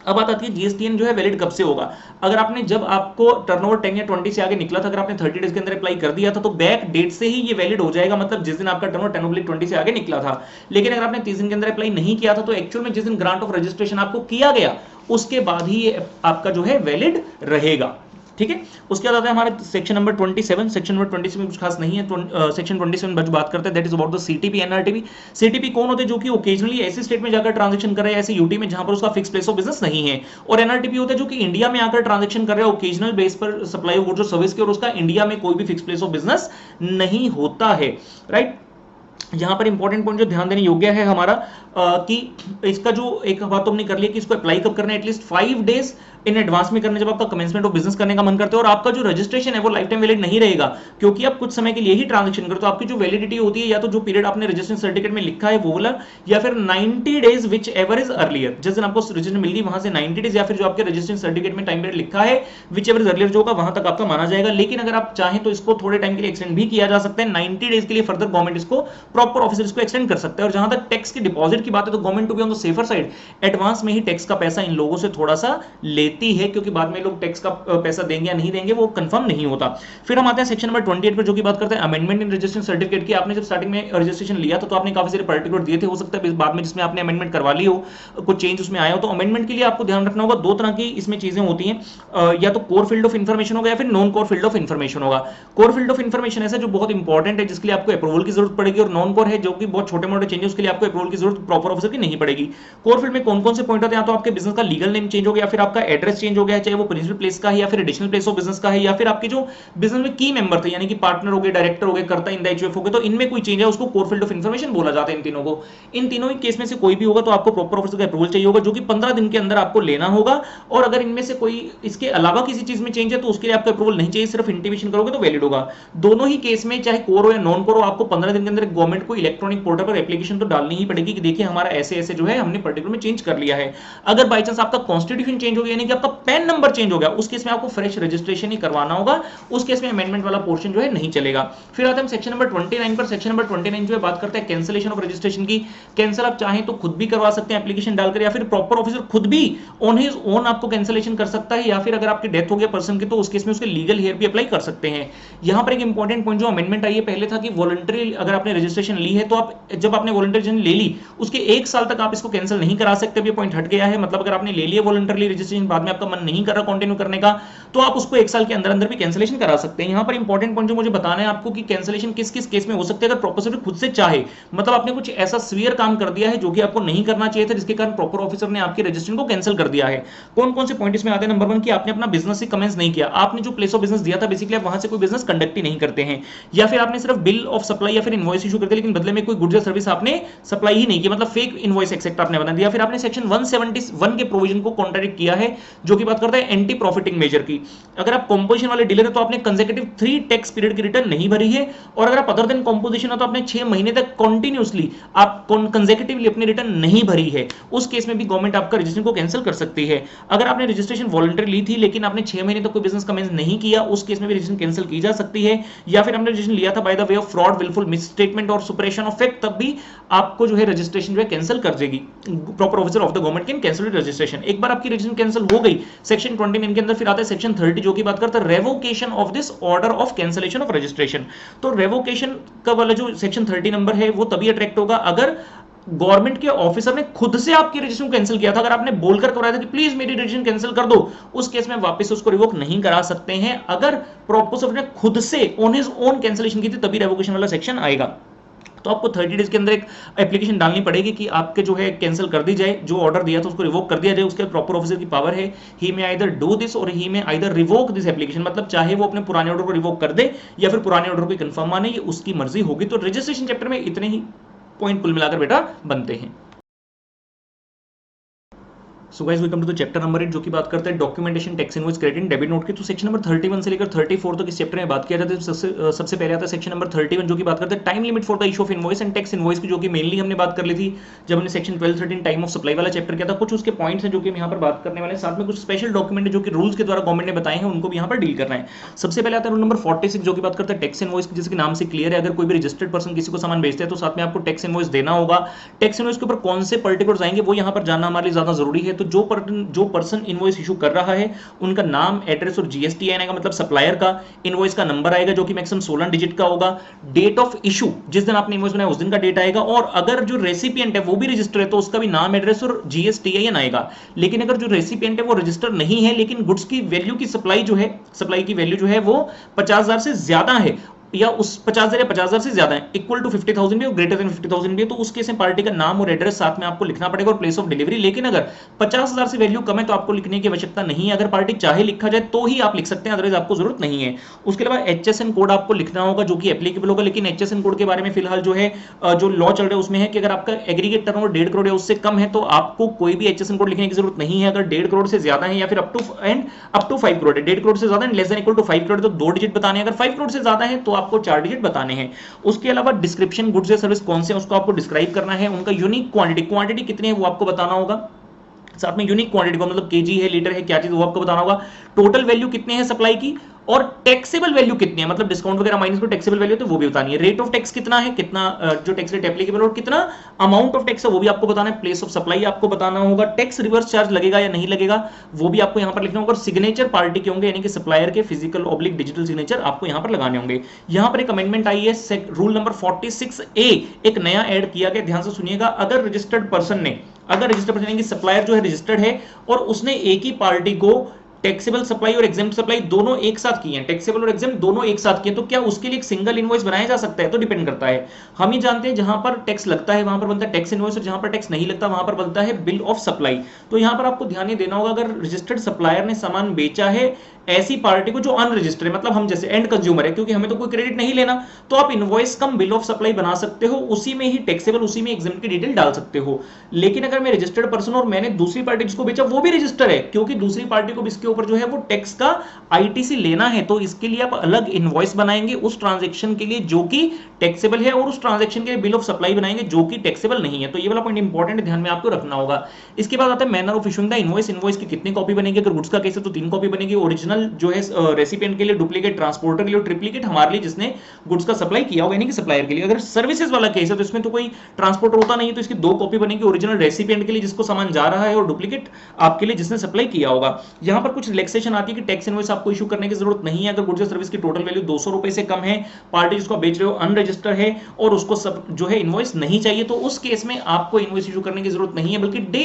अब बात आती है जीएसटीएन जो है वैलिड कब से होगा। अगर आपने, जब आपको टर्नओवर 10 या 20 से आगे निकला था, अगर आपने 30 डेज के अंदर अप्लाई कर दिया था तो बैक डेट से ही ये वैलिड हो जाएगा, मतलब जिस दिन आपका टर्नओवर 10/20 से आगे निकला था। लेकिन अगर आपने 30 दिन के अंदर अप्लाई नहीं किया था तो एक्चुअल में जिस दिन ग्रांट ऑफ रजिस्ट्रेशन आपको किया गया उसके बाद ही ये आपका जो है वैलिड रहेगा। ठीक है, उसके बाद आता है हमारा सेक्शन नंबर 27। सेक्शन नंबर 27 में कुछ खास नहीं है। सेक्शन 27 बात करते हैं that is about the CTP NRTP. CTP कौन होते हैं, जो कि ओकेजनली ऐसे स्टेट में जाकर ट्रांजैक्शन कर रहे हैं, ऐसे यूटी में जहां पर उसका फिक्स प्लेस ऑफ बिजनेस नहीं है। और एनआरटीपी होता है जो कि इंडिया में आकर ट्रांजैक्शन कर रहे हैं ओकेजनल बेस पर सप्लाई ऑफ गुड्स और सर्विस के, और उसका इंडिया में कोई भी फिक्स प्लेस ऑफ बिजनेस नहीं होता है। राइट, यहां पर इंपॉर्टेंट पॉइंट जो ध्यान देने योग्य है हमारा कि इसका जो एक बात तो हमने कर लिया कि इसको अप्लाई कब करना है, एटलीस्ट 5 डेज इन एडवांस में करने, जब आपका कमेंसमेंट ऑफ बिजनेस करने का मन करते हो। और आपका जो रजिस्ट्रेशन है वो लाइफ टाइम वैलिड नहीं रहेगा, क्योंकि आप कुछ समय के लिए ही ट्रांजैक्शन करते हो। आपकी जो वैलिडिटी होती है या तो जो पीरियड आपने रजिस्ट्रेशन सर्टिफिकेट में लिखा है वो वाला, या फिर 90 days which ever is earlier, जिस दिन आपको रजिस्ट्रेशन मिल गई वहां से 90 डेज, या फिर जो आपके रजिस्ट्रेशन सर्टिफिकेट में टाइम पीरियड लिखा है विच एवर इज अर्लियर जो होगा वहां तक आपका माना जाएगा। लेकिन अगर आप चाहें तो इसको थोड़े टाइम के लिए एक्सटेंड भी किया जा सकता है, 90 डेज के लिए फर्दर गवर्नमेंट इसको प्रॉपर ऑफिसर इसको एक्सटेंड कर सकता है। और जहां तक टैक्स की डिपॉजिट की बात है तो government to be on the safer side advance में ही टैक्स का पैसा इन लोगों से थोड़ा सा लेती है, क्योंकि बाद में लोग टैक्स का पैसा देंगे या नहीं देंगे वो कंफर्म नहीं होता। फिर हम आते हैं सेक्शन नंबर 28 पर, जो की बात करते हैं अमेंडमेंट इन रजिस्ट्रेशन सर्टिफिकेट की। आपने जब स्टार्टिंग में रजिस्ट्रेशन लिया था तो आपने काफी सारे पर्टिकुलर दिए थे, हो सकता है बाद में जिसमें आपने अमेंडमेंट करवा ली हो, कुछ चेंज उसमें आया हो। तो अमेंडमेंट के लिए आपको ध्यान रखना होगा, 2 तरह की इसमें चीजें होती हैं, या तो कोर फील्ड ऑफ इंफॉर्मेशन होगा या फिर non core field of information होगा। कोर फील्ड ऑफ इंफॉर्मेशन ऐसा जो बहुत इंपॉर्टेंट है, जिसके लिए आपको अप्रूवल की जरूरत पड़ेगी, और नॉन कोर है जो कि बहुत छोटे मोटे चेंजेस के लिए आपको अप्रूवल की जरूरत प्रॉपर ऑफिसर की नहीं पड़ेगी। कोर फील्ड में कौन कौन से पॉइंट होते हैं, या तो आपके बिजनेस का लीगल नेम चेंज हो गया, या फिर आपका एड्रेस चेंज हो गया, चाहे वो प्रिंसिपल प्लेस का है या फिर एडिशनल प्लेस ऑफ बिजनेस का है, या फिर आपके जो बिजनेस में की मेंबर थे यानी कि पार्टनर हो गए, डायरेक्टर हो गए, कर्ता इन द एचयूएफ हो गए, तो इनमें कोई चेंज है उसको कोर फील्ड ऑफ इंफॉर्मेशन बोला जाता है। इन तीनों को, इन तीनों ही केस में से कोई भी होगा तो आपको प्रॉपर ऑफिसर का अप्रूवल चाहिए होगा, जो कि 15 दिन के अंदर आपको लेना होगा। और अगर इनमें से कोई इसके अलावा किसी चीज में चेंज है तो उसके लिए आपका अप्रूवल नहीं चाहिए, सिर्फ इंटीमेशन करोगे तो वैलिड होगा। दोनों ही केस में चाहे कोर हो या नॉन कोर हो, आपको 15 दिन के अंदर गवर्नमेंट को इलेक्ट्रॉनिक पोर्टल पर एप्लीकेशन तो डालनी ही पड़ेगी कि देखिए हमारा ऐसे ऐसे जो है हमने पर्टिकुलर में चेंज कर लिया है। अगर बाई चांस आपका कॉन्स्टिट्यूशन चेंज हो गया यानी कि आपका पैन नंबर चेंज हो गया, उस केस में आपको फ्रेश रजिस्ट्रेशन ही करवाना होगा, उस केस में अमेंडमेंट वाला पोर्शन जो है नहीं चलेगा। फिर आते हैं सेक्शन नंबर 29 पर। सेक्शन नंबर 29 जो है बात करते हैं कैंसिलेशन ऑफ रजिस्ट्रेशन की। कैंसिल आप चाहें तो खुद भी करवा सकते हैं एप्लीकेशन डालकर, या फिर प्रॉपर ऑफिसर खुद भी ऑन हिज ओन आपको कैंसिलेशन कर सकता है, या फिर अगर आपकी डेथ हो गया पर्सन की तो उस केस में उसके लीगल हेयर भी अप्लाई कर सकते हैं। यहां पर एक इंपॉर्टेंट पॉइंट जो अमेंडमेंट आई है, पहले था कि वॉलंटरी अगर आपने रजिस्ट्रेशन ली है तो आप जब आपने वॉलंटरी ले ली उसके 1 साल तक आप इसको कैंसिल नहीं करा सकते। ये पॉइंट हट गया है, मतलब अगर आपने ले लिया वॉलंटरी रजिस्ट्रेशन बाद बाद में आपका मन नहीं कर रहा कंटिन्यू करने का, तो आप उसको 1 साल के अंदर अंदर भी कैंसिलेशन करा सकते हैं। यहां पर इंपॉर्टेंट पॉइंट जो मुझे बताना है आपको कि कैंसिलेशन किस किस केस में हो सकते हैं। अगर प्रॉपर खुद से चाहे, मतलब आपने कुछ ऐसा सीवियर काम कर दिया है जो कि आपको नहीं करना चाहिए था, जिसके कारण प्रॉपर ऑफिसर ने आपके रजिस्ट्रेशन को कैंसिल कर दिया है। कौन कौन से पॉइंट इसमें आते हैं? नंबर 1 कि आपने अपना बिजनेस ही कमेंस नहीं किया, आपने जो प्लेस ऑफ बिजनेस दिया था बेसिकली आप वहां से कोई बिजनेस कंडक्ट ही नहीं करते हैं, या फिर आपने सिर्फ बिल ऑफ सप्लाई या फिर इनवॉइस इशू कर दिया लेकिन बदले में कोई गुड्स या सर्विस आपने सप्लाई ही नहीं की, मतलब फेक इनवॉइस एक्सेप्ट आपने बना दिया, फिर आपने सेक्शन 171 के प्रोविजन को कॉन्ट्रडिक्ट किया है जो कि बात करता है एंटी प्रॉफिटिंग मेजर की। अगर आप कंपोजिशन वाले डीलर है तो आपने कंसेक्यूटिव 3 टैक्स पीरियड की रिटर्न नहीं भरी है, और अगर आप अदर देन कंपोजिशन है तो आपने 6 महीने तक कंटिन्यूअसली आप कंसेक्यूटिवली अपनी रिटर्न नहीं भरी है, उस केस में भी गवर्नमेंट आपका रजिस्ट्रेशन को कैंसिल कर सकती है। अगर आपने रजिस्ट्रेशन वॉलंटरी ली थी लेकिन आपने 6 महीने तक कोई बिजनेस कमेंस नहीं किया, उस केस में भी रजिस्ट्रेशन कैंसिल की जा सकती है। या फिर आपने रजिस्ट्रेशन लिया था by the way of fraud, wilful misstatement और सुपरेशन ऑफ फैक्ट, तब भी आपको जो है रजिस्ट्रेशन जो है कैंसिल कर देगी। Proper officer of the government can cancel registration. एक बार आपकी रजिस्ट्रेशन कैंसिल हो गई सेक्शन 29 के अंदर, फिर आता है सेक्शन 30 जो की बात करता है revocation of this order of cancellation of registration. तो रेवोकेशन का वाला जो सेक्शन 30 नंबर है वो तभी अट्रैक्ट होगा अगर गवर्नमेंट के ऑफिसर ने खुद से आपकी रजिस्ट्रेशन कैंसिल किया था। अगर आपने बोलकर करवाया था कि प्लीज मेरी रजिस्ट्रेशन कैंसिल कर दो, उस केस में वापस उसको रिवोक नहीं करा सकते हैं। अगर प्रॉपर ने खुद से ऑन हिज ओन कैंसिलेशन की थी तभी रेवोकेशन वाला सेक्शन आएगा। तो आपको 30 डेज के अंदर एक एप्लीकेशन डालनी पड़ेगी कि आपके जो है कैंसिल कर दी जाए, जो ऑर्डर दिया था उसको रिवोक कर दिया जाए। उसके प्रॉपर ऑफिसर की पावर है, ही में आइदर डू दिस और ही में आइदर रिवोक दिस एप्लीकेशन, मतलब चाहे वो अपने पुराने ऑर्डर को रिवोक कर दे या फिर पुराने ऑर्डर को कंफर्म माने, ये उसकी मर्जी होगी। तो रजिस्ट्रेशन चैप्टर में इतने ही पॉइंट कुल मिलाकर बेटा बनते हैं। So guys welcome to the chapter number 8 जो की बात करते हैं documentation, tax invoice, credit, debit note की। तो सेक्शन नंबर 31 से लेकर 34 तक इस चैप्टर में बात किया जाता है। सबसे पहले आता है सेक्शन नंबर 31 जो की बात करते हैं time limit for the issue of invoice and tax invoice की, जो कि मेनली हमने बात कर ली थी जब हमने सेक्शन 12-13 टाइम ऑफ सप्लाई वाला चैप्टर किया था। कुछ उसके पॉइंट्स हैं जो कि हम यहाँ पर बात करने वाले हैं, साथ में कुछ स्पेशल डॉक्यूमेंट जो कि रूल्स के द्वारा गवर्नमेंट ने बताए हैं उनको भी यहाँ पर डील करना है। सबसे पहले आता है रूल नंबर 46 जो की बात करता है टैक्स इनवॉइस की, जिसके नाम से क्लियर है अगर कोई भी रजिस्टर्ड पर्सन किसी को सामान बेचता है तो साथ में आपको टैक्स इनवॉइस देना होगा। टैक्स इनवॉइस के ऊपर कौन से पर्टिकुलर्स आएंगे वो यहाँ पर जानना हमारे लिए ज्यादा जरूरी है। तो जो पर्सन इनवॉइस इशू कर रहा है उनका नाम, एड्रेस और जीएसटी आएगा, मतलब सप्लायर का इनवॉइस का नंबर आएगा जो कि मैक्सिमम 16 डिजिट का होगा। डेट ऑफ इशू, जिस दिन आपने इनवॉइस बनाया उस दिन का डेट आएगा, और अगर जो रेसिपिएंट है वो भी रजिस्टर है तो उसका भी नाम, एड्रेस और जीएसटीआईएन आएगा। लेकिन अगर जो रेसिपिएंट है वो रजिस्टर नहीं है लेकिन गुड्स की वैल्यू की सप्लाई की वैल्यू जो है वो 50,000 से ज्यादा है, या उस 50,000 या 50,000 से ज्यादा है, इक्वल टू 50,000 भी और ग्रेटर देन 50,000 भी है, तो उस केस में पार्टी का नाम और एड्रेस साथ में आपको लिखना पड़ेगा और प्लेस ऑफ डिलीवरी। लेकिन अगर 50,000 से वैल्यू कम है तो आपको लिखने की आवश्यकता नहीं है। अगर पार्टी चाहे लिखा जाए तो ही आप लिख सकते हैं, अदरवाइज आपको जरूरत नहीं है। उसके अलावा एचएसएन कोड आपको लिखना होगा जो कि एप्लीकेबल होगा, लेकिन एचएसएन कोड के बारे में फिलहाल जो है जो लॉ चल रहा है उसमें है कि अगर आपका एग्रीगेट टर्नओवर 1.5 करोड़ है उससे कम है तो आपको कोई भी एचएसएन कोड लिखने की जरूरत नहीं है। अगर 1.5 करोड़ से ज्यादा है या फिर अप टू 5 करोड़ है, 1.5 करोड़ से ज्यादा less than equal to 5 crore तो 2 डिजिट बताने हैं, अगर 5 करोड़ से ज्यादा है तो आपको 4 डिजिट बताने हैं। उसके अलावा डिस्क्रिप्शन, गुड्स या सर्विस कौन से उसको आपको डिस्क्राइब करना है, उनका यूनिक क्वांटिटी कितनी है वो आपको बताना होगा। साथ में यूनिक क्वांटिटी को मतलब केजी है, लीटर है, क्या चीज वो आपको बताना होगा। टोटल वैल्यू कितनी है सप्लाई की और टैक्सेबल वैल्यू कितनी है, मतलब डिस्काउंट वगैरह माइनस को टैक्सेबल वैल्यू तो वो भी बतानी है। रेट ऑफ टैक्स कितना है, कितना जो टैक्स रेट एप्लीकेबल और कितना अमाउंट ऑफ टैक्स है वो भी आपको बताना है। प्लेस ऑफ सप्लाई आपको बताना होगा। टैक्स रिवर्स चार्ज लगेगा या नहीं लगेगा वो भी आपको यहां पर लिखना होगा। और सिग्नेचर पार्टी के होंगे यानी कि सप्लायर के फिजिकल ऑब्लिक डिजिटल सिग्नेचर आपको यहां पर लगाने होंगे। यहां पर एक अमेंडमेंट आई है रूल नंबर 46A, एक नया ऐड किया गया, ध्यान से सुनिएगा। अगर रजिस्टर्ड पर्सन यानी कि सप्लायर जो है रजिस्टर्ड है और उसने एक ही पार्टी को टैक्सेबल सप्लाई और एग्जेम्प्ट सप्लाई दोनों एक साथ की हैं, टैक्सेबल और एग्जेम्प्ट दोनों एक साथ किए, तो क्या उसके लिए एक सिंगल इनवॉइस बनाया जा सकता है? तो डिपेंड करता है। हम ही जानते हैं जहां पर टैक्स लगता है वहां पर बनता है टैक्स इनवॉइस और जहां पर टैक्स नहीं लगता वहां पर बनता है बिल ऑफ सप्लाई। तो यहां पर आपको ध्यान ये देना होगा, अगर रजिस्टर्ड सप्लायर ने सामान बेचा है ऐसी पार्टी को जो अनरजिस्टर्ड है, मतलब हम जैसे एंड कंज्यूमर है, क्योंकि हमें तो कोई क्रेडिट नहीं लेना, तो आप invoice come bill of supply बना सकते हो, उसी में ही टैक्सेबल, उसी में एग्जेम्प्ट की डिटेल डाल सकते हो। लेकिन अगर मैं रजिस्टर्ड पर्सन और मैंने दूसरी पार्टी जिसको बेचा वो भी रजिस्टर है, क्योंकि दूसरी पार्टी को इसके ऊपर जो है वो टैक्स का आईटीसी लेना है, तो इसके लिए आप अलग इनवॉइस बनाएंगे उस ट्रांजैक्शन के लिए जो कि टैक्सेबल है और उस ट्रांजैक्शन के लिए बिल ऑफ सप्लाई बनाएंगे जो कि टैक्सेबल नहीं है। तो ये वाला पॉइंट इंपॉर्टेंट है, ध्यान में आपको रखना होगा। इसके बाद आता है manner of issuing the invoice. Invoice की कितनी कॉपी बनेगी? अगर गुड्स का केस है तो 3 कॉपी बनेगी, ओरिजिनल ओरिजिनल जो है रेसिपिएंट के लिए डुप्लीकेट, ट्रांसपोर्टर के लिए ट्रिप्लीकेट, हमारे लिए जिसने गुड्स का सप्लाई किया होगा यानी कि सप्लायर के लिए। अगर सर्विसेज वाला केस है तो इसमें तो कोई ट्रांसपोर्टर होता नहीं है, तो इसकी दो कॉपी बनेगी, ओरिजिनल रेसिपिएंट के लिए जिसको सामान जा रहा है और डुप्लीकेट आपके लिए जिसने सप्लाई किया होगा। यहां पर कुछ रिलैक्सेशन आती है कि टैक्स इनवॉइस आपको इशू करने की जरूरत नहीं है अगर गुड्स या सर्विस की टोटल वैल्यू 200 रुपए से कम है, पार्टी जिसको बेच रहे हो अनरजिस्टर्ड है और उसको सब जो है इनवॉइस नहीं चाहिए, तो उस केस में आपको इनवॉइस इशू करने की जरूरत नहीं है, बल्कि डे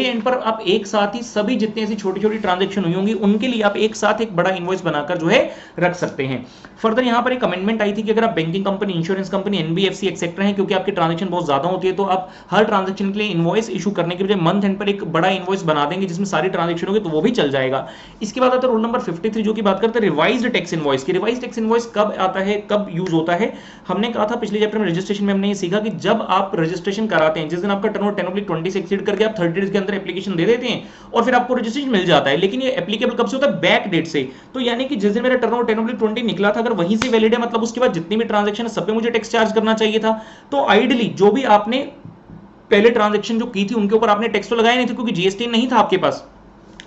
एंड पर आप एक साथ ही सभी जितनी ऐसी छोटी छोटी ट्रांजेक्शन हुई होंगी उनके लिए आप एक साथ एक बड़ा इनवॉइस बनाकर जो है रख सकते हैं। फर्दर यहां पर एक अमेंडमेंट आई थी कि अगर आप banking company, insurance company, NBFC etcetera है, क्योंकि आपकी ट्रांजेक्शन बहुत ज्यादा होती है, तो आप हर ट्रांजेक्शन के लिए इनवॉइस इशू करने के बजाय मंथ एंड पर एक बड़ा इनवॉइस बना देंगे जिसमें सारी ट्रांजेक्शन होगी, तो वो भी चल जाएगा। इसके बाद आता है रूल नंबर 53 जो की बात करते हैं रिवाइज्ड टैक्स इनवॉइस की। रिवाइज्ड टैक्स इनवॉइस कब आता है, कब यूज होता है? हमने कहा था पिछले चैप्टर में रजिस्ट्रेशन में हमने ये सीखा कि जब आप रजिस्ट्रेशन कराते हैं, जिस दिन आपका टर्नओवर 10/20 से एक्सीड करके आप 30 डेज के अंदर एप्लीकेशन दे देते हैं और फिर आपको रजिस्ट्रेशन मिल जाता है, लेकिन ये एप्लीकेबल कब से होता है? बैक डेट से। तो यानी कि जिस दिन मेरा टर्नओवर 10/20 निकला था अगर वहीं से वैलिड है, मतलब उसके बाद जितनी भी ट्रांजैक्शन है सब पे मुझे टैक्स चार्ज करना चाहिए था। तो आइडियली जो भी आपने पहले ट्रांजैक्शन जो की थी उनके ऊपर आपने टैक्स तो लगाया नहीं था क्योंकि जीएसटी नहीं था आपके पास,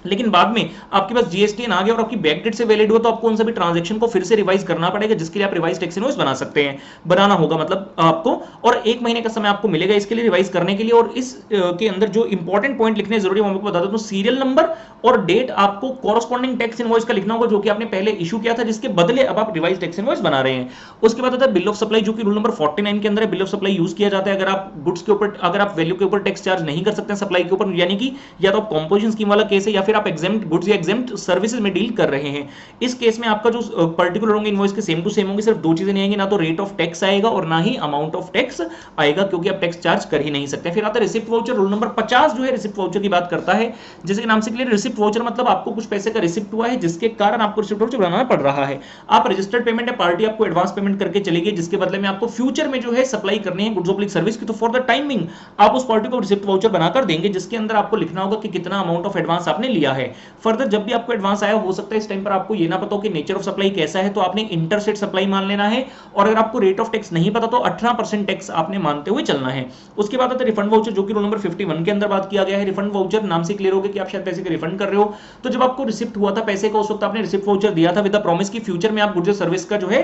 लेकिन बाद में आपके पास जीएसटी आ गया और आपकी बैकडेट से वैलिड हुआ, तो आपको उन सभी ट्रांजैक्शन को फिर से रिवाइज करना पड़ेगा, जिसके लिए आप रिवाइज टैक्स इनवॉइस बना सकते हैं, बनाना होगा मतलब आपको, और 1 महीने का समय आपको मिलेगा इसके लिए रिवाइज करने के लिए। और इस के अंदर जो इंपॉर्टेंट पॉइंट लिखने जरूरी है वो आपको बता देता हूं, सीरियल नंबर और डेट आपको कॉरस्पॉन्डिंग टैक्स इनवॉइस का लिखना होगा जो कि आपने पहले इशू किया था, जिसके बदले अब आप रिवाइज टैक्स इनवॉइस बना रहे हैं। उसके बाद आता है बिल ऑफ सप्लाई, जो कि रूल नंबर 49 के अंदर है। बिल ऑफ सप्लाई यूज किया जाता है अगर आप गुड्स के ऊपर, अगर आप वैल्यू के ऊपर टैक्स चार्ज नहीं कर सकते हैं सप्लाई के ऊपर, यानी कि या तो आप कंपोजिशन स्कीम वाला केस है या फिर आप एग्जेम्प्ट गुड्स एग्जेम्प्ट सर्विसेज में डील कर रहे हैं। इस केस में आपका जो पर्टिकुलर होंगे इनवॉइस के सेम टू सेम होंगे, सिर्फ दो चीजें नहीं आएंगी, ना तो रेट ऑफ टैक्स आएगा और ना ही अमाउंट ऑफ टैक्स आएगा, क्योंकि आप टैक्स चार्ज कर ही नहीं सकते। फिर आता है रिसिप्ट वाउचर। रूल नंबर 50 जो है रिसिप्ट वाउचर की बात करता है, जैसे कि नाम से क्लियर, रिसिप्ट वाउचर मतलब आपको कुछ पैसे का रिसिप्ट हुआ है जिसके कारण आपको रिसिप्ट वाउचर बनाना पड़ रहा है। आप रजिस्टर्ड पेमेंट है, पार्टी आपको एडवांस पेमेंट करके चली गई जिसके बदले में आपको फ्यूचर में जो है सप्लाई करनी है गुड्स पब्लिक सर्विस की, तो फॉर द टाइमिंग आप उस पार्टी को रिसिप्ट वाउचर बनाकर देंगे जिसके अंदर आपको लिखना होगा कि कितना अमाउंट ऑफ एडवांस आपने लिया है। फर्दर जब भी आपको एडवांस आया, हो सकता है इस टाइम पर आपको ये ना पता हो कि नेचर ऑफ सप्लाई कैसा है, तो आपने इंटरसेट सप्लाई मान लेना है, और अगर आपको रेट ऑफ टैक्स नहीं पता तो 18% टैक्स आपने मानते हुए चलना है। उसके बाद आता है रिफंड वाउचर, जो कि रूल नंबर 51 के अंदर बात किया गया है। रिफंड वाउचर नाम से क्लियर हो गया कि आप शायद पैसे के रिफंड कर रहे हो, तो जब आपको रिसिप्ट हुआ था पैसे का उस वक्त आपने रिसिप्ट वाउचर दिया था विद द प्रॉमिस कि फ्यूचर में आप गुड्स सर्विस का जो है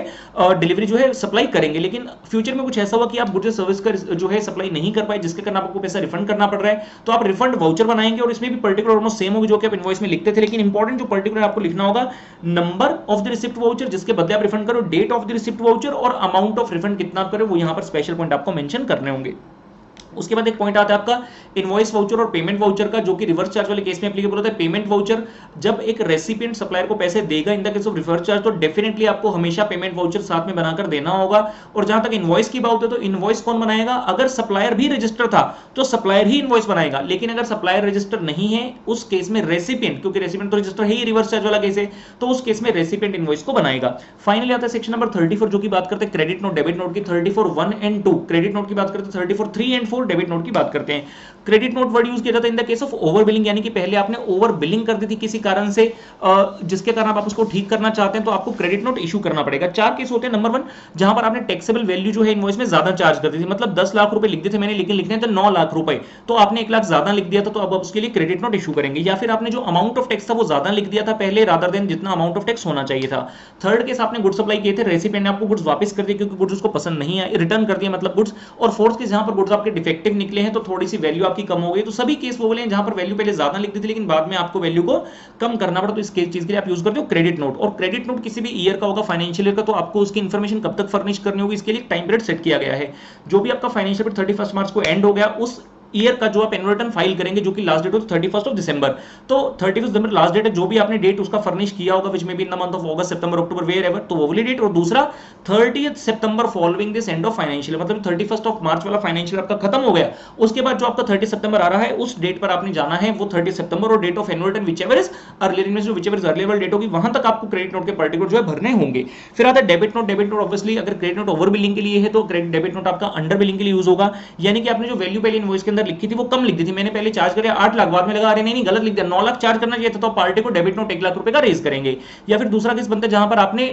डिलीवरी जो है सप्लाई करेंगे, लेकिन फ्यूचर में कुछ ऐसा हुआ कि आप गुड्स सर्विस का जो है सप्लाई नहीं कर पाए जिसके कारण आपको पैसा रिफंड करना पड़ रहा है, तो आप रिफंड वाउचर बनाएंगे और इसमें भी पर्टिकुलर ऑलमोस्ट सेम होगी जो कि आप इनवॉइस में लिखते थे, लेकिन इंपॉर्टेंट जो पर्टिकुलर आपको लिखना होगा number of the receipt voucher जिसके बदले आप रिफंड करो, date of the receipt voucher और अमाउंट ऑफ रिफंड कितना करो, वो यहां पर स्पेशल पॉइंट आपको मेंशन करने होंगे। उसके बाद एक पॉइंट आता है आपका इनवॉइस वाउचर और पेमेंट वाउचर का, जो कि रिवर्स चार्ज वाले केस में एप्लीकेबल होता है। पेमेंट वाउचर जब एक रेसिपिएंट सप्लायर को पैसे देगा in the case of reverse charge, तो डेफिनेटली आपको हमेशा पेमेंट वाउचर साथ में बनाकर देना होगा। और जहां तक इनवॉइस की बात है तो इनवॉइस कौन बनाएगा? अगर सप्लायर भी रजिस्टर था तो सप्लायर ही इनवॉइस बनाएगा, लेकिन अगर सप्लायर रजिस्टर नहीं है उस केस में रेसिपिएंट, क्योंकि रेसिपिएंट तो रजिस्टर है ही, रिवर्स चार्ज वाला केस है, तो उस केस में रेसिपिएंट इनवॉइस को बनाएगा। फाइनली आता है सेक्शन नंबर 34 जो की बात करते हैं क्रेडिट नोट डेबिट नोट की। 34(1) and 2 क्रेडिट नोट की बात करते हैं, 34(3) and 4 डेबिट नोट की बात करते हैं। क्रेडिट नोट वर्ड यूज किया जाता है in the case of over billing, यानी कि पहले आपने ओवर बिलिंग कर दी थी किसी कारण से, जिसके कारण आप उसको ठीक करना चाहते हैं, तो आपको क्रेडिट नोट इशू करना पड़ेगा। 4 केस होते हैं। नंबर 1 जहां पर आपने टैक्सेबल वैल्यू जो है इनवॉइस में ज्यादा चार्ज कर दी थी, मतलब 10 लाख रुपए लिख दिए थे मैंने, लेकिन लिखने थे 9 लाख रुपए, तो आपने 1 लाख ज्यादा लिख दिया था, तो अब उसके लिए क्रेडिट नोट इशू करेंगे। या फिर आपने जो अमाउंट ऑफ टैक्स था वो ज्यादा लिख दिया था पहले रादर देन जितना अमाउंट ऑफ टैक्स होना चाहिए था। थर्ड केस आपने गुड्स सप्लाई किए थे, रेसिपिएंट ने आपको गुड्स वापस कर दिए क्योंकि गुड्स उसको पसंद नहीं आए, रिटर्न कर दिया मतलब गुड्स। और फोर्थ केस जहां पर गुड्स आपके डिफेक्टिव निकले हैं तो थोड़ी सी वैल्यू आपकी कम हो गई, तो सभी केस वो बोले हैं जहां पर वैल्यू पहले ज्यादा लिख दी थी लेकिन बाद में आपको वैल्यू को कम करना पड़ा, तो इस चीज के लिए आप यूज करते हो क्रेडिट नोट। और क्रेडिट नोट किसी भी ईयर का होगा, फाइनेंशियल ईयर का, तो आपको उसकी इंफॉर्मेशन कब तक फर्निश करनी होगी इसके लिए टाइम पीरियड सेट किया गया है। जो भी आपका फाइनेंशियल ईयर 31 मार्च को एंड हो गया, उस ईयर का जो आप एनुअल रिटर्न फाइल करेंगे, जो कि लास्ट डेट हो 31 दिसंबर, तो 31 दिसंबर लास्ट डेट है। जो भी आपने डेट उसका फर्निश किया होगा विच में be in the month of August, September, October, wherever, तो वो वाली डेट। और दूसरा 30 September following this end of financial, मतलब 31 मार्च वाला फाइनेंशियल आपका खत्म हो गया, उसके बाद जो आपका 30 सितंबर आ रहा है उस डेट पर आपने जाना है, वो 30 सितंबर, और date of annual return whichever is earlier, इनमें जो विचएवर इज अर्लियर वाली डेट होगी वहां तक आपको क्रेडिट नोट के पर्टिकुलर जो है भरने होंगे। फिर आता है debit note. Debit note obviously अगर क्रेडिट नोट ओवर बिलिंग के लिए है तो डेबिट नोट आपका अंडर बिलिंग के लिए यूज होगा, यानी कि आपने जो वैल्यू पहले इनवॉइस के अंदर लिखी थी वो कम लिख दी थी, मैंने पहले चार्ज करे 8 लाख, बाद में लगा अरे नहीं गलत लिख दिया, 9 लाख चार्ज करना चाहिए था, तो पार्टी को डेबिट नोट 1 लाख रुपए का रेज करेंगे। या फिर दूसरा केस बनता है जहां पर आपने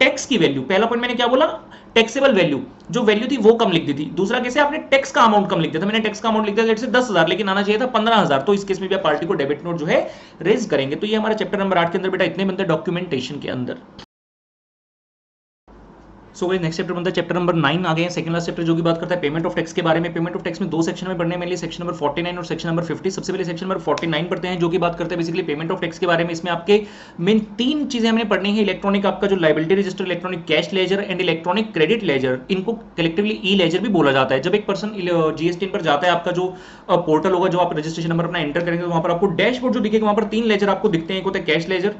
टैक्स की वैल्यू, पहला पॉइंट मैंने क्या बोला, टैक्सेबल वैल्यू, जो वैल्यू थी वो कम लिख दी थी। दूसरा कैसे, आपने टैक्स का अमाउंट कम लिख दिया था, मैंने टैक्स का अमाउंट लिख दिया था 10,000, लेकिन आना चाहिए था 15,000, तो इस केस में भी आप पार्टी को डेबिट नोट जो है रेज करेंगे। तो ये हमारा चैप्टर नंबर 8 के अंदर बेटा इतने बनते हैं डॉक्यूमेंटेशन के अंदर। सो गाइस नेक्स्ट चैप्टर बनता है चैप्टर नंबर 9 आ गए हैं, सेकंड लास्ट चैप्टर, जो की बात करता है पेमेंट ऑफ टैक्स के बारे में। पेमेंट ऑफ टैक्स में दो सेक्शन में पढ़ने में, सेक्शन नंबर 49 और सेक्शन नंबर 50। सबसे पहले सेक्शन नंबर 49 पढ़ते हैं, जो की बात करते हैं बेसिकली पेमेंट ऑफ टैक्स के बारे में। इसमें आपके मेन तीन चीजें हमने पढ़नी है, इलेक्ट्रॉनिक आपका जो liability register, electronic cash ledger and electronic credit ledger, इनको कलेक्टिवली ई लेजर भी बोला जाता है। जब एक पर्सन जीएसटी पर जाता है, आपका जो पोर्टल होगा, जो आप रजिस्ट्रेशन नंबर अपना एंटर करेंगे, तो वहां पर आपको डैशबोर्ड जो दिखेगा, वहां पर तीन लेजर आपको दिखते हैं, एक होता है कैश लेजर,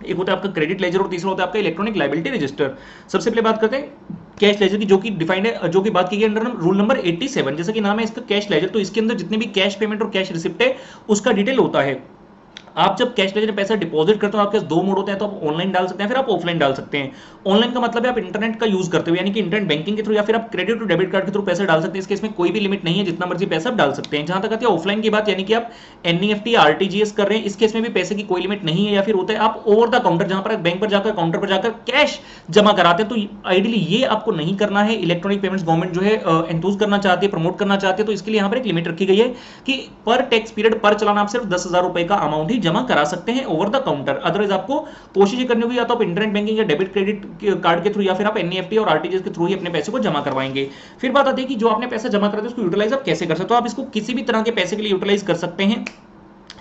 एक होता है आपका क्रेडिट लेजर और तीसरा होता है आपका इलेक्ट्रॉनिक लायबिलिटी रजिस्टर। सबसे पहले बात करते हैं कैश लेजर की, जो कि डिफाइंड है, जो कि बात की गई अंडर रूल नंबर 87, जैसा कि नाम है इसका कैश लेजर, तो इसके अंदर जितने भी कैश पेमेंट और कैश रिसिप्ट है उसका डिटेल होता है। आप जब कैश लेजर में पैसा डिपॉजिट करते हो, आपके पास दो मोड होते हैं, तो आप ऑनलाइन डाल सकते हैं, फिर आप ऑफलाइन डाल सकते हैं। ऑनलाइन का मतलब है आप इंटरनेट का यूज करते हो, यानी कि इंटरनेट बैंकिंग के थ्रू, या फिर आप क्रेडिट और डेबिट कार्ड के थ्रू पैसा डाल सकते हैं। इसके इसमें कोई भी लिमिट नहीं है, जितना मर्जी पैसा आप डाल सकते हैं। जहां तक आती है ऑफलाइन की बात, यानी कि आप एनईएफटी आरटीजीएस कर रहे हैं, इस केस में भी पैसे की कोई लिमिट नहीं है, या फिर होता है आप ओवर द काउंटर, जहां पर बैंक पर जाकर काउंटर पर जाकर कैश जमा कराते हैं। तो आइडियली ये आपको नहीं करना है। इलेक्ट्रॉनिक पेमेंट्स गवर्नमेंट जो है एंथूज करना चाहती है, प्रमोट करना चाहती है, तो इसके लिए यहाँ पर एक लिमिट रखी गई है कि पर टैक्स पीरियड पर चलान आप सिर्फ 10,000 रुपए का अमाउंट ही जमा करा सकते हैं ओवर द काउंटर। अदरवाइज आपको कोशिश करनी होगी, या तो आप इंटरनेट बैंकिंग या डेबिट क्रेडिट कार्ड के थ्रू, या फिर आप एनईएफटी और आरटीजीएस के थ्रू ही अपने पैसे को जमा करवाएंगे। फिर बात आती है कि जो आपने पैसा जमा करा था उसको यूटिलाइज आप कैसे कर सकते हो। आप इसको किसी भी तरह के पैसे के लिए यूटिलाइज कर सकते हैं,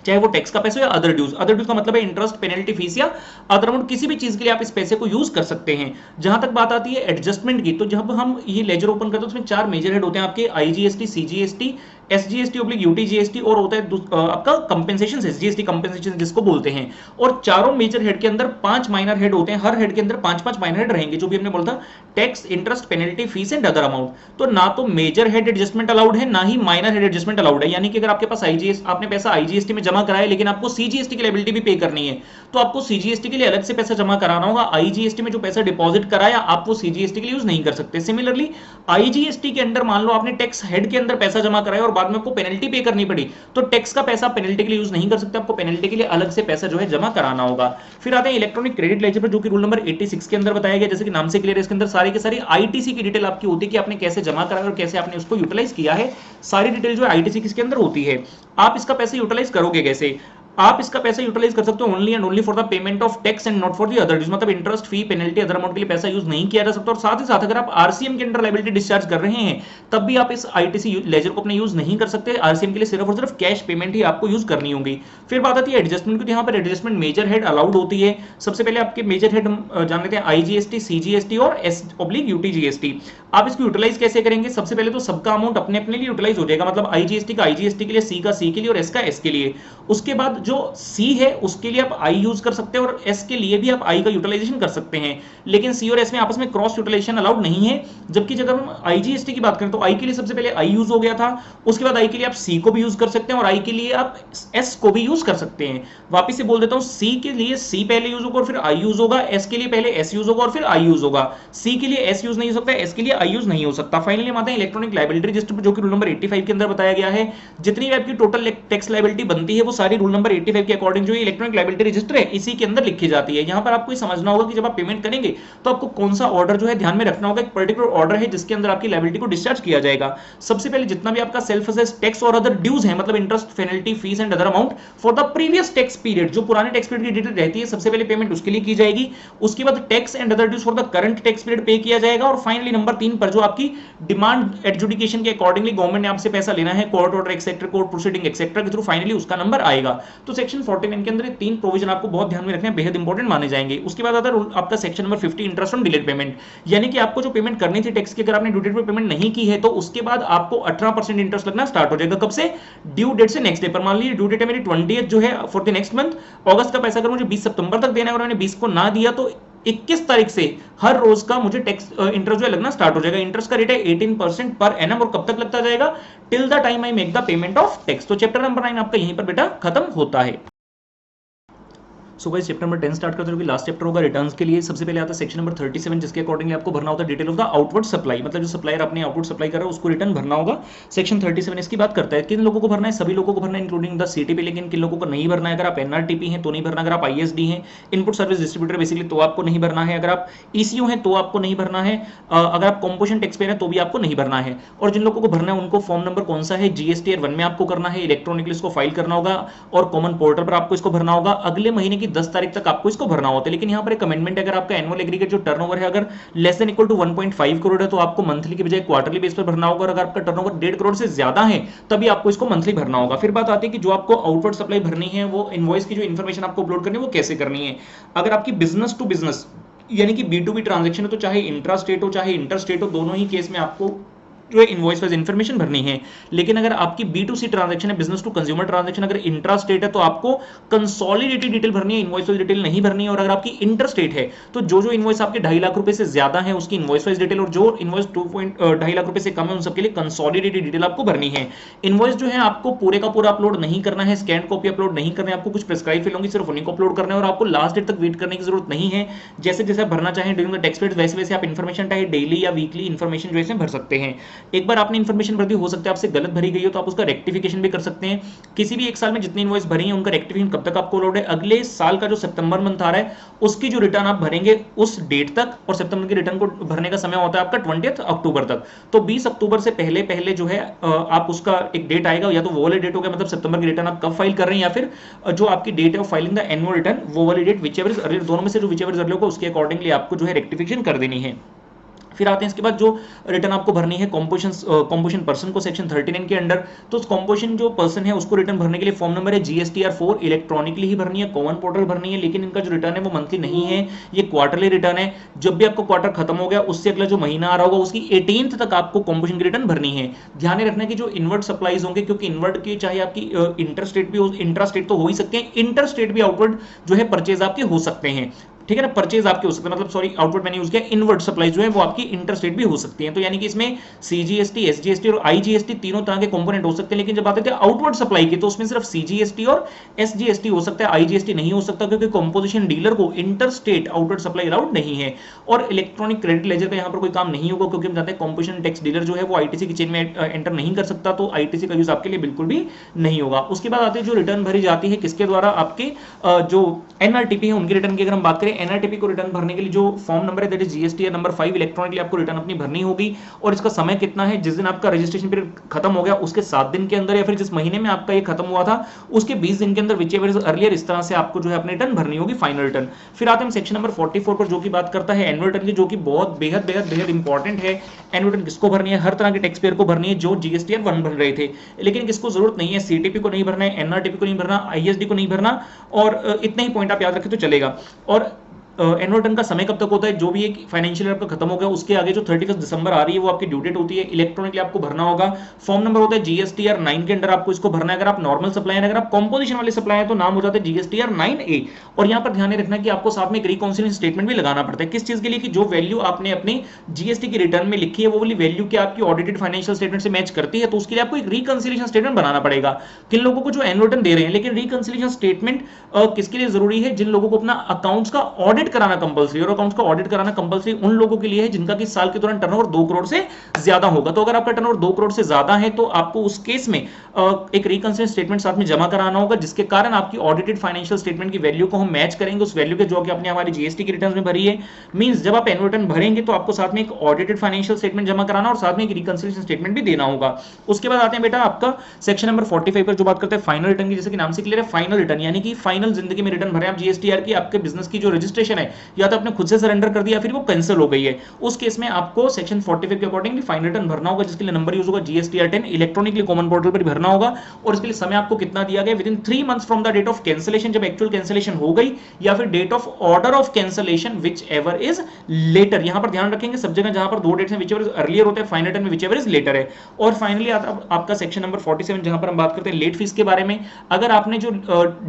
चाहे वो टैक्स का पैसा या अदर ड्यूज। अदर ड्यूज का मतलब है इंटरेस्ट, पेनल्टी, फीस या अदर अमाउंट, किसी भी चीज के लिए आप इस पैसे को यूज कर सकते हैं। जहां तक बात आती है एडजस्टमेंट की, तो जब हम ये लेजर ओपन करते हैं उसमें चार मेजर हेड होते हैं आपके, IGST, CGST, SGST oblique UTGST, और होता है आपका कंपेंसेशन, एसजीएसटी कंपेंसेशन जिसको बोलते हैं। और चारों मेजर हेड के अंदर 5 माइनर हेड होते हैं, हर हेड के अंदर 5-5 माइनर हेड रहेंगे, जो भी हमने बोला था tax, interest, penalty, fees and other amount. तो ना तो मेजर हेड एडजस्टमेंट अलाउड है, ना ही माइनर हेड एडजस्टमेंट अलाउड है। यानी कि अगर आपके पास आईजीएस, आपने पैसा आईजीएसटी में जमा कराया, लेकिन आपको सीजीएसटी की लायबिलिटी भी पे करनी है, तो आपको सीजीएसटी के लिए अलग से पैसा जमा कराना होगा। आईजीएसटी में जो पैसा डिपॉजिट कराया, आप वो सीजीएसटी के लिए यूज नहीं कर सकते। सिमिलरली आईजीएसटी के अंदर मान लो आपने टैक्स हेड के अंदर पैसा जमा कराया और बाद में आपको पेनल्टी पे करनी पड़ी, तो टैक्स का पैसा पेनल्टी के लिए यूज नहीं कर सकते, आपको पेनल्टी के लिए अलग से पैसा जो है जमा कराना होगा। फिर आते हैं इलेक्ट्रॉनिक क्रेडिट लेजर पर, जो कि रूल नंबर 86 के अंदर बताया गया, जैसे कि नाम से क्लियर है, इसके अंदर सारी की सारी आईटीसी की डिटेल आपकी होती है कि आपने कैसे जमा कराया और कैसे आपने उसको यूटिलाइज किया है। सारी डिटेल जो है आईटीसी के अंदर होती है। आप इसका पैसा यूटिलाइज करोगे कैसे, आप इसका पैसा यूटिलाइज कर सकते हो only and only for the payment of tax and not for the other dues, मतलब interest, fee, penalty, other amount के लिए पैसा यूज नहीं किया जा सकता। और साथ ही साथ अगर आप आरसीएम के अंडर लायबिलिटी डिस्चार्ज कर रहे हैं, तब भी आप इस आईटीसी लेजर को अपने यूज नहीं कर सकते। आरसीएम के लिए सिर्फ और सिर्फ कैश पेमेंट ही आपको यूज करनी होगी। फिर बात आती है एडजस्टमेंट की, तो यहाँ पर एडजस्टमेंट मेजर हेड अलाउड होती है। सबसे पहले आपके मेजर हेड जान लेते हैं आईजीएसटी, सीजीएसटी और एस ऑब्लिक यूटीजीएसटी। आप इसको यूटिलाइज कैसे करेंगे, सबसे पहले तो सबका अमाउंट अपने अपने लिए यूटिलाइज हो जाएगा, मतलब आईजीएसटी का आईजीएसटी के लिए, सी का सी के लिए और एस का एस के लिए। उसके बाद जो सी है उसके लिए आप आई यूज कर सकते हैं और एस के लिए भी आप आई का यूटिलाइजेशन कर सकते हैं, लेकिन सी और एस में आपस में क्रॉस यूटिलाइजेशन अलाउड नहीं है। जबकि जब हम आईजीएसटी की बात करें तो आई के लिए सबसे पहले आई यूज हो गया था, उसके बाद आई के लिए आप सी को भी यूज कर सकते हैं और आई के लिए आप एस को भी यूज कर सकते हैं। वापिस से बोल देता हूं, सी के लिए सी पहले यूज होगा और फिर आई यूज होगा, एस के लिए पहले एस यूज होगा और फिर आई यूज होगा। सी के लिए एस यूज नहीं हो सकता, एस के लिए आई यूज नहीं हो सकता। फाइनली आते हैं इलेक्ट्रॉनिक लायबिलिटी रजिस्टर पर, जो कि रूल नंबर 85 के अंदर बताया गया है। जितनी भी आपकी टोटल टैक्स लायबिलिटी बनती है वो सारी रूल नंबर 85 के अकॉर्डिंग जो इलेक्ट्रॉनिक लायबिलिटी रजिस्टर है इसी के अंदर लिखी जाती है। यहां पर आपको समझना होगा कि जब आप पेमेंट करेंगे तो आपको कौन सा ऑर्डर जो है ध्यान में रखना होगा। एक पर्टिकुलर ऑर्डर है जिसके अंदर आपकी लायबिलिटी को डिस्चार्ज किया जाएगा। सबसे पहले जितना भी आपका सेल्फ असेस टैक्स और अदर ड्यूज है, मतलब interest, penalty, fees and other amount for the previous tax period, जो पुराने टैक्स पीरियड की डिटेल रहती है, सबसे पहले पेमेंट उसके लिए की जाएगी। उसके बाद tax and other dues for the current tax period pay किया जाएगा। और फाइनली नंबर 3 पर जो आपकी डिमांड एडजुडिकेशन के अकॉर्डिंगली गवर्नमेंट ने आपसे पैसा लेना है, court order etcetera, court proceeding etcetera के थ्रू फाइनली उसका नंबर आएगा। तो सेक्शन 49 के अंदर ये तीन प्रोविजन आपको बहुत ध्यान में रखने बेहद इंपॉर्टेंट माने जाएंगे। उसके बाद आता है आपका section number 50 interest on delayed payment, यानी कि आपको जो पेमेंट करनी थी टैक्स की, अगर आपने ड्यू डेट पर पेमेंट नहीं की है तो उसके बाद आपको 18% इंटरेस्ट लगना स्टार्ट हो जाएगा। कब से, ड्यू डेट से नेक्स्ट डे पर। मान लीजिए ड्यू डेट है मेरी 20th जो है फॉर द नेक्स्ट मंथ, अगस्त का पैसा अगर मुझे 20 सितंबर तक देना है और मैंने 20 को ना दिया तो 21 तारीख से हर रोज का मुझे टैक्स इंटरेस्ट जो है लगना स्टार्ट हो जाएगा। इंटरेस्ट का रेट है 18% पर एनम और कब तक लगता जाएगा, till the time I make the payment of tax. तो चैप्टर नंबर 9 आपका यहीं पर बेटा खत्म होता है। So guys chapter number 10 start करते हैं, जो कि लास्ट चैप्टर होगा रिटर्न्स के लिए। सबसे पहले आता है सेक्शन नंबर 37, जिसके अकॉर्डिंगली आपको भरना होता है detail of the outward supply, मतलब जो सप्लायर अपने आउटवर्ड सप्लाई कर रहा है उसको रिटर्न भरना होगा। सेक्शन 37 इसकी बात करता है किन लोगों को भरना है, सभी लोगों को भरना है इंक्लूडिंग द सीटीपी, लेकिन किन लोगों को नहीं भरना है, अगर आप एनआरटीपी हैं तो नहीं भरना, अगर आप आईएसडी हैं इनपुट सर्विस डिस्ट्रीब्यूटर बेसिकली तो आपको नहीं भरना है, अगर आप ईसीयू हैं तो आपको नहीं भरना है, अगर आप कंपोजिशन टैक्स पेयर हैं तो भी आपको नहीं भरना है। और जिन लोगों को भरना है उनको फॉर्म नंबर कौन सा है, जीएसटी ईयर 1 में आपको करना है, इलेक्ट्रॉनिकली इसको फाइल करना होगा और कॉमन पोर्टल पर आपको इसको भरना होगा। अगले महीने की 10 तारीख तक आपको इसको भरना होता है, लेकिन यहाँ पर एक अमेंडमेंट है, अगर आपका एनुअल एग्रीगेट जो टर्नओवर है अगर less than equal to 1.5 crore है तो आपको मंथली की बजाय क्वार्टरली बेस पर भरना होगा, और अगर आपका टर्नओवर 1.5 करोड़ से ज्यादा है तभी आपको इसको मंथली भरना होगा। फिर बात आती है कि जो आपको आउटवर्ड सप्लाई भरनी है वो इनवॉइस की जो इन्फॉर्मेशन आपको अपलोड करनी है वो कैसे करनी है। अगर आपकी बिजनेस टू बिजनेस यानी कि B2B ट्रांजैक्शन है तो चाहे इंट्रा स्टेट हो चाहे इंटर स्टेट हो, दोनों ही केस में आपको जो है इनवॉइस वाइज इन्फॉर्मेशन भरनी है। लेकिन अगर आपकी B2C ट्रांजैक्शन है, बिजनेस टू कंज्यूमर ट्रांजैक्शन, अगर इंट्रा स्टेट है तो आपको कंसोलिडेटेड डिटेल भरनी है, इनवॉइस वाइज डिटेल नहीं भरनी है। और अगर आपकी इंटर स्टेट है तो जो जो इनवॉइस आपके 2.5 लाख रुपए से ज्यादा है उसकी इनवॉइस वाइज डिटेल, और जो इनवॉइस 2.2 लाख रुपए से कम है उन सबके लिए कंसोलिडेटेड डिटेल आपको भरनी है। इनवॉइस जो है आपको पूरे का पूरा अपलोड नहीं करना है, स्कैन कॉपी अपलोड नहीं करना है, आपको कुछ प्रिस्क्राइब फील्ड होंगी सिर्फ उन्हीं को अपलोड करना है, और आपको लास्ट डेट तक वेट करने की जरूरत नहीं है। जैसे जैसे आप भरना चाहें ड्यूरिंग द टैक्स पीरियड वैसे वैसे आप इन्फॉर्मेशन चाहे डेली या वीकली इन्फॉर्मेशन जो है भर सकते हैं। एक बार आपने इन्फॉर्मेशन भर दी, हो सकता है आपसे गलत भरी गई हो तो आप उसका रेक्टिफिकेशन भी कर सकते हैं। किसी भी एक साल में जितनी इनवॉइस भरी है उनका रेक्टिफिकेशन कब तक आपको अलाउड है, अगले साल का जो सितंबर मंथ आ रहा है उसकी जो रिटर्न आप भरेंगे उस डेट तक, और सितंबर की रिटर्न को भरने का समय होता है आपका 20 अक्टूबर तक। तो 20 अक्टूबर से पहले पहले जो है आप उसका एक डेट आएगा, या तो वो वाले डेट हो गया मतलब सितंबर की रिटर्न आप कब फाइल कर रहे हैं, या फिर जो आपकी डेट है फाइलिंग द एनुअल रिटर्न वो वाली डेट विचएवर इज अर्लियर, दोनों में से जो विचएवर इज अर्लियर होगा उसके अकॉर्डिंगली आपको जो है रेक्टिफिकेशन कर देनी है। फिर आते हैं इसके बाद जो रिटर्न आपको भरनी है कॉम्पोजिशन पर्सन को सेक्शन 39 के अंडर, तो उस कॉम्पोजिशन जो पर्सन है उसको रिटर्न भरने के लिए फॉर्म नंबर है GSTR 4, इलेक्ट्रॉनिकली ही भरनी है, कॉमन पोर्टल भरनी है, लेकिन इनका जो रिटर्न है वो मंथली नहीं है, ये क्वार्टरली रिटर्न है। जब भी आपका क्वार्टर खत्म हो गया उससे अगला जो महीना आ रहा होगा उसकी 18th तक आपको कॉम्पोजिशन की रिटर्न भरनी है। ध्यान रखना कि जो इनवर्ट सप्लाईज होंगे, क्योंकि इनवर्ट की चाहे आपकी इंटर स्टेट भी इंट्रा स्टेट तो हो ही सकते हैं, इंटर स्टेट भी आउटवर्ड जो है परचेज आपके हो सकते हैं, ठीक है ना, परचेज आपके हो सकते हैं, मतलब सॉरी आउटवर्ड मैंने यूज किया, इनवर्ड सप्लाई जो है वो आपकी इंटरस्टेट भी हो सकती है। तो यानी कि इसमें CGST, SGST और IGST तीनों तरह के कंपोनेंट हो सकते हैं, लेकिन जब बात आती है आउटवर्ड सप्लाई की तो उसमें सिर्फ CGST और SGST हो सकता है, IGST नहीं हो सकता, क्योंकि कंपोजिशन डीलर को इंटरस्टेट आउटवर्ड सप्लाई अलाउड नहीं है। और इलेक्ट्रॉनिक क्रेडिट लेजर का यहाँ पर कोई काम नहीं होगा, क्योंकि हम जानते हैं कंपोजिशन टैक्स डीलर जो है वो ITC की चेन में एंटर नहीं कर सकता, तो ITC का यूज आपके लिए बिल्कुल भी नहीं होगा। उसके बाद आते हैं जो रिटर्न भरी जाती है किसके द्वारा, आपके जो NRTP है उनकी रिटर्न की अगर हम बात करें, NRTP को रिटर्न भरने के लिए जो फॉर्म नंबर है that is GST number 5, electronically आपको रिटर्न अपनी भरनी होगी। और इसका समय कितना है, जिस दिन आपका रजिस्ट्रेशन पीरियड खत्म हो गया उसके 7 दिन के अंदर, या फिर जिस महीने में आपका ये खत्म हुआ था उसके 20 दिन के अंदर, विचएवर इज अर्लियर, इस तरह से आपको जो है अपनी रिटर्न भरनी होगी, फाइनल रिटर्न। फिर आते हैं सेक्शन नंबर 44 पर जो की बात करता है एनुअल रिटर्न की, जो कि बहुत बेहद बेहद बेहद इंपॉर्टेंट है। एनुअल रिटर्न किसको भरनी है, हर तरह के टैक्स पेयर को भरनी है जो GST 1 भर रहे थे, लेकिन किसको जरूरत नहीं है, CTP को नहीं भरना है, NRTP को नहीं भरना, ISD को नहीं भरना, और इतने ही पॉइंट आप याद रखें तो चलेगा। और एनुअल रिटर्न का समय कब तक होता है, जो भी एक फाइनेंशियल ईयर आपका खत्म हो गया उसके आगे जो 31 दिसंबर आ रही है वो आपकी ड्यू डेट होती है। इलेक्ट्रॉनिकली आपको भरना होगा, फॉर्म नंबर होता है GSTR 9 के अंडर आपको इसको भरना है। अगर आप नॉर्मल सप्लाई है, अगर आप कंपोजिशन वाले सप्लाई है तो नाम हो जाता है GSTR 9A। और यहाँ पर ध्यान रखना कि आपको साथ में एक रिकॉन्सिलिएशन स्टेटमेंट भी लगाना पड़ता है, किस चीज के लिए, कि जो वैल्यू आपने अपनी GST की रिटर्न में लिखी है वो वाली वैल्यू की आपकी ऑडिटेड फाइनेंशियल स्टेटमेंट से मैच करती है, तो उसके लिए आपको एक रिकॉन्सिलिएशन स्टेटमेंट बनाना पड़ेगा। किन लोगों को जो एनुअल रिटर्न दे रहे हैं, लेकिन रिकॉन्सिलिएशन स्टेटमेंट किसके लिए जरूरी है, जिन लोगों को अपना अकाउंट्स का ऑडिट कराना कंपल्सरी, अकाउंट्स का ऑडिट कराना कंपल्सरी उन लोगों के लिए है जिनका कि साल के दौरान टर्नओवर 2 करोड़ से ज्यादा होगा। तो अगर आपका टर्नओवर 2 करोड़ से ज्यादा है तो आपको उस केस में एक रिकंसिलिएशन स्टेटमेंट साथ में जमा कराना होगा, जिसके कारण आपकी ऑडिटेड फाइनेंशियल स्टेटमेंट की वैल्यू को हम मैच करेंगे उस वैल्यू के जो कि आपने हमारी GST की रिटर्न में भरी है। मींस जब आप एनुअल रिटर्न भरेंगे तो आपको साथ में एक ऑडिटेड फाइनेंशियल स्टेटमेंट जमा कराना और साथ में एक रिकंसिलिएशन स्टेटमेंट भी देना होगा। उसके बाद आते हैं बेटा आपका सेक्शन नंबर 45 पर जो बात करते हैं फाइनल रिटर्न की, जैसे कि नाम से क्लियर है फाइनल रिटर्न, यानी कि फाइनल जिंदगी में रिटर्न भरे आप GSTR की, आपके बिजनेस की जो रजिस्ट्रेशन है या तो आपने खुद से सरेंडर कर दिया फिर वो कैंसिल हो गई है, उस केस में आपको सेक्शन 45 के अकॉर्डिंगली फाइनल रिटर्न भरना होगा, जिसके लिए नंबर यूज होगा GSTR 10, इलेक्ट्रॉनिकली कॉमन पोर्टल पर भरना होगा। और इसके लिए समय आपको कितना दिया गया, within 3 months from the date of cancellation, जब एक्चुअल कैंसिलेशन हो गई, या फिर date of order of cancellation whichever is later. यहां पर ध्यान रखेंगे सब जगह जहां पर 2 डेट्स हैं विच एवर इज अर्लियर होता है, फाइनल रिटर्न में विच एवर इज लेटर है। और फाइनली आपका सेक्शन नंबर 47 जहां पर हम बात करते हैं लेट फीस के बारे में। अगर आपने जो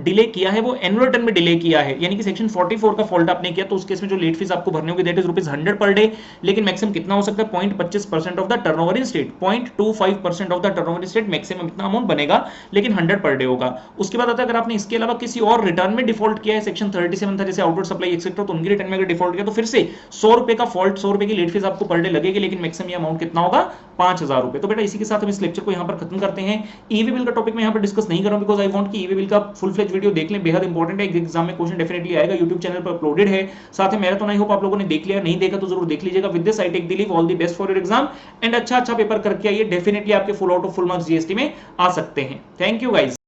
डिले किया है वो एनुअल रिटर्न में डिले किया है, यानी कि सेक्शन 44 का फॉल्ट आपने आपने किया तो उस केस में जो लेट फीस आपको भरनी होगी दैट इज ₹100 पर डे, लेकिन मैक्सिमम कितना हो सकता है 0.25% of the turnover in state, 0.25% of the turnover in state maximum इतना अमाउंट बनेगा, लेकिन 100 पर डे होगा। उसके बाद आता है अगर आपने इसके अलावा किसी और रिटर्न में डिफॉल्ट किया है, सेक्शन 37 था जैसे आउटवर्ड सप्लाई एक्सेट्रा, तो उनकी रिटर्न में अगर डिफॉल्ट किया तो फिर से ₹100 का फॉल्ट, ₹100 की लेट फीस आपको पर डे लगेगी, लेकिन मैक्सिमम ये अमाउंट कितना होगा ₹5000। तो बेटा इसी के साथ हम इस लेक्चर को यहाँ पर खत्म करते हैं। ईवी बिल का टॉपिक मैं यहाँ पर डिस्कस नहीं कर रहा हूं बिकॉज आई वांट कि ईवी बिल का फुल फ्लेज वीडियो देख लें, बेहद इंपॉर्टेंट है, एग्जाम में क्वेश्चन डेफिनेटली आएगा, यूट्यूब चैनल पर अपलोडेड है। साथ में मैराथन आई होप आप लोगों ने देख लिया, नहीं देखा तो जरूर देख लीजिएगा। With this I take the leave, all the best for your exam and अच्छा पेपर करके आइए, डेफिनेटली आपके full out of full marks GST में आ सकते हैं। Thank you guys.